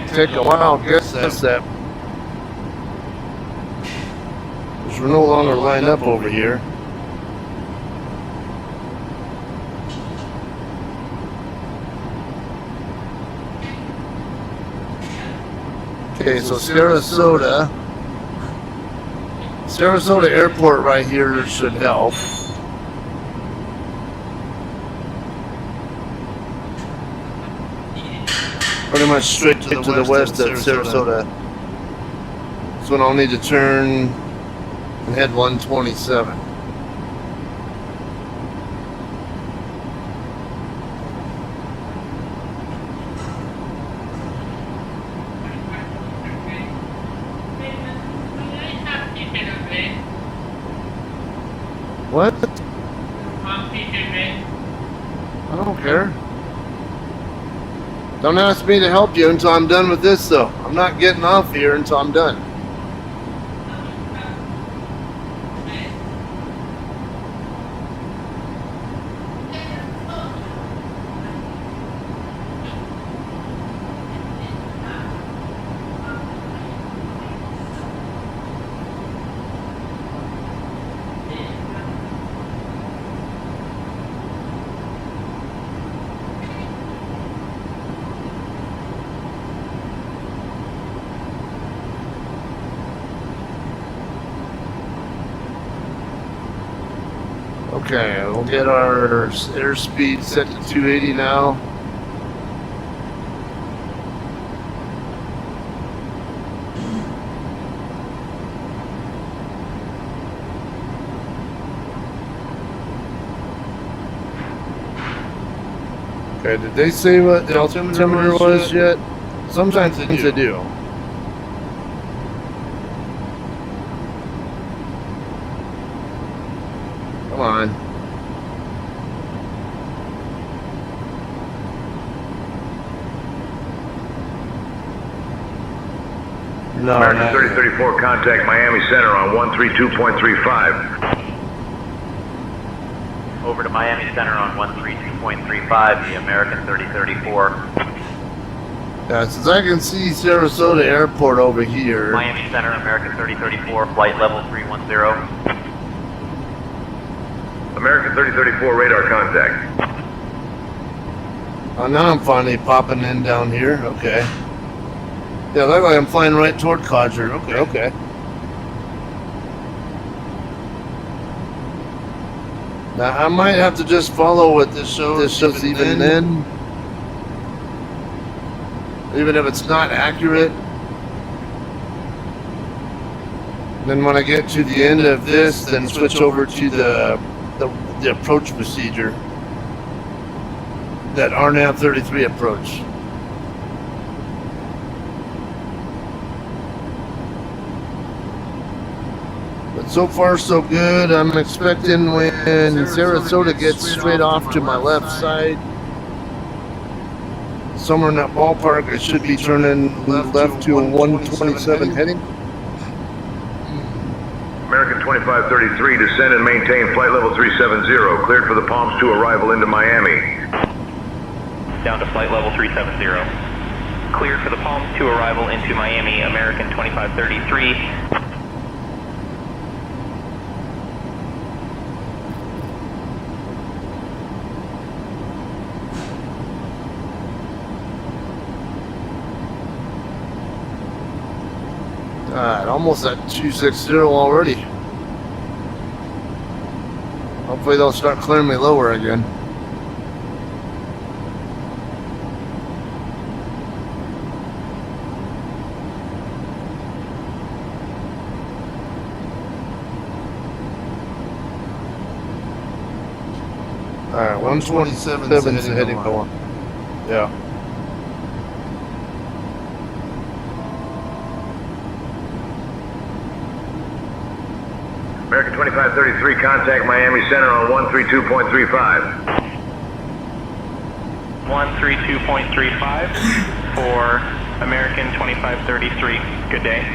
take a while to get this that. Because we're no longer lined up over here. Okay, so Sarasota Airport right here should help. Pretty much straight to the west of Sarasota. So I'll need to turn and head 127. What? I don't care. Don't ask me to help you until I'm done with this, though. I'm not getting off here until I'm done. Okay, we'll get our airspeed set to 280 now. Okay, did they say what the altimeter was yet? Sometimes they do. Come on. No, American 3034, contact Miami Center on 132.35. Over to Miami Center on 132.35, the American 3034. Yeah, since I can see Sarasota Airport over here. Miami Center, American 3034, flight level 310. American 3034, radar contact. Oh, now I'm finally popping in down here. Okay. Yeah, look like I'm flying right toward Codger. Okay. Now I might have to just follow what this shows even then. Even if it's not accurate. Then when I get to the end of this, then switch over to the approach procedure. That RNAV 33 approach. But so far so good. I'm expecting when Sarasota gets straight off to my left side, somewhere in that ballpark, it should be turning left to a 127 heading. American 2533, descend and maintain flight level 370, cleared for the Palms 2 arrival into Miami. Down to flight level 370. Cleared for the Palms 2 arrival into Miami, American 2533. Alright, almost at 260 already. Hopefully they'll start clearing me lower again. Alright, 127 is the heading going. Yeah. American 2533, contact Miami Center on 132.35. 132.35 for American 2533. Good day.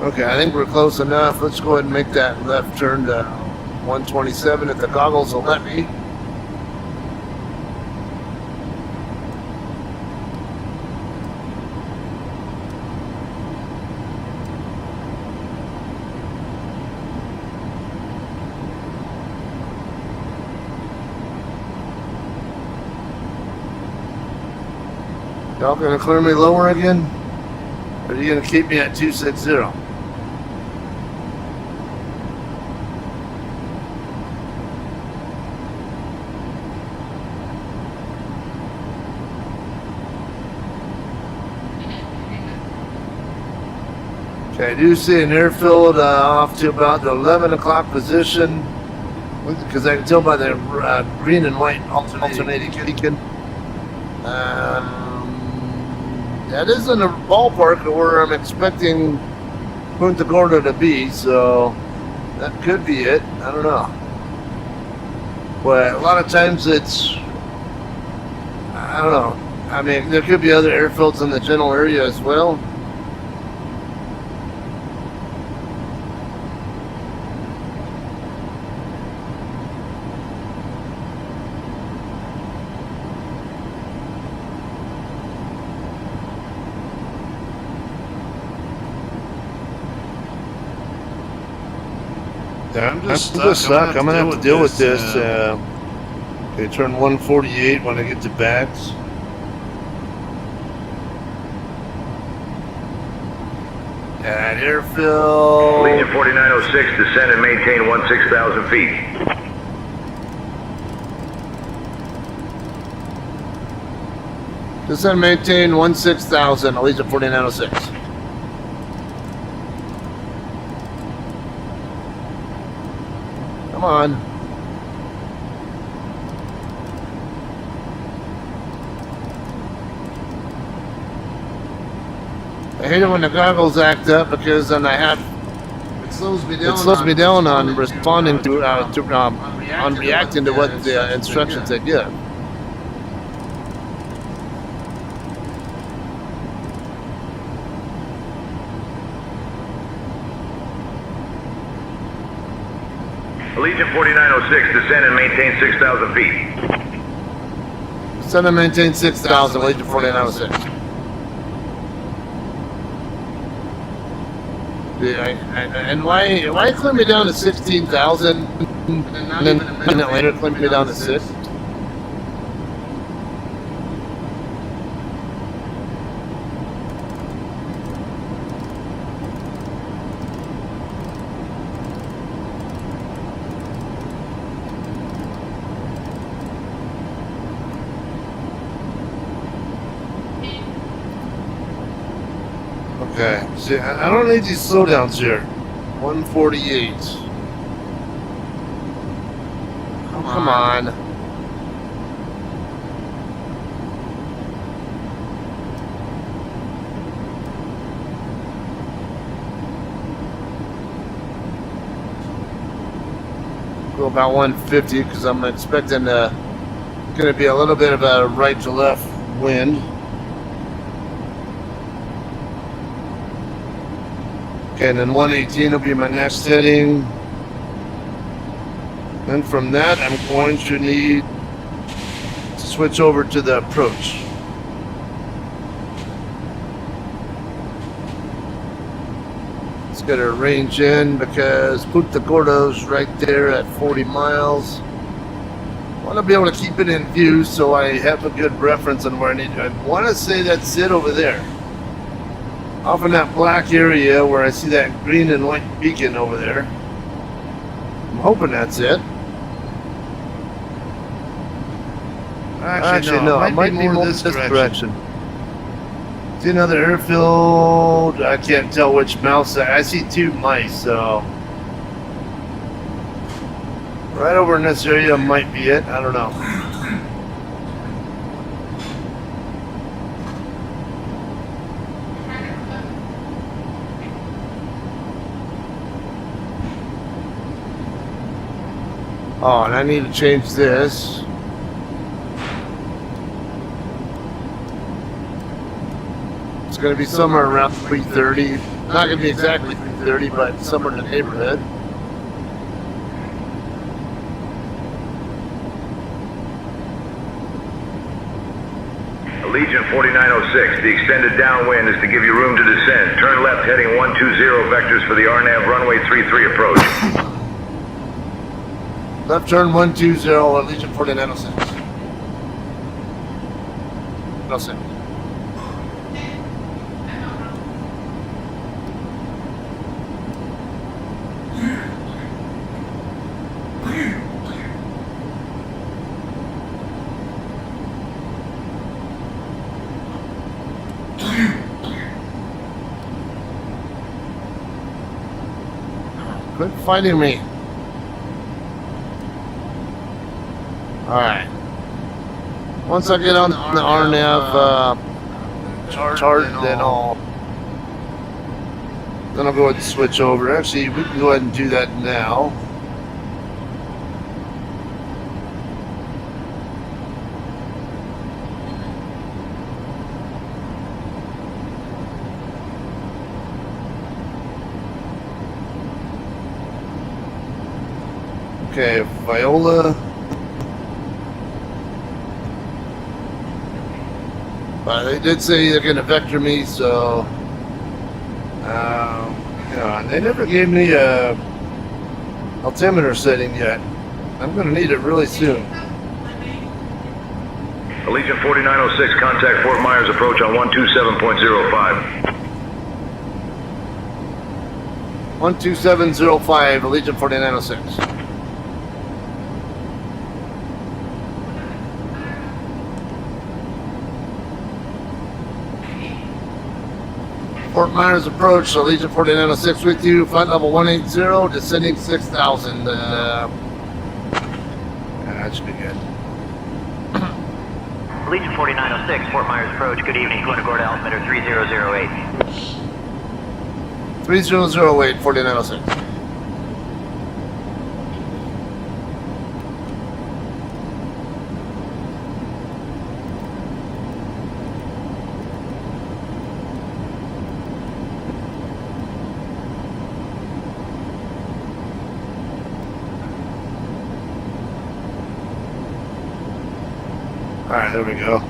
Okay, I think we're close enough. Let's go ahead and make that left turn to 127 if the goggles will let me. Y'all gonna clear me lower again? Or are you gonna keep me at 260? Okay, I do see an airfield off to about the 11 o'clock position, because I can tell by the green and white alternating beacon. That is in the ballpark where I'm expecting Punta Gorda to be, so that could be it. I don't know. But a lot of times it's, I don't know. I mean, there could be other airfields in the general area as well. Yeah, I'm just stuck. I'm gonna have to deal with this. Okay, turn 148 when I get to Bags. That airfield. Legion 4906, descend and maintain 16,000 feet. Descend, maintain 16,000. Legion 4906. Come on. I hate it when the goggles act up because then I have It slows me down. on responding to on reacting to what the instructions they give. Legion 4906, descend and maintain 6,000 feet. Descend and maintain 6,000. Legion 4906. And why clear me down to 16,000 and then a minute later clear me down to 6? Okay, see, I don't need these slowdowns here. 148. Come on. Go about 150 because I'm expecting going to be a little bit of a right to left wind. Okay, and then 118 will be my next heading. Then from that, I'm going to need to switch over to the approach. Let's get a range in because Punta Gordo's right there at 40 miles. I want to be able to keep it in view so I have a good reference on where I need to. I want to say that's it over there. Off in that black area where I see that green and white beacon over there. I'm hoping that's it. Actually no, it might be more this direction. See another airfield. I can't tell which mouse. I see two mice, so right over in this area might be it. I don't know. Oh, and I need to change this. It's going to be somewhere around 330. Not going to be exactly 330, but somewhere in the neighborhood. Allegiant 4906, the extended downwind is to give you room to descend. Turn left heading 120 vectors for the RNAV runway 33 approach. Left turn 120, Allegiant 4906. No sir. Quit fighting me. Alright. Once I get on the RNAV chart, then I'll go ahead and switch over. Actually, we can go ahead and do that now. Okay, Viola. They did say they're going to vector me, so they never gave me a altimeter setting yet. I'm going to need it really soon. Allegiant 4906, contact Fort Myers approach on 127.05. 12705, Allegiant 4906. Fort Myers approach, Allegiant 4906 with you, flight level 180, descending 6,000. That should be good. Allegiant 4906, Fort Myers approach, good evening, Punta Gorda altimeter 3008. 3008, 4906. Alright, there we go.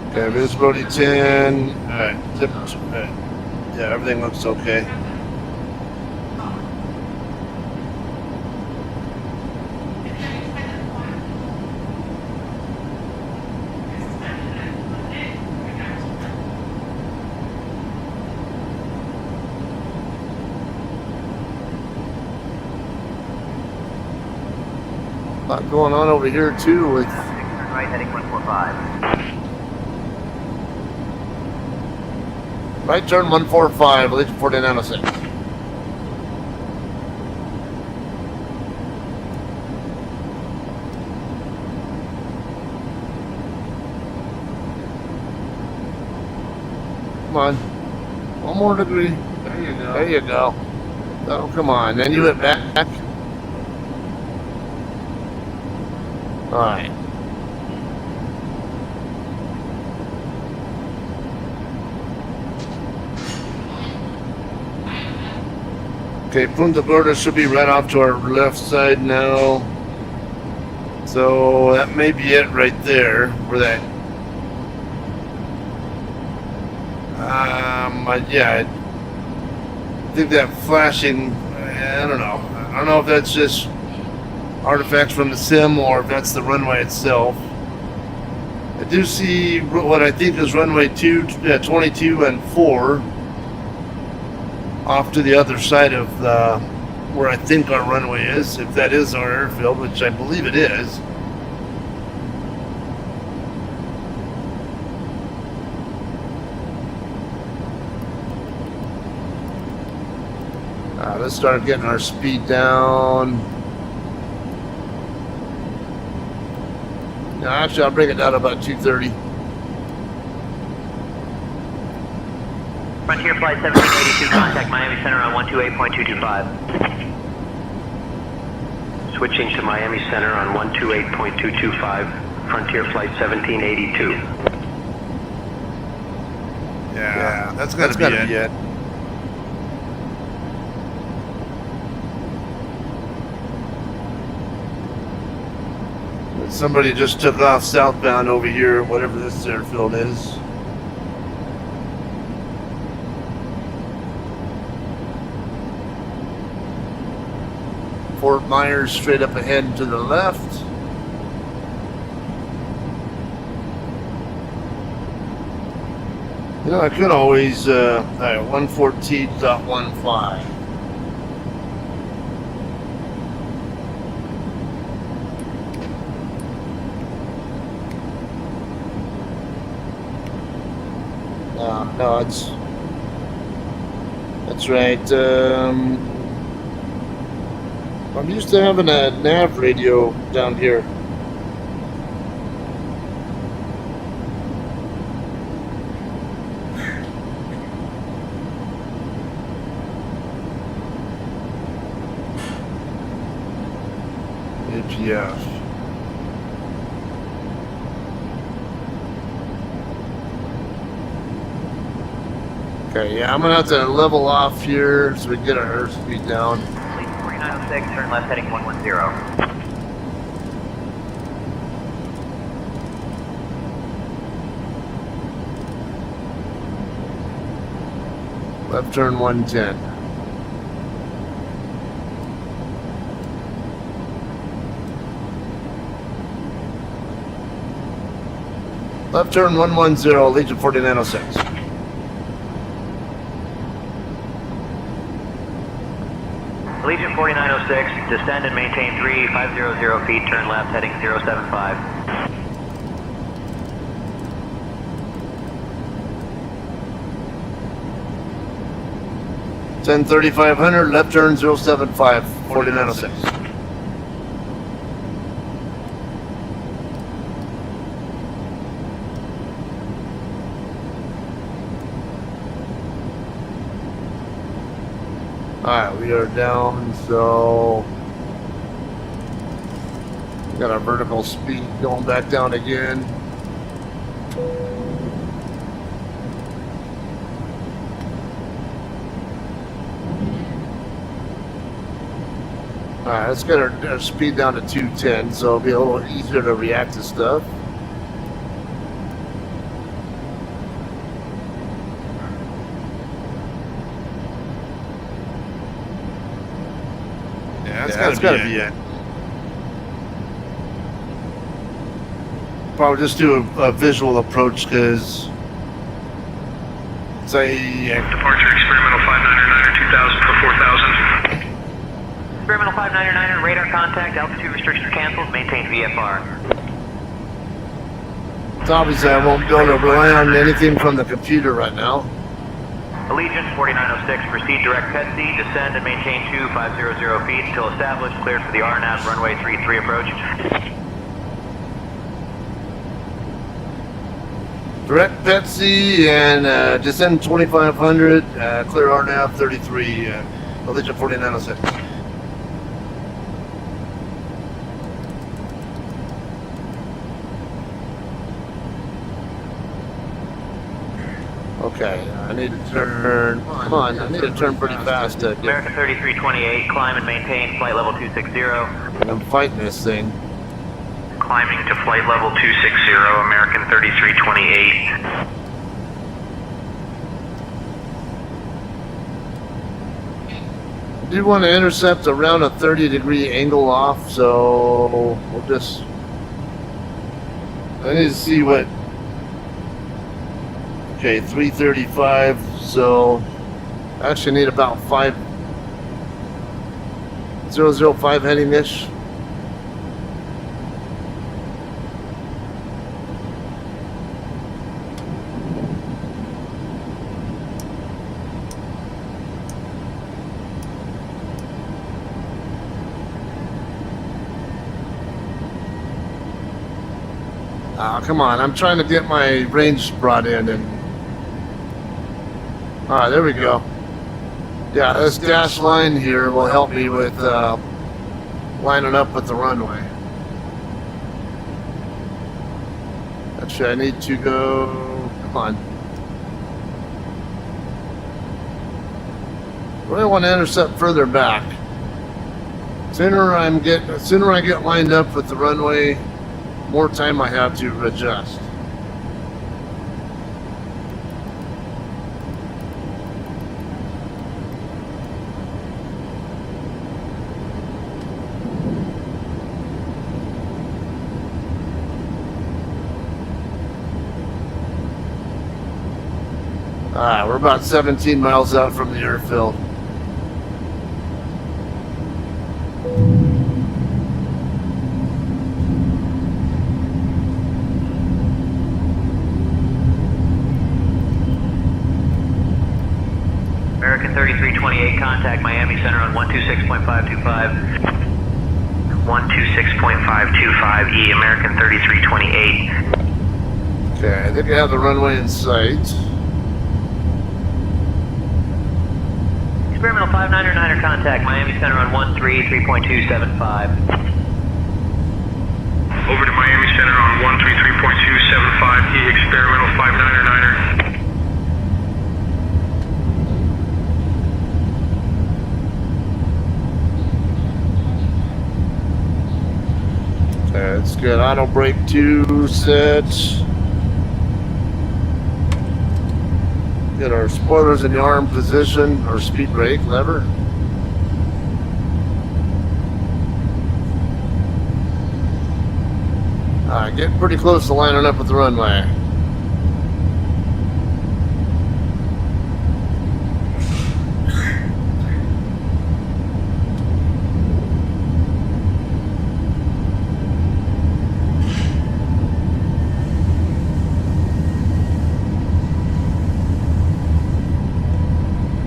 Okay, visibility 10. Alright, zip. Alright. Yeah, everything looks okay. A lot going on over here too with Right heading 145. right turn 145, Allegiant 4906. Come on. One more degree. There you go. There you go. Oh, come on. Then you went back. All right. Okay, Punta Gorda should be right off to our left side now. So that may be it right there. Where that? Yeah. I think that flashing. I don't know. I don't know if that's just artifacts from the sim or if that's the runway itself. I do see what I think is runway 22 and 4 off to the other side of where I think our runway is, if that is our airfield, which I believe it is. Let's start getting our speed down. No, actually, I'll bring it down to about 230. Frontier Flight 1782, contact Miami Center on 128.225. Switching to Miami Center on 128.225, Frontier Flight 1782. Yeah, that's gotta be it. Somebody just took off southbound over here, whatever this airfield is. Fort Myers straight up ahead to the left. You know, I could always, 114.15. No, that's right. I'm used to having a nav radio down here. APF. Okay, yeah, I'm gonna have to level off here so we can get our airspeed down. 4906, turn left heading 110. Left turn 110. Left turn 110, Legion 4906. Legion 4906, descend and maintain 3500 feet, turn left heading 075. Ten 3500, left turn 075, 4906. Alright, we are down, so we got our vertical speed going back down again. Alright, let's get our speed down to 210, so it'll be a little easier to react to stuff. That's gotta be it. Probably just do a visual approach because say Departure experimental 599er 2000 for 4000. Experimental 599er, radar contact, altitude restrictions canceled, maintain VFR. it's obvious I won't be able to rely on anything from the computer right now. Allegiant 4906, proceed direct PET-C, descend and maintain 2500 feet until established, cleared for the RNAV runway 33 approach. Direct Petsy and descend 2500, clear RNAV 33, Allegiant 4906. Okay, I need to turn, come on, I need to turn pretty fast to get, American 3328, climb and maintain flight level 260. I'm fighting this thing. Climbing to flight level 260, American 3328. I do want to intercept around a 30-degree angle off, so we'll just, I need to see what, okay, 335, so I actually need about 005 heading-ish. Come on, I'm trying to get my range brought in and... Alright, there we go. Yeah, this dash line here will help me with lining up with the runway. Actually, I need to go... Come on. I really want to intercept further back. Sooner I get lined up with the runway, more time I have to adjust. Alright, we're about 17 miles out from the airfield. American 3328, contact Miami Center on 126.525. 126.525E, American 3328. Okay, I think I have the runway in sight. Experimental 599er, contact Miami Center on 133.275. Over to Miami Center on 133.275E, experimental 599er. That's good. Auto brake 2 set. Get our spoilers in the arm position, or speed brake lever. Getting pretty close to lining up with the runway.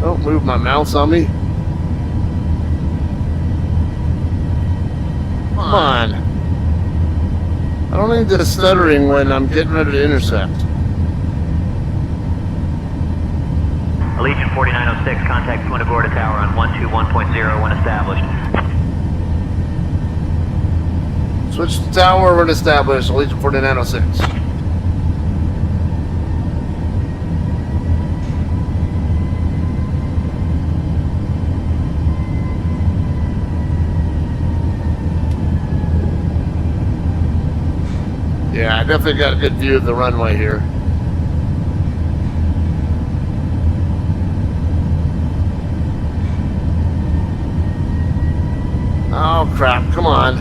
Don't move my mouse on me. Come on. I don't need this stuttering when I'm getting ready to intercept. Allegiant 4906, contact Punta Gorda Tower on 121.0 when established. Switch to tower when established, Allegiant 4906. Yeah, I definitely got a good view of the runway here. Oh crap, come on.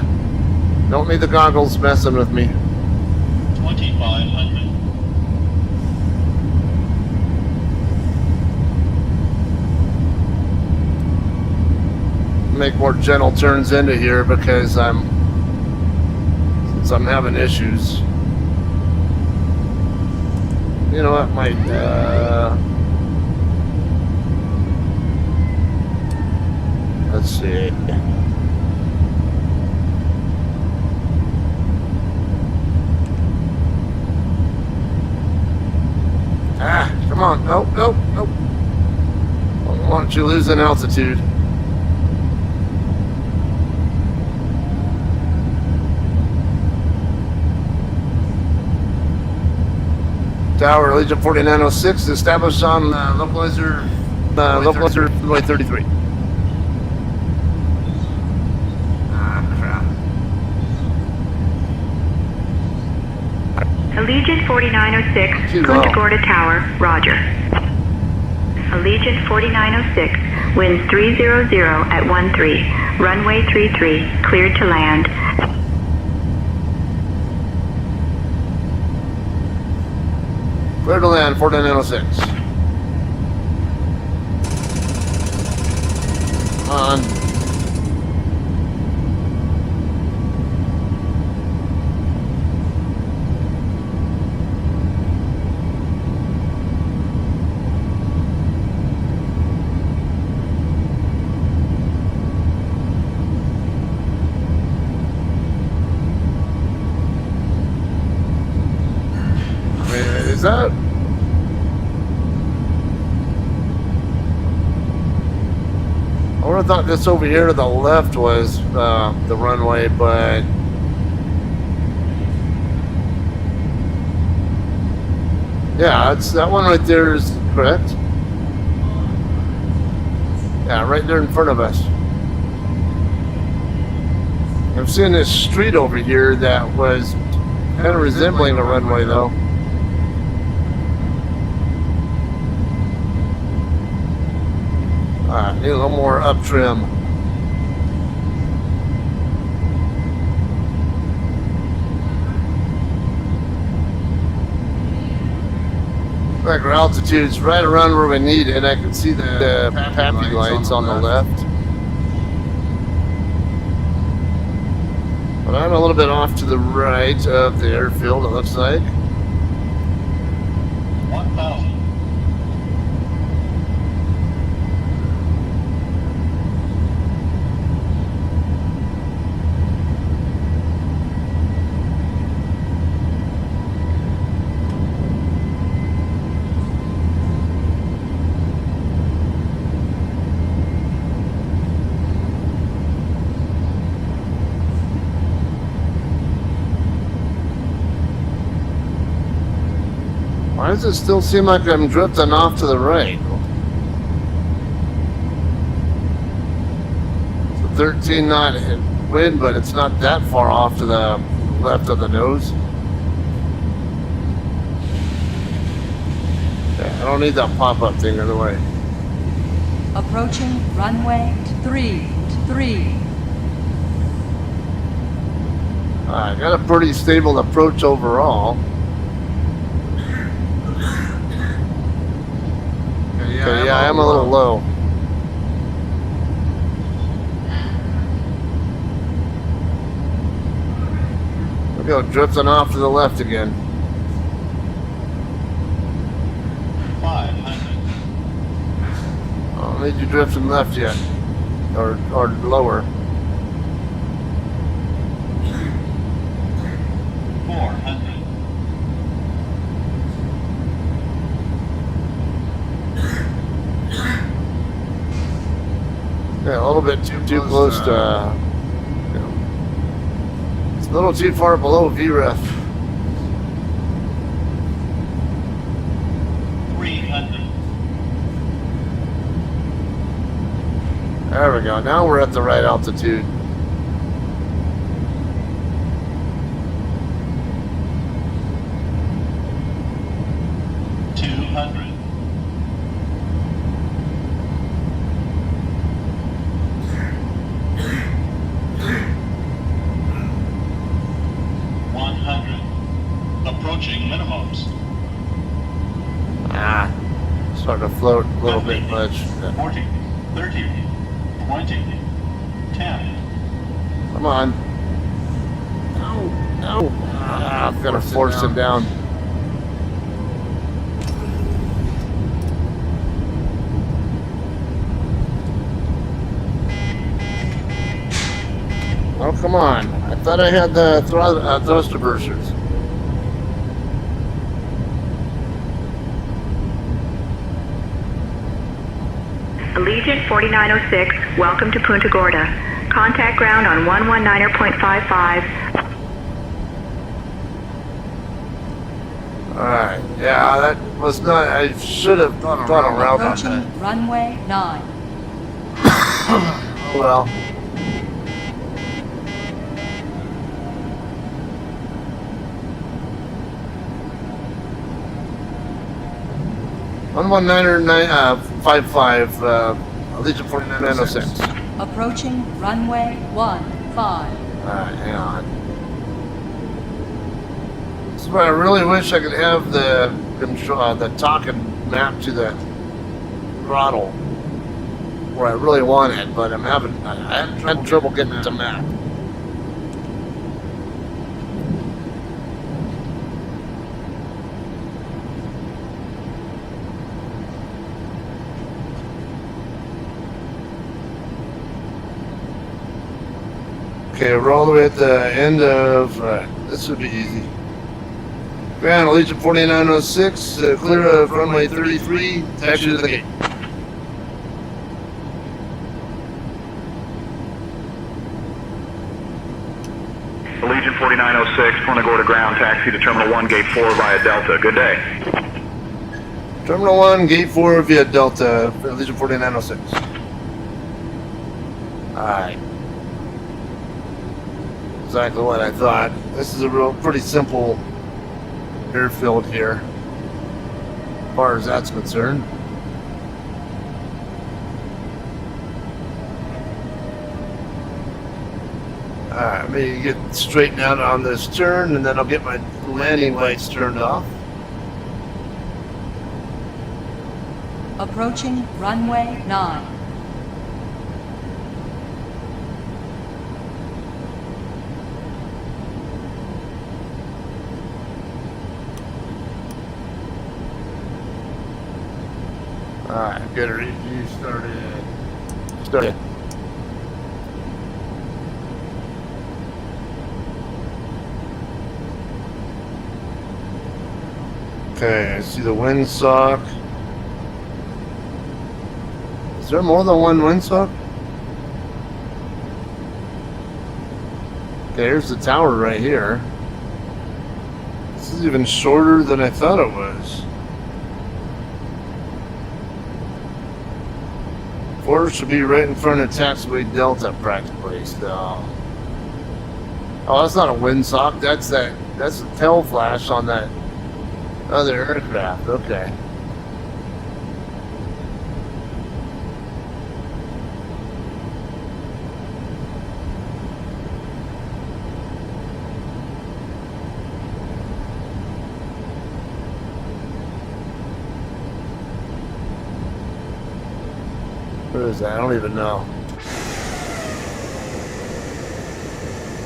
Don't need the goggles messing with me. 2500. Make more gentle turns into here because I'm having issues. You know what, might let's see. on. Nope, nope, nope. Don't want you losing altitude. Tower, Legion 4906, established on Localizer. localizer runway 33. Ah, crap. Allegiant 4906, Too Punta low. Gorda Tower, roger. Allegiant 4906, winds 300 at 13, runway 33, cleared to land. Clear to land, 4906. On. Is that? I would have thought this over here to the left was the runway, but yeah, it's that one right there is correct. Yeah, right there in front of us. I'm seeing this street over here that was kind of resembling a runway though. Need a little more up trim. Like our altitude's right around where we need it. I can see the PAPI lights on the left. But I'm a little bit off to the right of the airfield, it looks like. 1,000. Why does it still seem like I'm drifting off to the right? It's a 13 knot wind, but it's not that far off to the left of the nose. Yeah, I don't need that pop-up thing either way. Approaching runway 33. I got a pretty stable approach overall. Okay, yeah, I am a little low. We'll go drifting off to the left again. 500. I don't need you drifting left yet. Or lower. 400. Yeah, a little bit too close to, it's a little too far below VREF. 300. There we go. Now we're at the right altitude. Approaching minimums. Starting to float a little bit much. 40, 30, 20, 10. Come on. No. I've got to force him down. Oh, come on. I thought I had the thrust reversers. Allegiant 4906, welcome to Punta Gorda. Contact ground on 119.55. Alright, yeah, that was not, I should have gone around on Approaching that. runway 9. Oh well. One 55, Allegiant 4906. Approaching runway 15. Alright, hang on. This is where I really wish I could have the control, the talking map to the throttle where I really want it, but I'm having trouble getting it to map. Okay, we're all the way at the end of, this would be easy. Ground, Allegiant 4906, clear of runway 33, taxi to the gate. Allegiant 4906, Punta Gorda ground, taxi to Terminal 1, Gate 4 via Delta. Good day. Terminal 1, Gate 4 via Delta, Allegiant 4906. Alright. Exactly what I thought. This is a pretty simple airfield here, as far as that's concerned. Alright, maybe get straightened out on this turn, and then I'll get my landing lights turned off. Approaching runway 9. Alright, get her review started. Started. Okay, I see the windsock. Is there more than one windsock? Okay, here's the tower right here. This is even shorter than I thought it was. Quarter should be right in front of taxiway Delta practically, so. Oh, that's not a windsock, that's a tail flash on that other aircraft, okay. What is that? I don't even know.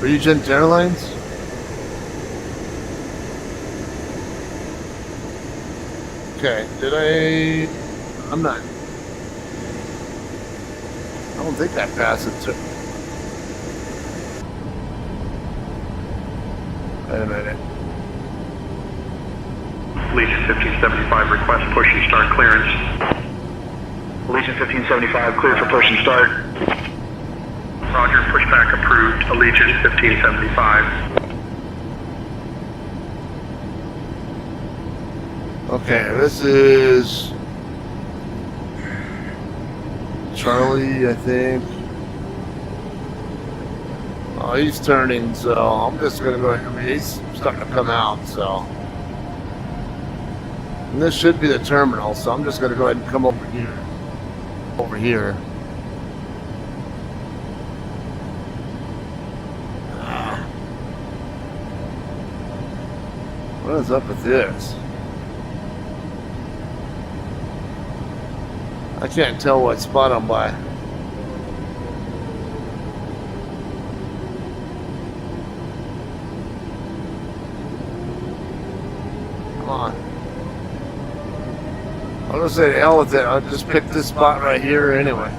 Regent Airlines? Okay, I'm not. I don't think I passed it to. Wait a minute. Allegiant 1575, request push and start clearance. Allegiant 1575, clear for push and start. Roger, pushback approved. Allegiant 1575. Okay, this is Charlie, I think. Oh, he's turning, so I'm just gonna go ahead. I mean, he's starting to come out, so. And this should be the terminal, so I'm just gonna go ahead and come over here. Over here. What is up with this? I can't tell what spot I'm by. Come on. I'll just say the hell with it. I'll just pick this spot right here anyway.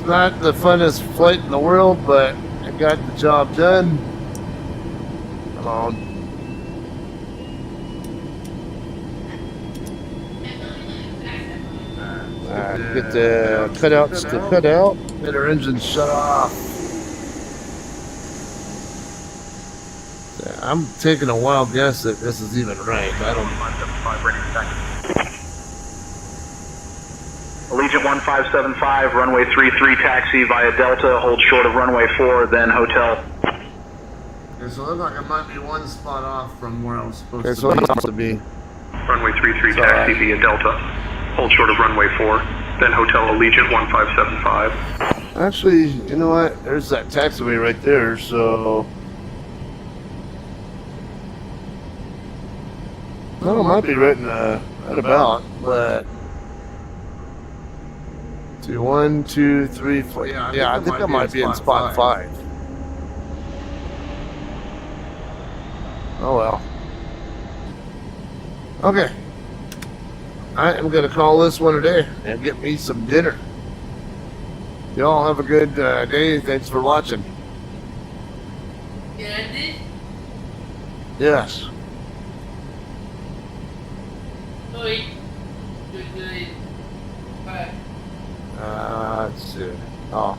not the funnest flight in the world, but I got the job done. Come on. Get the cutouts to cut out. Get our engine shut off. I'm taking a wild guess that this is even right. I don't. Allegiant 1575, runway 33 taxi via Delta, hold short of runway 4, then hotel. Okay, so it looks like I might be one spot off from where I was supposed Okay, to so be. it's supposed to be. Runway 33 taxi via Delta, hold short of runway 4, then hotel Allegiant 1575. Actually, you know what? There's that taxiway right there, so. No, it might be right in right about, but. 2, 1, 2, 3, 4. Yeah, I think I might be in spot 5. Oh well. Okay. I am gonna call this one a day and get me some dinner. Y'all have a good day. Thanks for watching. Yes. Let's see. Oh.